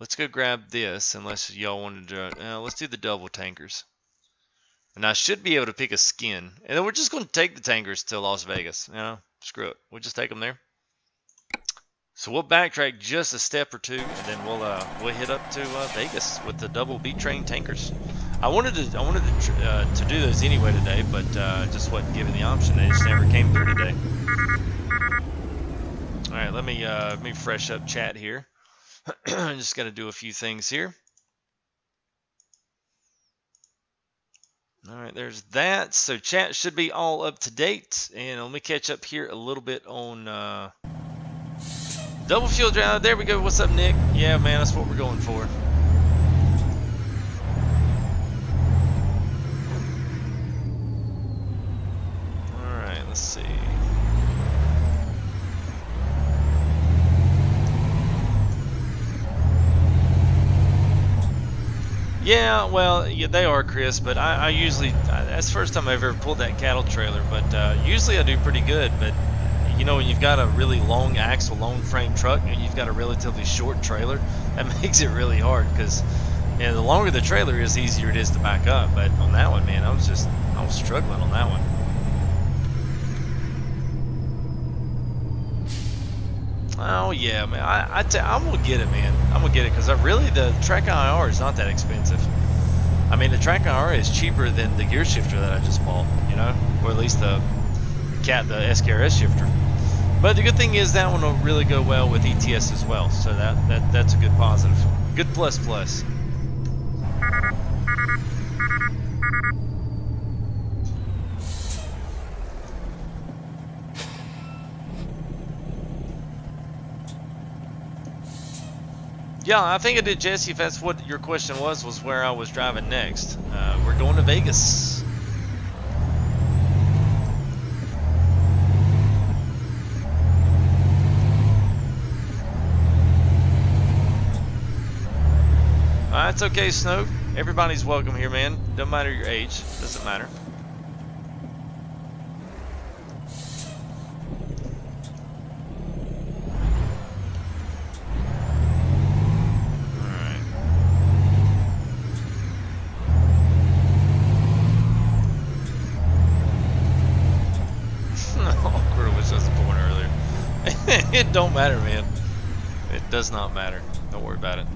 Let's go grab this, unless y'all wanted to. Let's do the double tankers. And I should be able to pick a skin. And then we're just going to take the tankers to Las Vegas. You know, screw it. We'll just take them there. So we'll backtrack just a step or two, and then we'll hit up to Vegas with the double B train tankers. I wanted to do those anyway today, but just wasn't given the option. They just never came through today. All right, let me fresh up chat here. I'm just going to do a few things here. All right, there's that. So chat should be all up to date. And let me catch up here a little bit on double fuel drive. There we go. What's up, Nick? Yeah, man, that's what we're going for. All right, let's see. Yeah, well, yeah, they are, Chris, but I usually, that's the first time I've ever pulled that cattle trailer, but usually I do pretty good. But, you know, when you've got a really long axle, long frame truck, and you've got a relatively short trailer, that makes it really hard, because, you know, the longer the trailer is, the easier it is to back up. But on that one, man, I was struggling on that one. Oh yeah, man. I'm gonna get it, man. I'm gonna get it because the Track IR is not that expensive. I mean, the Track IR is cheaper than the gear shifter that I just bought, you know, or at least the SKRS shifter. But the good thing is that one will really go well with ETS as well, so that's a good positive, good plus. Yeah, I think I did, Jesse, if that's what your question was where I was driving next. We're going to Vegas. It's okay, Snow. Everybody's welcome here, man. Doesn't matter your age. Doesn't matter. It don't matter, man. It does not matter. Don't worry about it.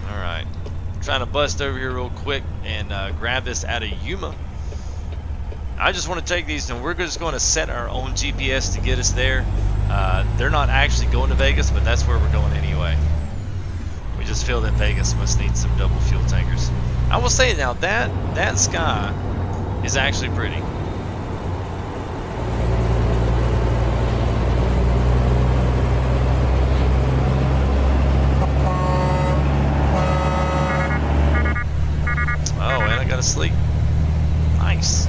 Alright. Trying to bust over here real quick and grab this out of Yuma. I just want to take these and we're just going to set our own GPS to get us there. They're not actually going to Vegas, but that's where we're going anyway. We just feel that Vegas must need some double fuel tankers. I will say now that sky is actually pretty. Asleep. Nice.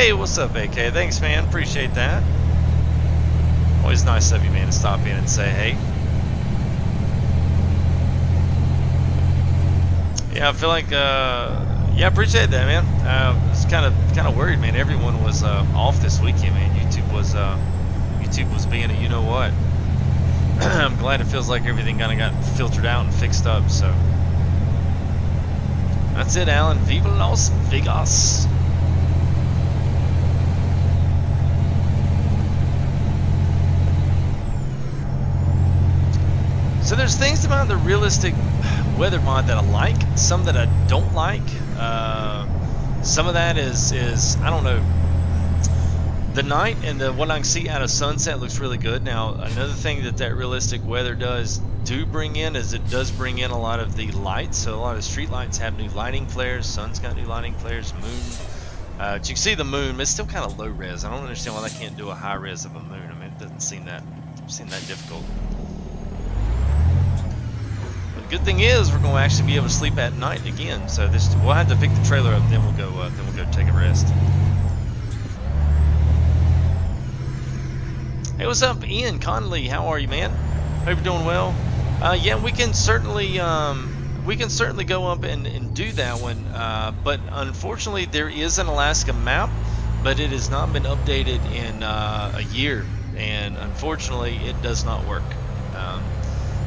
Hey, what's up, AK? Thanks, man. Appreciate that. Always nice of you, man, to stop in and say hey. Yeah, I feel like, yeah, appreciate that, man. I was kind of worried, man. Everyone was off this weekend, man. YouTube was being a you know what. I'm glad it feels like everything kind of got filtered out and fixed up. So that's it, Alan. Viva Las Vegas. So there's things about the realistic weather mod that I like, some that I don't like. Some of that is I don't know. The night and what I can see out of sunset looks really good. Now, another thing that realistic weather do bring in is it does bring in a lot of the lights. So a lot of street lights have new lighting flares. Sun's got new lighting flares. Moon. But you can see the moon, but it's still kind of low res. I don't understand why they can't do a high res of a moon. I mean, it doesn't seem that difficult. But the good thing is we're going to actually be able to sleep at night again. So we'll have to pick the trailer up, then we'll go take a rest. Hey, what's up, Ian Conley? How are you, man? Hope you're doing well. Yeah, we can certainly go up and do that one. But unfortunately, there is an Alaska map, but it has not been updated in a year, and unfortunately, it does not work.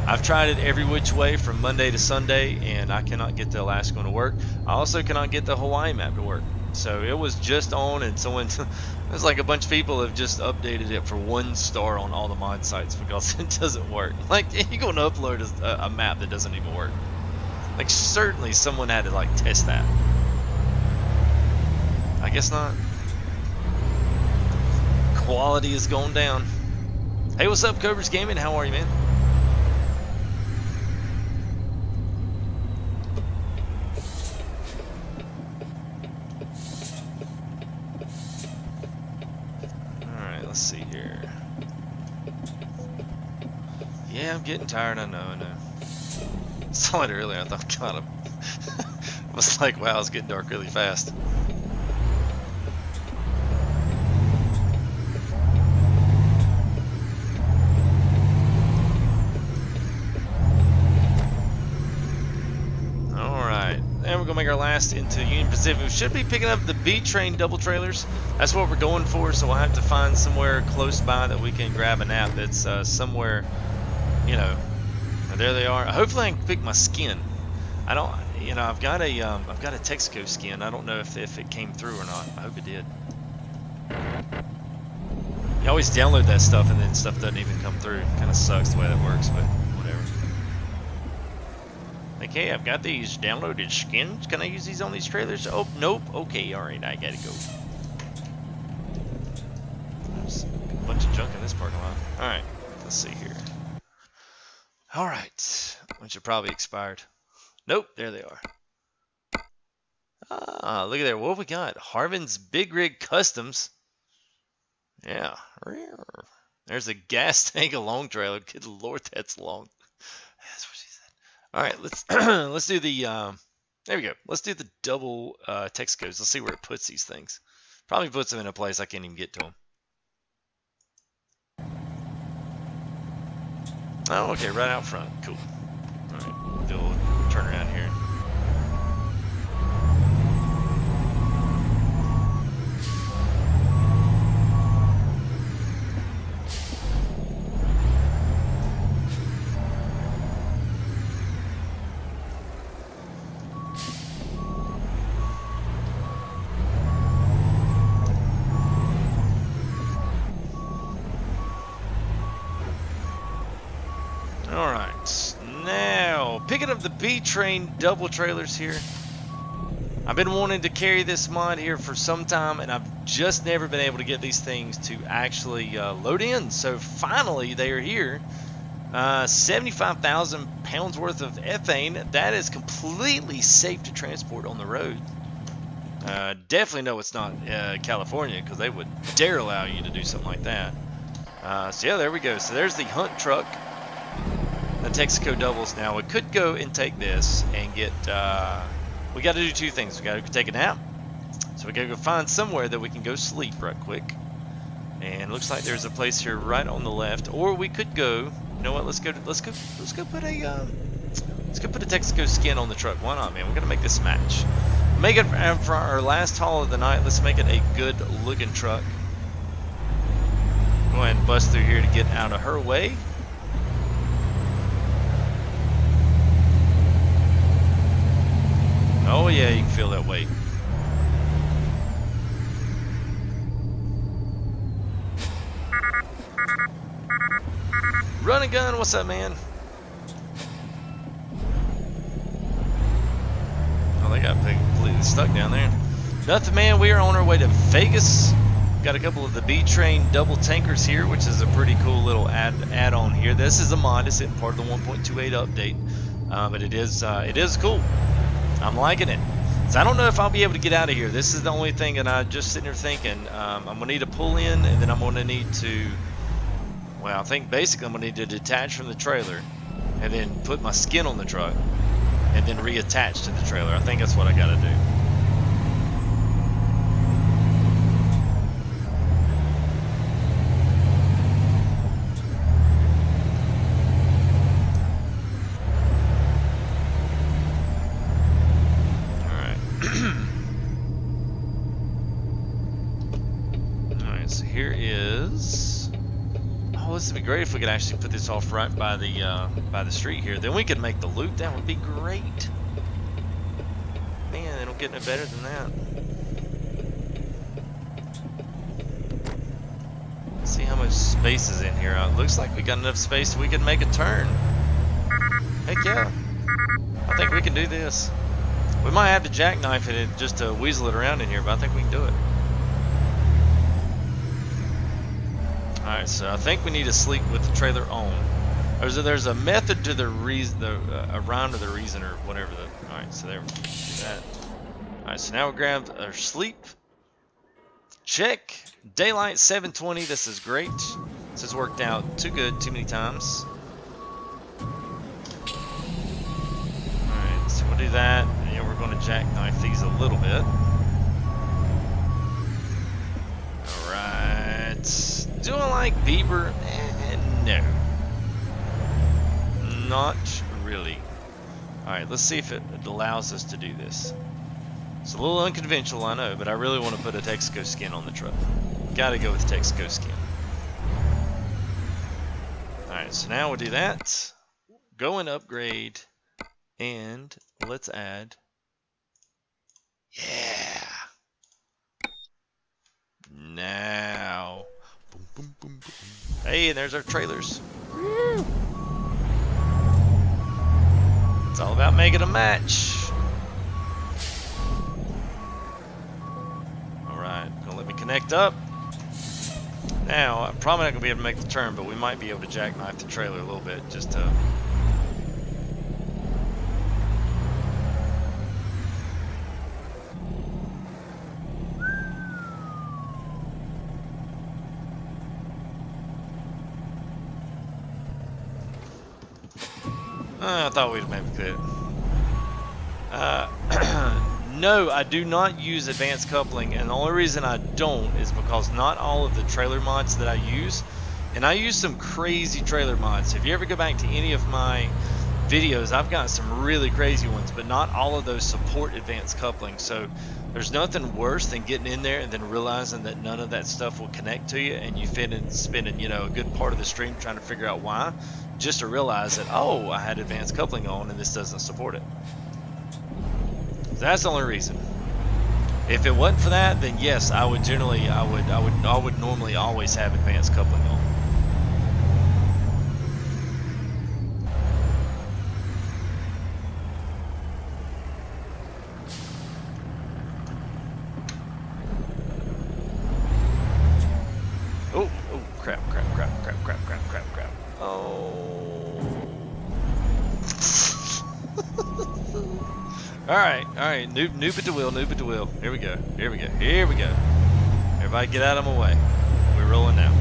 I've tried it every which way from Monday to Sunday, and I cannot get the Alaska one to work. I also cannot get the Hawaii map to work. So it was just on, and someone, it's like a bunch of people have just updated it for 1 star on all the mod sites because it doesn't work. Like, you're going to upload a map that doesn't even work. Like, certainly someone had to, like, test that. I guess not. Quality is going down. Hey, what's up, Cobra's Gaming? How are you, man? Let's see here. Yeah, I'm getting tired. I know. I saw it earlier. I thought, God, I was like, wow, it's getting dark really fast. Alright, and we're going to make our last into Union Pacific. We should be picking up the B train double trailers. That's what we're going for, so we'll have to find somewhere close by that we can grab a nap that's somewhere, you know. There they are. Hopefully I can pick my skin. I don't, you know, I've got a Texaco skin. I don't know if it came through or not. I hope it did. You always download that stuff and then stuff doesn't even come through. Kind of sucks the way that works, but whatever. Like, hey, I've got these downloaded skins. Can I use these on these trailers? Oh, nope. Okay, alright, I gotta go. There's a bunch of junk in this parking lot. Alright, let's see here. Alright, which are probably expired. Nope, there they are. Ah, look at there. What have we got? Harvin's Big Rig Customs. Yeah. There's a gas tank, a long trailer. Good Lord, that's long. That's what she said. Alright, let's do the there we go. Let's do the double Texacos. Let's see where it puts these things. Probably puts them in a place I can't even get to them. Oh, okay, right out front. Cool. Alright, do a little turn around here. Alright, now picking up the B train double trailers here. I've been wanting to carry this mod here for some time, and I've just never been able to get these things to actually load in. So finally they are here. 75,000 pounds worth of ethane. That is completely safe to transport on the road. Definitely know it's not California, because they would dare allow you to do something like that. So yeah, there we go. So there's the hunt truck. The Texaco doubles. Now we could go and take this and get we got to do 2 things. We got to take a nap, So we gotta go find somewhere that we can go sleep right quick. And looks like there's a place here right on the left, or we could go. You know what? Let's go put a Texaco skin on the truck. Why not, man? We're gonna make this match. Make it for our last haul of the night. Let's make it a good looking truck. Go ahead and bust through here to get out of her way. Oh yeah, you can feel that weight. Run and gun, what's up, man? Oh, they got completely stuck down there. Nothing, man. We are on our way to Vegas. Got a couple of the B-Train double tankers here, which is a pretty cool little add-on here. This is a mod. It's part of the 1.28 update, but it is cool. I'm liking it. So I don't know if I'll be able to get out of here. This is the only thing that I just sitting here thinking. I'm gonna need to pull in, and then I'm gonna need to. Well, I think basically I'm gonna need to detach from the trailer, and then put my skin on the truck, and then reattach to the trailer. I think that's what I gotta do. This would be great if we could actually put this off right by the street here. Then we could make the loop. That would be great. Man, they don't get no better than that. Let's see how much space is in here. It looks like we got enough space we can make a turn. Heck yeah. I think we can do this. We might have to jackknife it just to weasel it around in here, but I think we can do it. Alright, so I think we need to sleep with the trailer on. There's a method to the a rhyme to the reason or whatever. Alright, so there we go. Do that. Alright, so now we grab our sleep. Check. Daylight 720. This is great. This has worked out too good too many times. Alright, so we'll do that. And yeah, we're going to jackknife these a little bit. Alright. Do I like Bieber? No. Not really. Alright, let's see if it allows us to do this. It's a little unconventional, I know, but I really want to put a Texaco skin on the truck. Gotta go with Texaco skin. Alright, so now we'll do that. Go and upgrade. And let's add. Yeah. Now. Boom, boom, boom, boom. Hey, and there's our trailers. Woo. It's all about making a match. Alright, gonna let me connect up. Now, I'm probably not gonna be able to make the turn, but we might be able to jackknife the trailer a little bit just to. I thought we'd maybe could. No, I do not use advanced coupling, and the only reason I don't is because not all of the trailer mods that I use, and I use some crazy trailer mods. If you ever go back to any of my videos, I've got some really crazy ones, but not all of those support advanced coupling. So there's nothing worse than getting in there and then realizing that none of that stuff will connect to you, and you spending, you know, a good part of the stream trying to figure out why, just to realize that, oh, I had advanced coupling on and this doesn't support it. That's the only reason. If it wasn't for that, then yes, I would normally always have advanced coupling on. Oh, crap. Oh. Alright, noob at the wheel, Here we go. Everybody get out of my way. We're rolling now.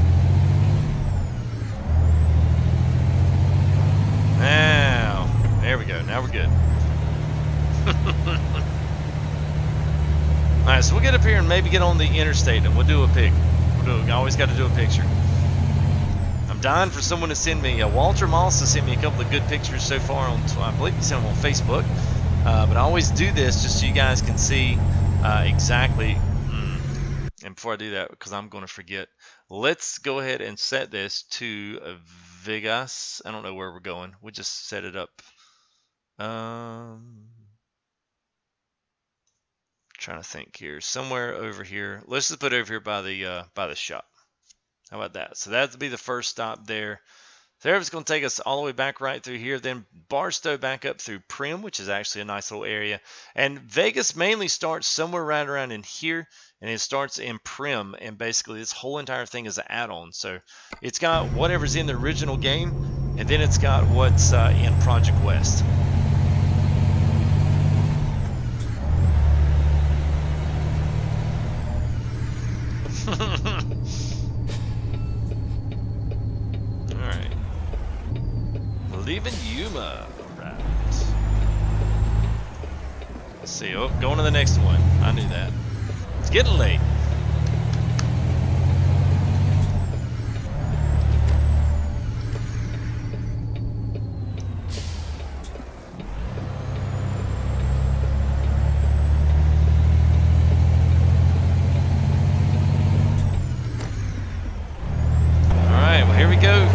Now, there we go, now we're good. Alright, Alright, so we'll get up here and maybe get on the interstate and we'll do a pic. I always got to do a picture. I'm dying for someone to send me. Walter Moss has sent me a couple of good pictures so far on, I believe he sent them on Facebook. But I always do this just so you guys can see exactly. And before I do that, because I'm going to forget, let's go ahead and set this to Vegas. I don't know where we're going. We'll just set it up. Trying to think here. Somewhere over here. Let's just put it over here by the shop. How about that? So that'll be the first stop there. There it's going to take us all the way back right through here. Then Barstow back up through Primm, which is actually a nice little area. And Vegas mainly starts somewhere right around in here. And it starts in Primm. And basically this whole entire thing is an add-on. So it's got whatever's in the original game. And then it's got what's in Project West. Alright. Leaving Yuma. Alright. Let's see. Oh, going to the next one. I knew that. It's getting late. Alright, well here we go.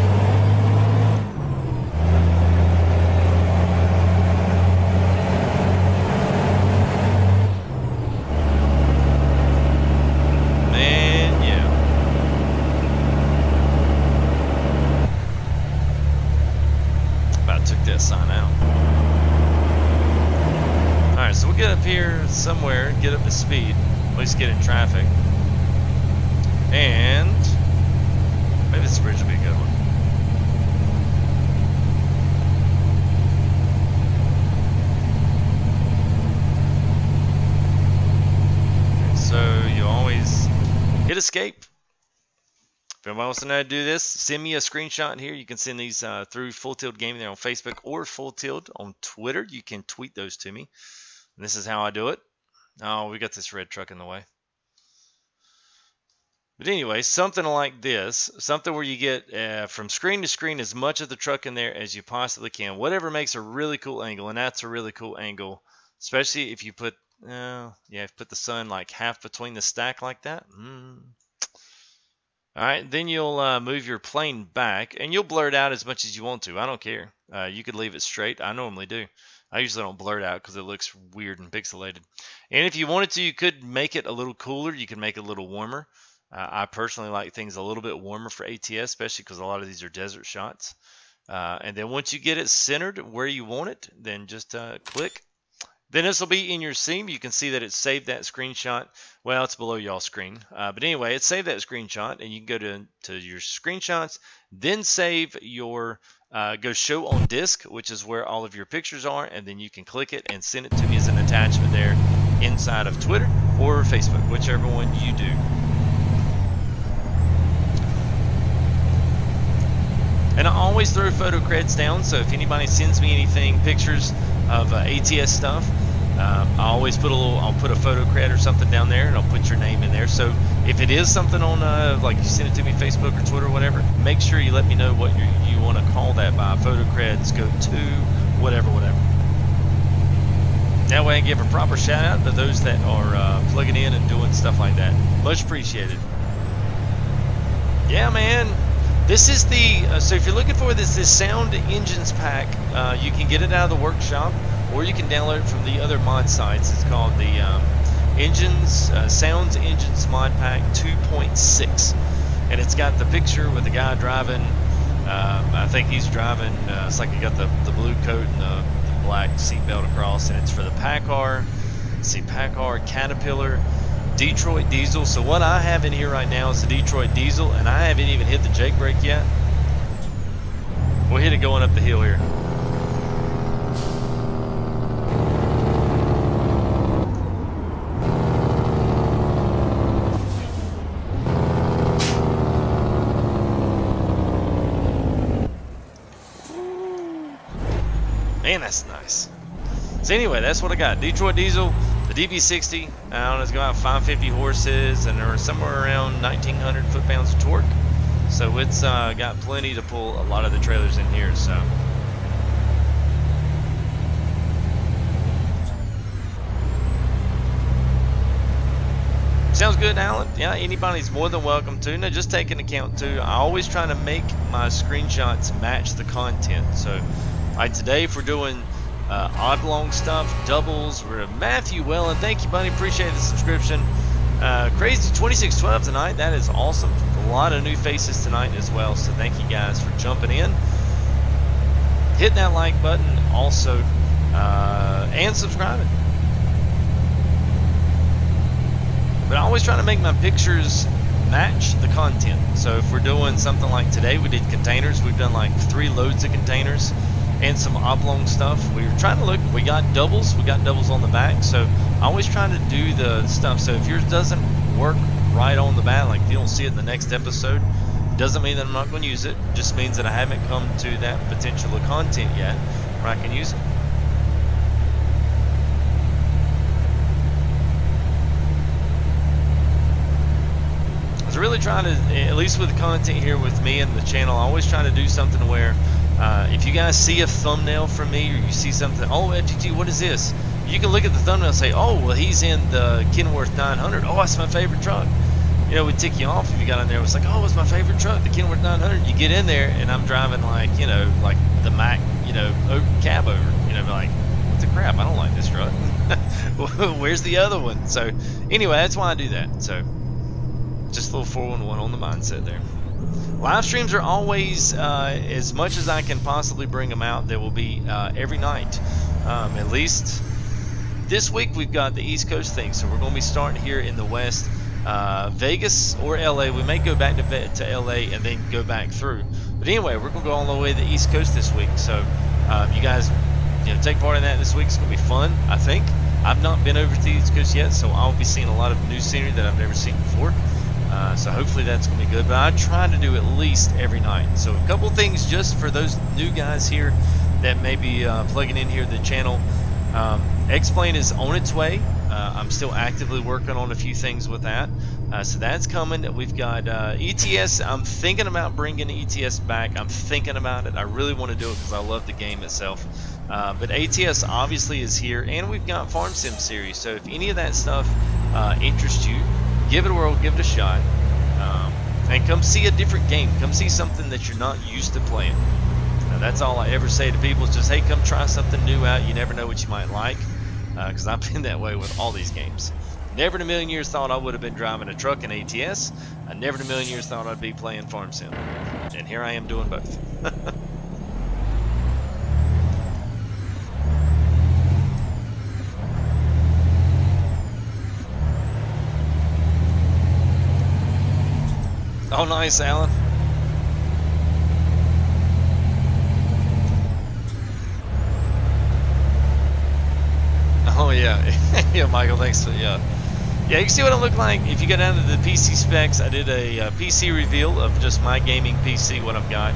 Sign out. Alright, so we'll get up here somewhere, get up to speed, at least get in traffic. And maybe this bridge will be a good one. Okay, so you always hit escape. If anybody wants to know how to do this, send me a screenshot here. You can send these through Full Tilt Gaming there on Facebook or Full Tilt on Twitter. You can tweet those to me. And this is how I do it. Oh, we got this red truck in the way. But anyway, something like this, something where you get from screen to screen as much of the truck in there as you possibly can. Whatever makes a really cool angle, and that's a really cool angle, especially if you put, put the sun like half between the stack like that. Alright, then you'll move your plane back, and you'll blur it out as much as you want to. I don't care. You could leave it straight. I normally do. I usually don't blur it out because it looks weird and pixelated. And if you wanted to, you could make it a little cooler. You could make it a little warmer. I personally like things a little bit warmer for ATS, especially because a lot of these are desert shots. And then once you get it centered where you want it, then just click. Then this will be in your seam. You can see that it saved that screenshot. Well, it's below y'all's screen. But anyway, it saved that screenshot, and you can go to your screenshots, then save your, go show on disk, which is where all of your pictures are, and then you can click it and send it to me as an attachment there inside of Twitter or Facebook, whichever one you do. And I always throw photo creds down, so if anybody sends me anything, pictures of ATS stuff, I'll put a photo cred or something down there, and I'll put your name in there. So if it is something on, like you send it to me Facebook or Twitter or whatever, make sure you let me know what you want to call that by. Photo creds go to whatever. That way I give a proper shout out to those that are plugging in and doing stuff like that. Much appreciated. Yeah, man. This is the, so if you're looking for this Sound Engines pack, you can get it out of the workshop, or you can download it from the other mod sites. It's called the Sounds Engines Mod Pack 2.6. And it's got the picture with the guy driving, I think he's driving, it's like he got the blue coat and the black seatbelt across, and it's for the PACCAR, let's see, PACCAR Caterpillar Detroit Diesel. So what I have in here right now is the Detroit Diesel, and I haven't even hit the Jake brake yet. We'll hit it going up the hill here. Man, that's nice. So anyway, that's what I got. Detroit Diesel, the DB60, I don't know, it's got about 550 horses, and they're somewhere around 1,900 foot-pounds of torque. So it's got plenty to pull a lot of the trailers in here. So. Sounds good, Alan. Yeah, anybody's more than welcome to. Now, just take into account too, I always try to make my screenshots match the content. So, like today, if we're doing odd-long stuff, doubles, we're Matthew Wellen. Thank you, buddy. Appreciate the subscription. Crazy 2612 tonight. That is awesome. A lot of new faces tonight as well. So, thank you guys for jumping in. Hit that like button also, and subscribing. But I always try to make my pictures match the content. So if we're doing something like today, we did containers. We've done like 3 loads of containers and some oblong stuff. We were trying to look, we got doubles on the back. So I always try to do the stuff. So if yours doesn't work right on the bat, like if you don't see it in the next episode, doesn't mean that I'm not going to use it. It just means that I haven't come to that potential of content yet where I can use it. Really trying to, at least with the content here with me and the channel, I always try to do something where if you guys see a thumbnail from me or you see something, oh FTG, what is this? You can look at the thumbnail and say, oh well, he's in the Kenworth 900. Oh, that's my favorite truck. You know, it would tick you off if you got in there. It's like, oh, it's my favorite truck, the Kenworth 900. You get in there and I'm driving like, you know, like the Mac, you know, cab over. You know, like, what the crap? I don't like this truck. Where's the other one? So anyway, that's why I do that. So. Just a little 411 on the mindset there. Live streams are always, as much as I can possibly bring them out, they will be every night. At least this week we've got the East Coast thing, so we're going to be starting here in the West. Vegas or LA. We may go back to LA and then go back through. But anyway, we're going to go all the way to the East Coast this week. So you guys, you know, take part in that this week. It's going to be fun, I think. I've not been over to the East Coast yet, so I'll be seeing a lot of new scenery that I've never seen before. So hopefully that's going to be good, but I try to do at least every night. So a couple things just for those new guys here that may be plugging in here to the channel. X-Plane is on its way. I'm still actively working on a few things with that. So that's coming. We've got ETS. I'm thinking about bringing ETS back. I'm thinking about it. I really want to do it because I love the game itself. But ATS obviously is here, and we've got Farm Sim series. So if any of that stuff interests you, give it a whirl, give it a shot, and come see a different game. Come see something that you're not used to playing. Now, that's all I ever say to people is just, hey, come try something new out. You never know what you might like, because I've been that way with all these games. Never in a million years thought I would have been driving a truck in ATS. I never in a million years thought I'd be playing Farm Sim. And here I am doing both. Oh, nice, Alan. Oh, yeah. Yeah, Michael, thanks. Yeah, you can see what I look like. If you go down to the PC specs, I did a PC reveal of just my gaming PC, what I've got.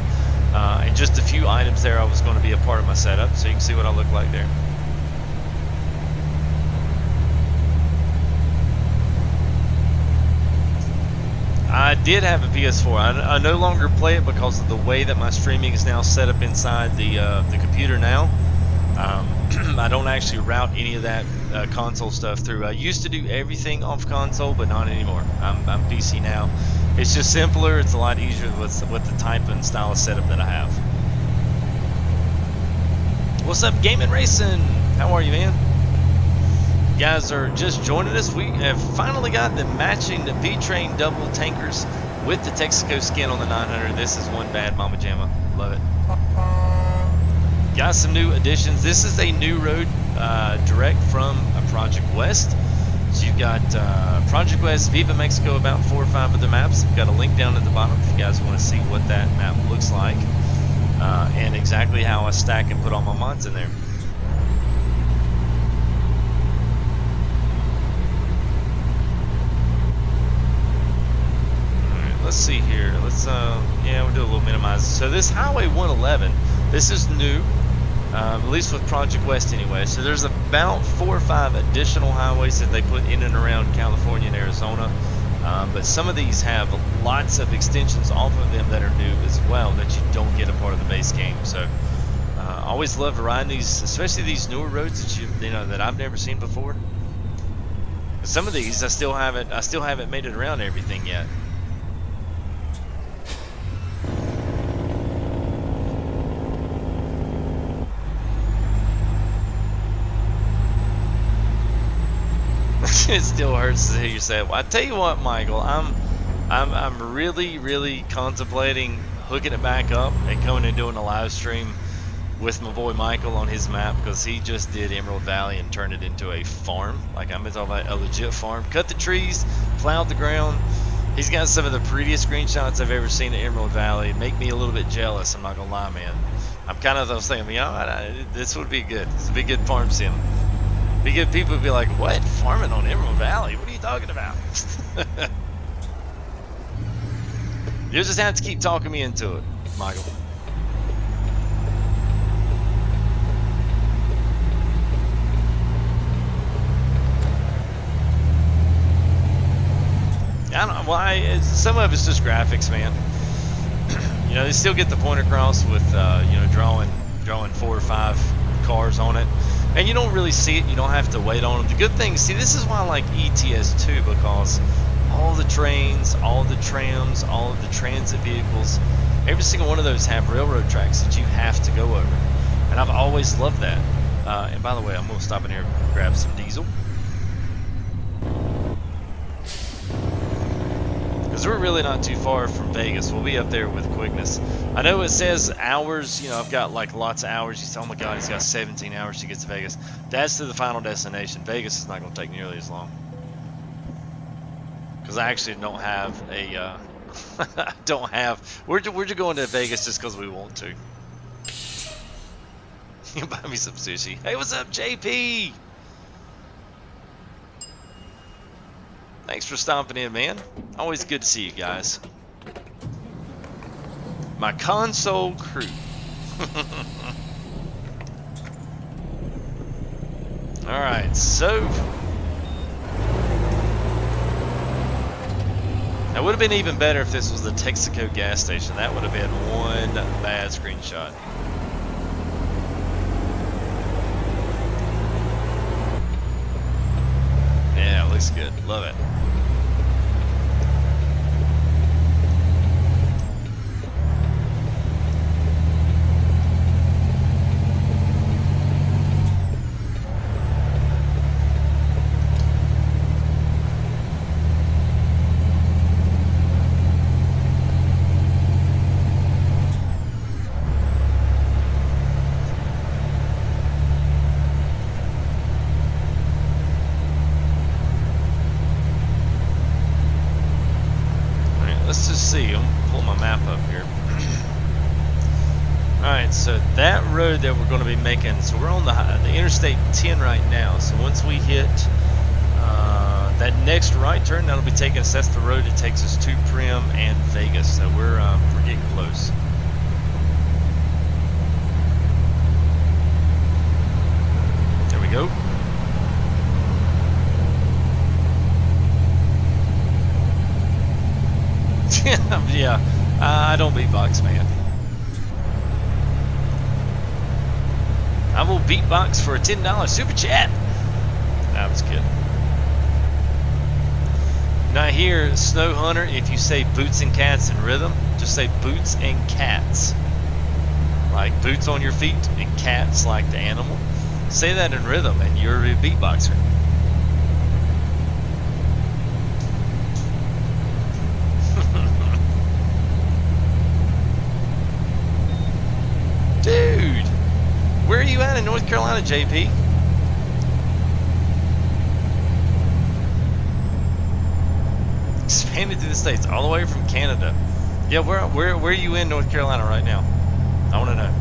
And just a few items there I was going to be a part of my setup, so you can see what I look like there. I did have a PS4. I no longer play it because of the way that my streaming is now set up inside the computer now. I don't actually route any of that console stuff through. I used to do everything off console, but not anymore. I'm PC now. It's just simpler. It's a lot easier with the type and style of setup that I have. What's up, Gaming Racing? How are you, man? You guys are just joining us. We have finally got the matching the B-Train double tankers with the Texaco skin on the 900. This is one bad Mama Jamma. Love it. Got some new additions. This is a new road direct from Project West. So you've got Project West, Viva Mexico, about 4 or 5 of the maps. I've got a link down at the bottom if you guys want to see what that map looks like and exactly how I stack and put all my mods in there. Let's see here. Let's yeah, we'll do a little minimize. So this Highway 111, this is new. At least with Project West anyway. So there's about 4 or 5 additional highways that they put in and around California and Arizona. But some of these have lots of extensions off of them that are new as well that you don't get a part of the base game. So I always love riding these, especially these newer roads that you know that I've never seen before. But some of these I still haven't made it around everything yet. It still hurts to hear you say it. Well, I tell you what, Michael, I'm really contemplating hooking it back up and coming and doing a live stream with my boy Michael on his map, because he just did Emerald Valley and turned it into a farm. Like, I'm talking about a legit farm. Cut the trees, plowed the ground. He's got some of the prettiest screenshots I've ever seen of Emerald Valley. Make me a little bit jealous, I'm not gonna lie, man. I was thinking, you know, this would be good. This would be a good farm sim. Because people would be like, what? Farming on Emerald Valley? What are you talking about? You'll just have to keep talking me into it, Michael. I don't know why. Some of it's just graphics, man. You know, they still get the point across with, you know, drawing 4 or 5 cars on it. And you don't really see it, you don't have to wait on them. The good thing, see, this is why I like ETS too, because all the trains, all the trams, all of the transit vehicles, every single one of those have railroad tracks that you have to go over. And I've always loved that. And by the way, I'm going to stop in here and grab some diesel. Because we're really not too far from Vegas. We'll be up there with quickness. I know it says hours. You know, I've got like lots of hours. You say, oh my God, he's got 17 hours to get to Vegas. That's to the final destination. Vegas is not going to take nearly as long. Because I actually don't have a... We're just going to Vegas just because we want to. You buy me some sushi. Hey, what's up, JP? Thanks for stomping in, man. Always good to see you guys. My console crew. Alright, so... That would have been even better if this was the Texaco gas station. That would have been one bad screenshot. Yeah, it looks good. Love it. Let's just see. I'm gonna pull my map up here. Alright, so that road that we're going to be making, so we're on the Interstate 10 right now. So once we hit that next right turn, that'll be taking us, that's the road that takes us to Primm and Vegas. So we're getting close. There we go. Yeah, I don't beatbox, man. I will beatbox for a $10 super chat. That was good. Now here, Snow Hunter, if you say boots and cats in rhythm, just say boots and cats. Like boots on your feet and cats like the animal. Say that in rhythm and you're a beatboxer. Dude, where are you at in North Carolina, JP? Expanded to the States, all the way from Canada. Yeah, where are you in North Carolina right now? I want to know.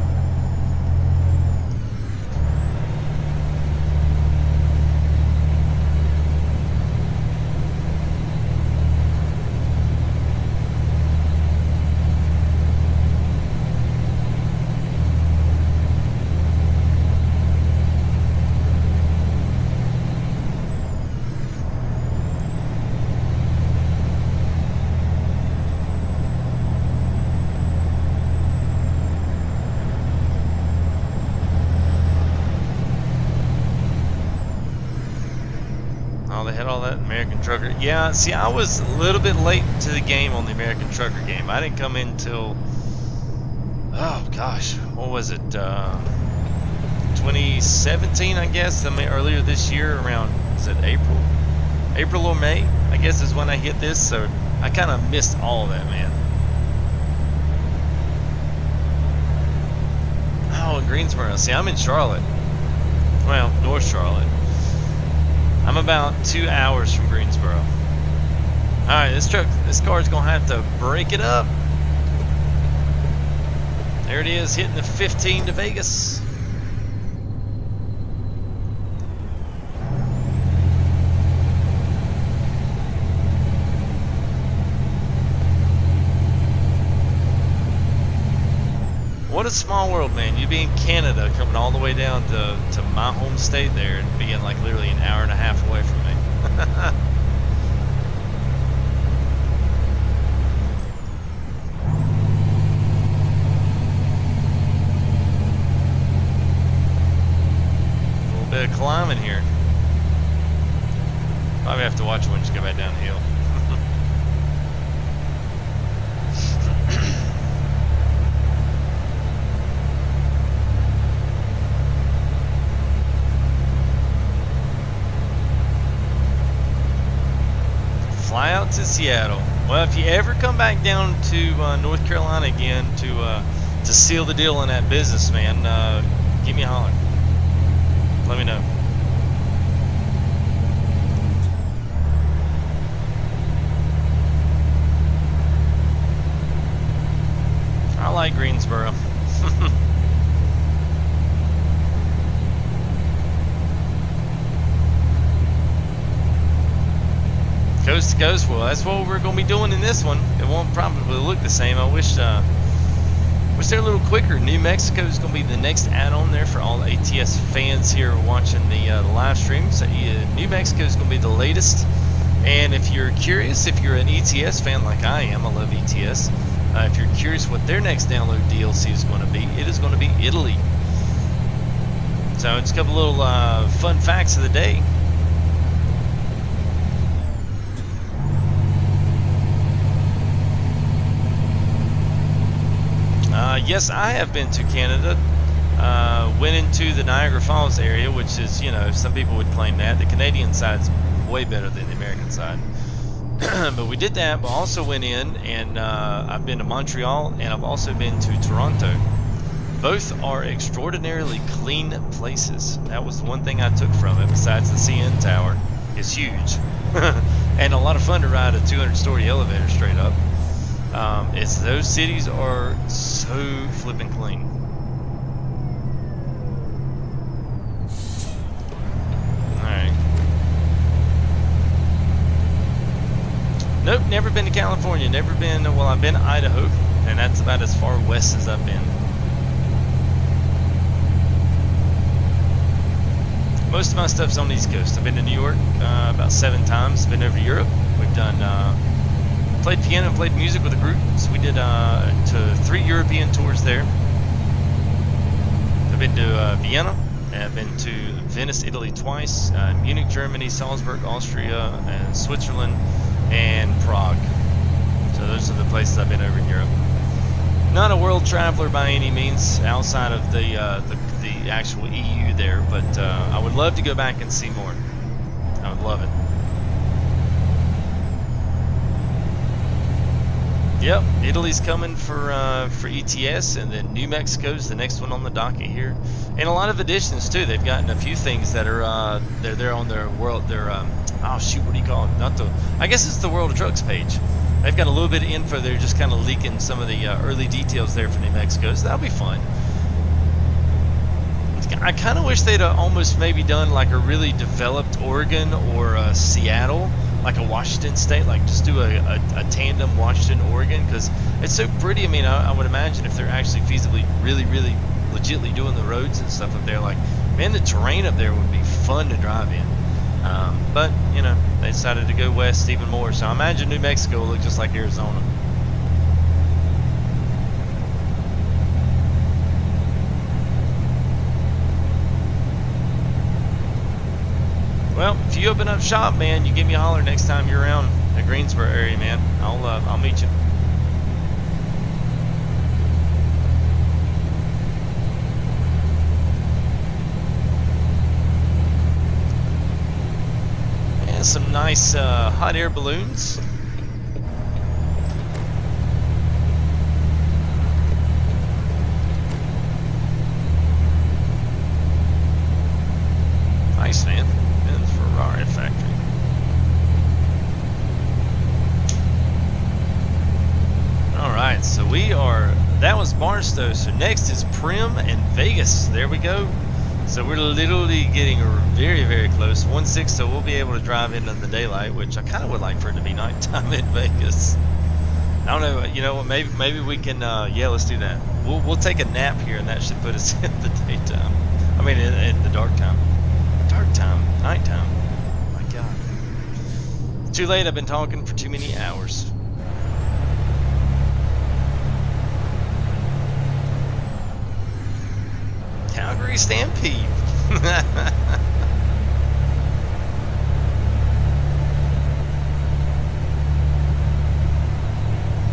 American Trucker. Yeah, see, I was a little bit late to the game on the American Trucker game. I didn't come in till, oh gosh, what was it? 2017, I guess. I mean, earlier this year, around, is it April or May, I guess, is when I hit this. So I kind of missed all of that, man. Oh, in Greensboro. See, I'm in Charlotte. Well, North Charlotte. I'm about 2 hours from Greensboro. Alright, this car's gonna have to break it up. There it is, hitting the 15 to Vegas. What a small world, man. You'd be in Canada coming all the way down to my home state there and being like literally an hour and a half away from me. A little bit of climbing here. Probably have to watch one just go back downhill. Fly out to Seattle. Well, if you ever come back down to North Carolina again to seal the deal on that business, man, give me a holler. Let me know. I like Greensboro. Coast to coast. Well, that's what we're going to be doing in this one. It won't probably look the same. I wish they're a little quicker. New Mexico is going to be the next add-on there for all ATS fans here watching the live stream. So New Mexico is going to be the latest. And if you're curious, if you're an ETS fan like I am, I love ETS. If you're curious what their next download DLC is going to be, it is going to be Italy. So it's a couple little fun facts of the day. Yes, I have been to Canada. Went into the Niagara Falls area, which is, you know, some people would claim that. The Canadian side's way better than the American side. But we did that, but also went in, and I've been to Montreal, and I've also been to Toronto. Both are extraordinarily clean places. That was the one thing I took from it, besides the CN Tower. It's huge. And a lot of fun to ride a 200-story elevator straight up. Those cities are so flippin' clean. Alright. Nope, never been to California. Never been, well, I've been to Idaho, and that's about as far west as I've been. Most of my stuff's on the East Coast. I've been to New York about 7 times. Been over to Europe. We've done played piano and played music with a group. So we did to 3 European tours there. I've been to Vienna. I've been to Venice, Italy twice. Munich, Germany, Salzburg, Austria, and Switzerland, and Prague. So those are the places I've been over in Europe. Not a world traveler by any means, outside of the actual EU there, but I would love to go back and see more. I would love it. Yep, Italy's coming for ETS, and then New Mexico's the next one on the docket here, and a lot of additions too. They've gotten a few things that are they're on their world. Oh shoot, what do you call it? I guess it's the World of Trucks page. They've got a little bit of info there, just kind of leaking some of the early details there for New Mexico, so that'll be fun. I kind of wish they'd almost maybe done like a really developed Oregon or Seattle, like a Washington State, like just do a tandem Washington-Oregon, because it's so pretty. I mean, I would imagine if they're actually feasibly, really legitly doing the roads and stuff up there, like, man, the terrain up there would be fun to drive in. But, you know, they decided to go west even more, so I imagine New Mexico will look just like Arizona. Well, a few open up shop, man, you give me a holler next time you're around the Greensboro area, man. I'll meet you. And some nice hot air balloons. Nice, man. And Ferrari factory. Alright, so that was Barstow. So next is Primm and Vegas. There we go. So we're literally getting very, very close. 1/6, so we'll be able to drive into the daylight, which I kind of would like for it to be nighttime in Vegas. I don't know, you know what, maybe we can, yeah, let's do that. We'll take a nap here, and that should put us in the daytime. I mean, in the dark time. Dark time, nighttime. Oh my God. Too late, I've been talking for too many hours. Calgary Stampede.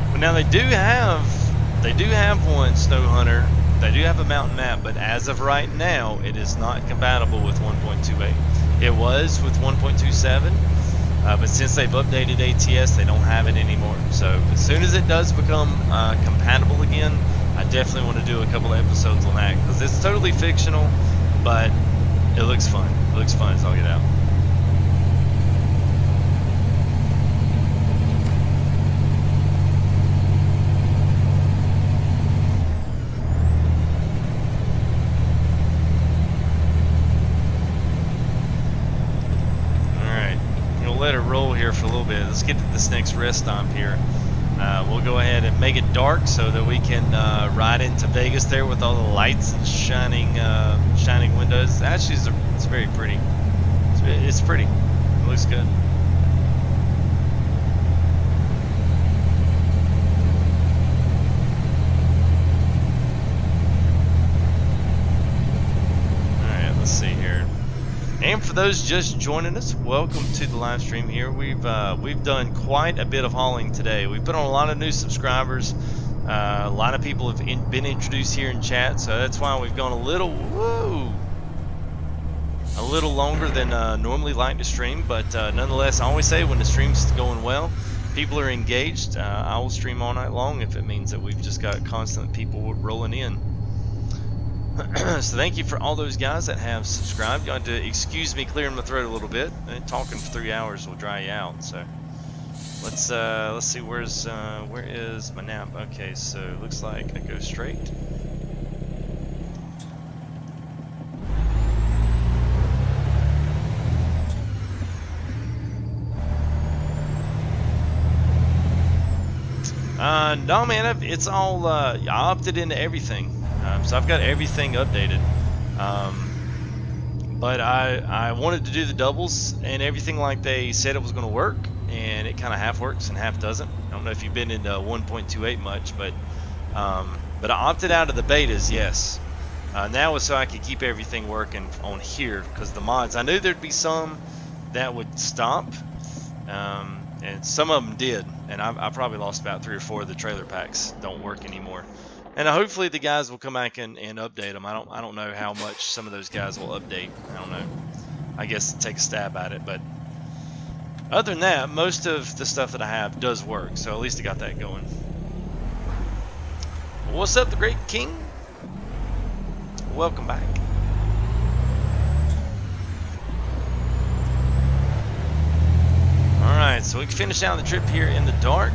Well, now they do have one Snow Hunter. They do have a mountain map, but as of right now, it is not compatible with 1.28. It was with 1.27, but since they've updated ATS, they don't have it anymore. So as soon as it does become compatible again, I definitely want to do a couple of episodes on that, because it's totally fictional, but it looks fun. It looks fun as I'll get out. Alright, we'll let it roll here for a little bit. Let's get to this next rest stop here. We'll go ahead and make it dark so that we can ride into Vegas there with all the lights and shining windows. Actually, it's very pretty. It's pretty. It looks good. Alright, let's see here. And for those just joining us, welcome to the live stream here. We've done quite a bit of hauling today. We've put on a lot of new subscribers. A lot of people have been introduced here in chat, so that's why we've gone a little longer than normally like to stream. But nonetheless, I always say when the stream's going well, people are engaged. I will stream all night long if it means that we've just got constant people rolling in. So thank you for all those guys that have subscribed. You have to excuse me clearing my throat a little bit. Talking for 3 hours will dry you out. So let's see where is my nap? Okay, so it looks like I go straight. No, man, it's all I opted into everything. So I've got everything updated, but I wanted to do the doubles and everything like they said it was going to work, and it kind of half works and half doesn't. I don't know if you've been into 1.28 much, but I opted out of the betas. Yes, now was so I could keep everything working on here, because the mods, I knew there'd be some that would stop, and some of them did, and I probably lost about 3 or 4 of the trailer packs don't work anymore. And hopefully the guys will come back and update them. I don't know how much some of those guys will update. I don't know. I guess take a stab at it. But other than that, most of the stuff that I have does work. So at least I got that going. What's up, the Great King? Welcome back. Alright, so we can finish out the trip here in the dark.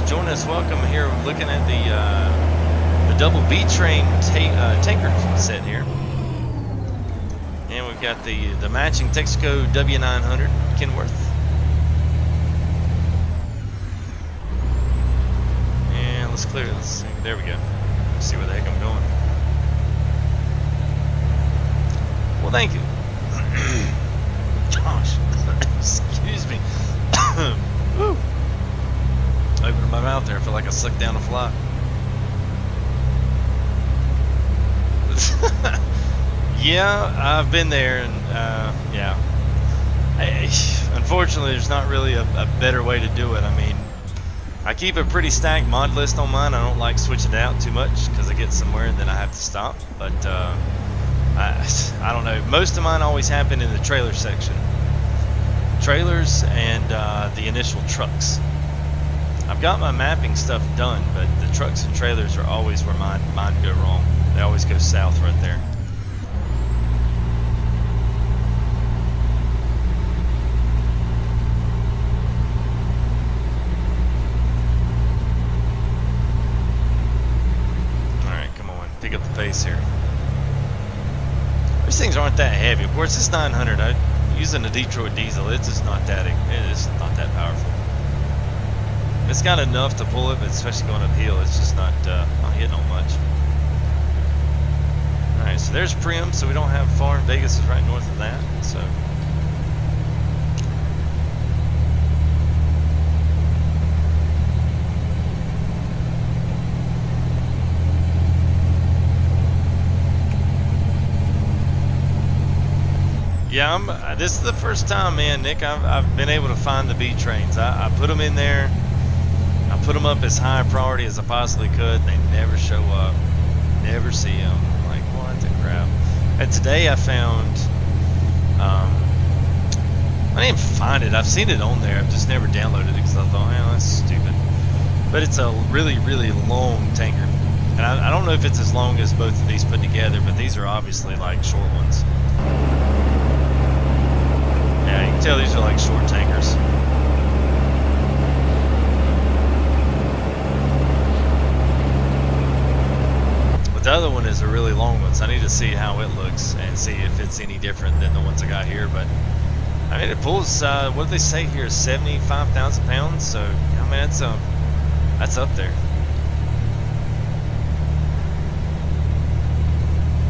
Join us, welcome here. We're looking at the double B-Train tanker set here, and we've got the matching Texaco W900 Kenworth, and let's clear this. See, there we go. Let's see where the heck I'm going. Well, thank you. Gosh, excuse me. Woo. Opening my mouth there, I feel like I sucked down a fly. Yeah, I've been there, and yeah. Unfortunately, there's not really a better way to do it. I mean, I keep a pretty stacked mod list on mine. I don't like switching it out too much because I get somewhere and then I have to stop. But I don't know. Most of mine always happen in the trailer section. Trailers and the initial trucks. I've got my mapping stuff done, but the trucks and trailers are always where mine go wrong. They always go south right there. Pick up the pace here. These things aren't that heavy. Of course, it's 900. Using a Detroit diesel, it's just not that. It's not that powerful. It's got enough to pull it, but especially going uphill, it's just not hitting on much. All right, so there's Primm. So we don't have far. Vegas is right north of that. So. Yeah, this is the first time, man, Nick, I've been able to find the B trains. I put them in there. I put them up as high a priority as I possibly could. They never show up. Never see them. I'm like, what the crap? And today I found, I didn't find it. I've seen it on there. I've just never downloaded it because I thought, man, that's stupid. But it's a really, really long tanker. And I don't know if it's as long as both of these put together, but these are obviously like short ones. Yeah, you can tell these are like short tankers. But the other one is a really long one, so I need to see how it looks and see if it's any different than the ones I got here. But I mean, it pulls, what do they say here, 75,000 pounds? So, I mean, that's up there.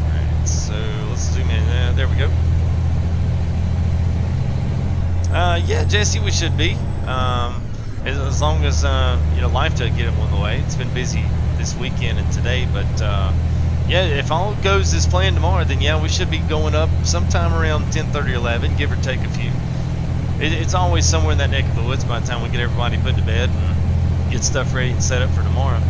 Alright, so let's zoom in. There we go. Yeah, Jesse, we should be. As long as, you know, life doesn't get in the way. It's been busy this weekend and today, but, yeah, if all goes as planned tomorrow, then yeah, we should be going up sometime around 10:30 or 11, give or take a few. It's always somewhere in that neck of the woods by the time we get everybody put to bed and get stuff ready and set up for tomorrow.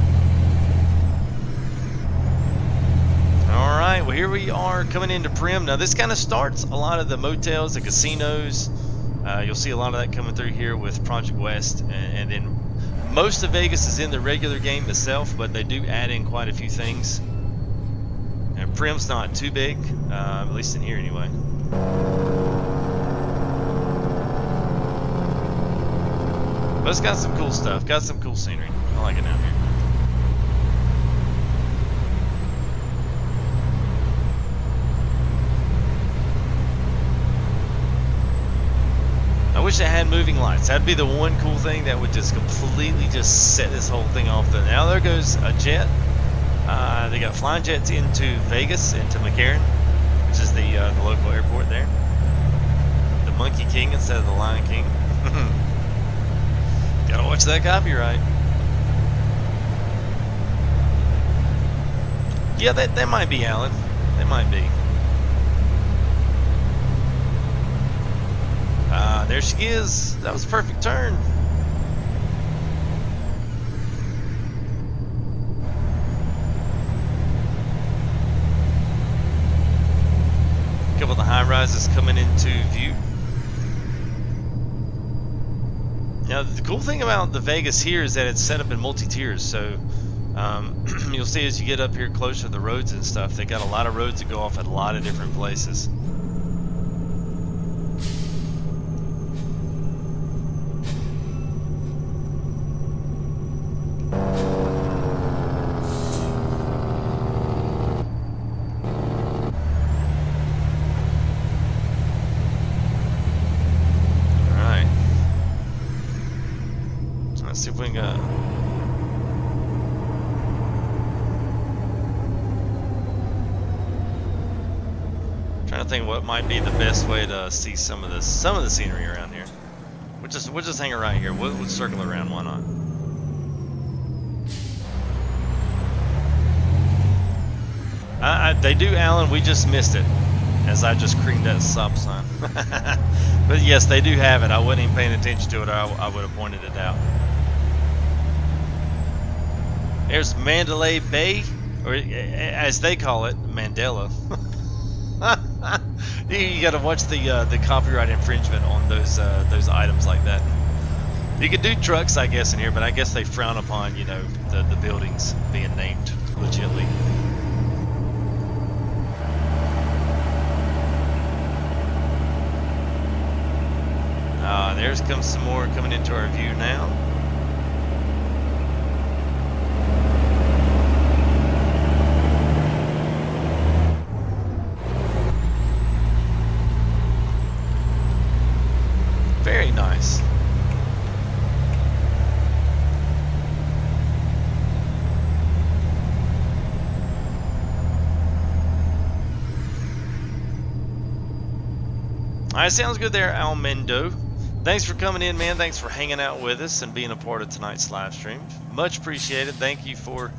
Alright, well here we are coming into Primm. Now this kind of starts a lot of the motels, the casinos. You'll see a lot of that coming through here with Project West, and then most of Vegas is in the regular game itself, but they do add in quite a few things. And Primm's not too big, at least in here anyway. But it's got some cool stuff, got some cool scenery. I like it down here. I wish it had moving lights. That'd be the one cool thing that would just completely just set this whole thing off. Now there goes a jet. They got flying jets into Vegas, into McCarran, which is the local airport there. The Monkey King instead of the Lion King. Gotta watch that copyright. Yeah, that might be Alan. That might be. There she is. That was a perfect turn. A couple of the high rises coming into view. Now, the cool thing about the Vegas here is that it's set up in multi-tiers. So you'll see as you get up here closer to the roads and stuff, they got a lot of roads that go off at a lot of different places. See if we can trying to think what might be the best way to see some of the scenery around here. We'll just hang it right here. We'll circle around. Why not? They do, Alan. We just missed it. as I just creamed that stop sign. But yes, they do have it. I wasn't even paying attention to it, or I would have pointed it out. There's Mandalay Bay, or as they call it, Mandela. You got to watch the copyright infringement on those items like that. You could do trucks, I guess, in here, but I guess they frown upon, you know, the buildings being named legitly. There's comes some more coming into our view now. Very nice. Alright, sounds good there, Almendo. Thanks for coming in, man. Thanks for hanging out with us and being a part of tonight's live stream. Much appreciated. Thank you for.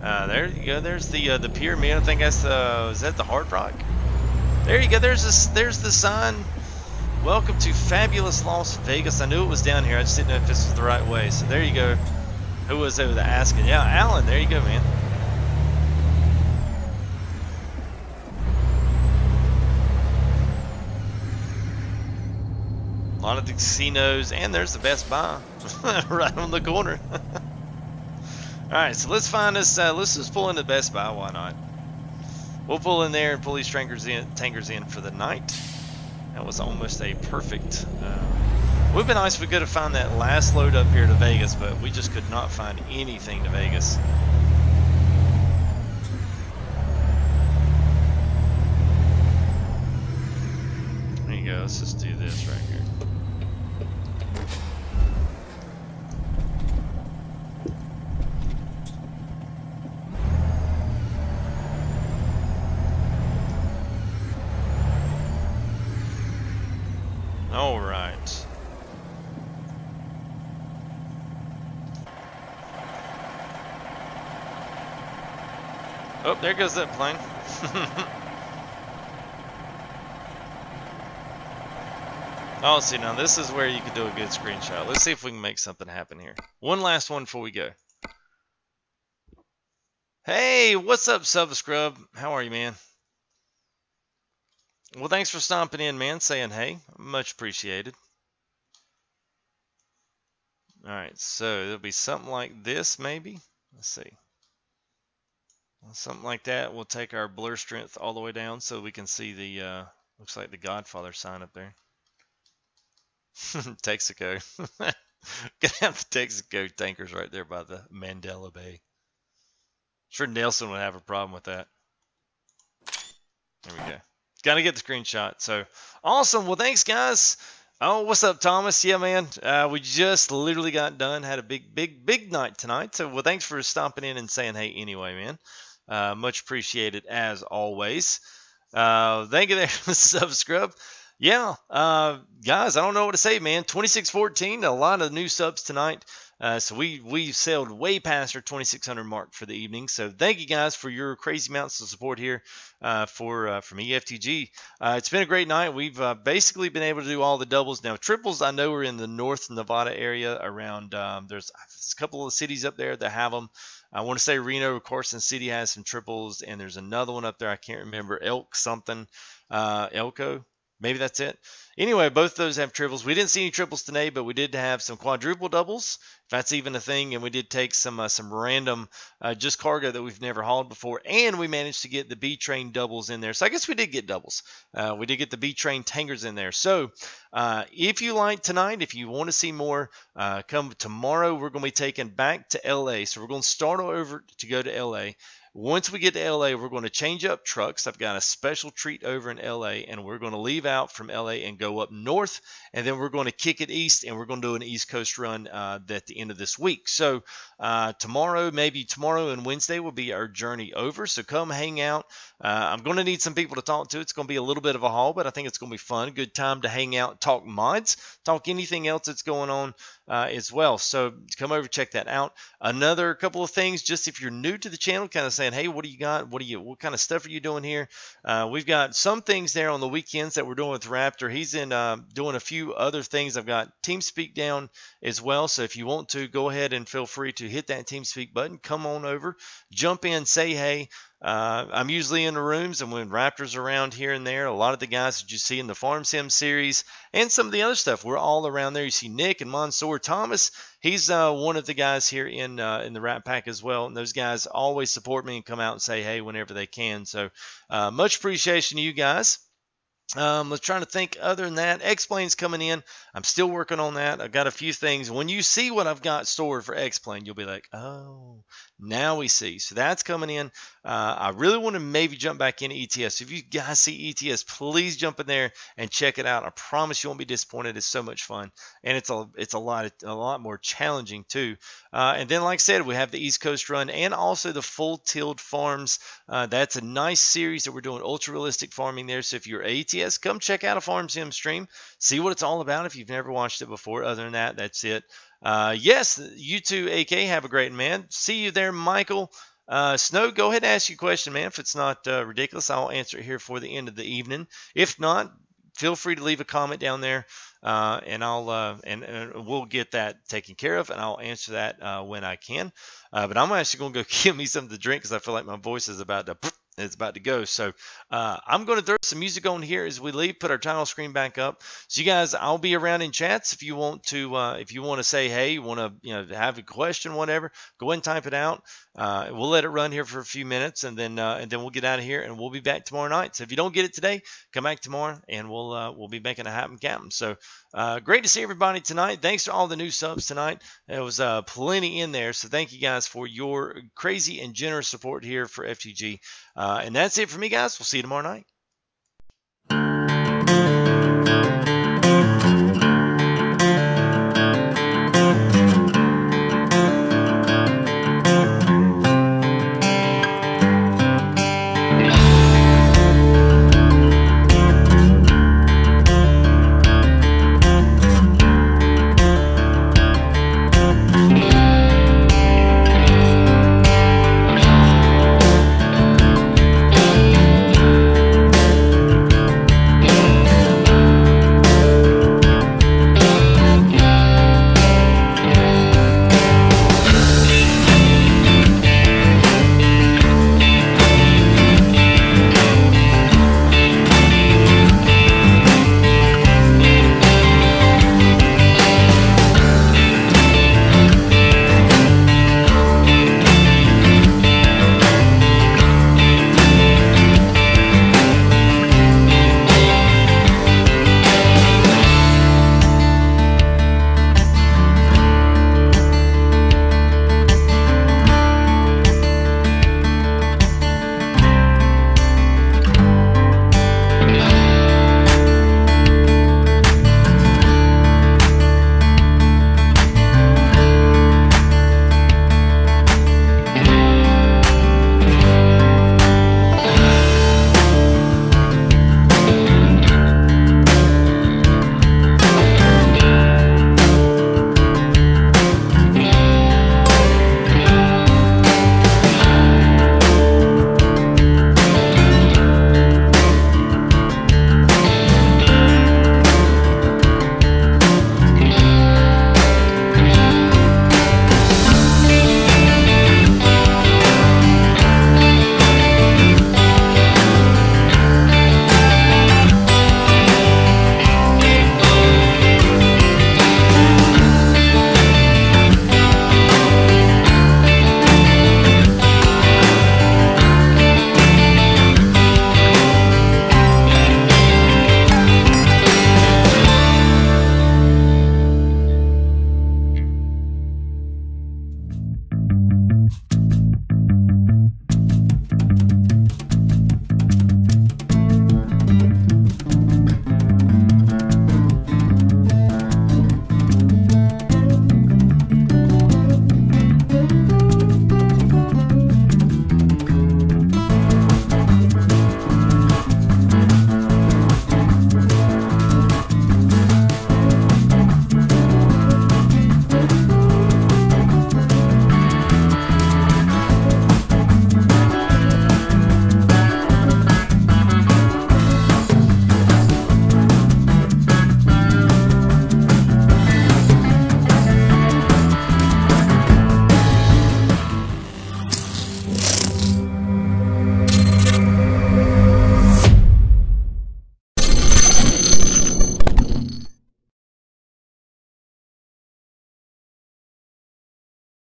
There you go. There's the pyramid. I think that's is that the Hard Rock? There you go. There's the sign. Welcome to fabulous Las Vegas. I knew it was down here. I just didn't know if this was the right way. So there you go. Who was over there asking? Yeah, Alan. There you go, man. A lot of the casinos, and there's the Best Buy right on the corner. Alright, so let's find this, let's just pull into Best Buy, why not? We'll pull in there and pull these tankers in for the night. That was almost a perfect, would have been nice if we could have found that last load up here to Vegas, but we just could not find anything to Vegas. There you go, let's just do this right here. All right. Oh, there goes that plane. Oh, see, now this is where you could do a good screenshot. Let's see if we can make something happen here. One last one before we go. Hey, what's up, Subscrub? How are you, man? Well, thanks for stomping in, man, saying hey. Much appreciated. Alright, so there'll be something like this, maybe. Let's see. Something like that. We'll take our blur strength all the way down so we can see the, looks like the Godfather sign up there. Texaco. Gonna have the Texaco tankers right there by the Mandela Bay. Sure Nelson would have a problem with that. There we go. Gotta get the screenshot. So awesome. Well, thanks, guys. Oh, what's up, Thomas? Yeah, man. We just literally got done. Had a big night tonight. So, well, thanks for stomping in and saying hey anyway, man. Much appreciated as always. Thank you there, Subscrub. Yeah, guys, I don't know what to say, man. 2614, a lot of new subs tonight. So we sailed way past our 2600 mark for the evening. So thank you guys for your crazy amounts of support here from EFTG. It's been a great night. We've basically been able to do all the doubles. Now triples, I know we're in the North Nevada area around. There's a couple of cities up there that have them. I want to say Reno, Carson City has some triples, and there's another one up there. I can't remember, Elk something, Elko. Maybe that's it. Anyway, both those have triples. We didn't see any triples today, but we did have some quadruple doubles, if that's even a thing. And we did take some random just cargo that we've never hauled before. And we managed to get the B-Train doubles in there. So I guess we did get doubles. We did get the B-Train tankers in there. So if you like tonight, if you want to see more, come tomorrow. We're going to be taking back to LA. So we're going to start over to go to LA. Once we get to LA, we're going to change up trucks. I've got a special treat over in LA, and we're going to leave out from LA and go up north, and then we're going to kick it east, and we're going to do an East Coast run at the end of this week. So tomorrow, maybe tomorrow and Wednesday will be our journey over. So come hang out. I'm going to need some people to talk to. It's going to be a little bit of a haul, but I think it's going to be fun. Good time to hang out, talk mods, talk anything else that's going on as well. So come over, check that out. Another couple of things, just if you're new to the channel, kind of saying, saying, hey, what do you got? What kind of stuff are you doing here? We've got some things there on the weekends that we're doing with Raptor. He's in doing a few other things. I've got TeamSpeak down as well. So if you want to, go ahead and feel free to hit that TeamSpeak button. Come on over, jump in, say hey. I'm usually in the rooms, and when Raptors around here and there, a lot of the guys that you see in the Farm Sim series and some of the other stuff, we're all around there. You see Nick and Mansoor Thomas. He's one of the guys here in the Rat Pack as well, and those guys always support me and come out and say hey whenever they can. So much appreciation to you guys. Let's try to think other than that. X-Plane's coming in. I'm still working on that. I've got a few things. When you see what I've got stored for X-Plane, you'll be like, oh, now we see. So that's coming in. I really want to maybe jump back into ETS. If you guys see ETS, please jump in there and check it out. I promise you won't be disappointed. It's so much fun, and it's a lot more challenging too. And then, like I said, we have the East Coast run and also the Full Tilt Farms. That's a nice series that we're doing ultra realistic farming there. So if you're ATS, come check out a Farm Sim stream. See what it's all about if you've never watched it before. Other than that, that's it. Yes, you too, AK. Have a great man. See you there, Michael. Snow, go ahead and ask your question, man. If it's not ridiculous, I'll answer it here for the end of the evening. If not, feel free to leave a comment down there, and I'll and we'll get that taken care of, and I'll answer that when I can. But I'm actually going to go get me something to drink because I feel like my voice is about to go. So I'm going to throw some music on here as we leave, put our title screen back up. So you guys, I'll be around in chats if you want to say hey, you want to have a question, whatever, go ahead and type it out. We'll let it run here for a few minutes, and then we'll get out of here, and we'll be back tomorrow night. So if you don't get it today, come back tomorrow, and we'll be making it happen, Captain. So great to see everybody tonight. Thanks to all the new subs tonight. There was plenty in there, so thank you guys for your crazy and generous support here for FTG. And that's it for me, guys. We'll see you tomorrow night.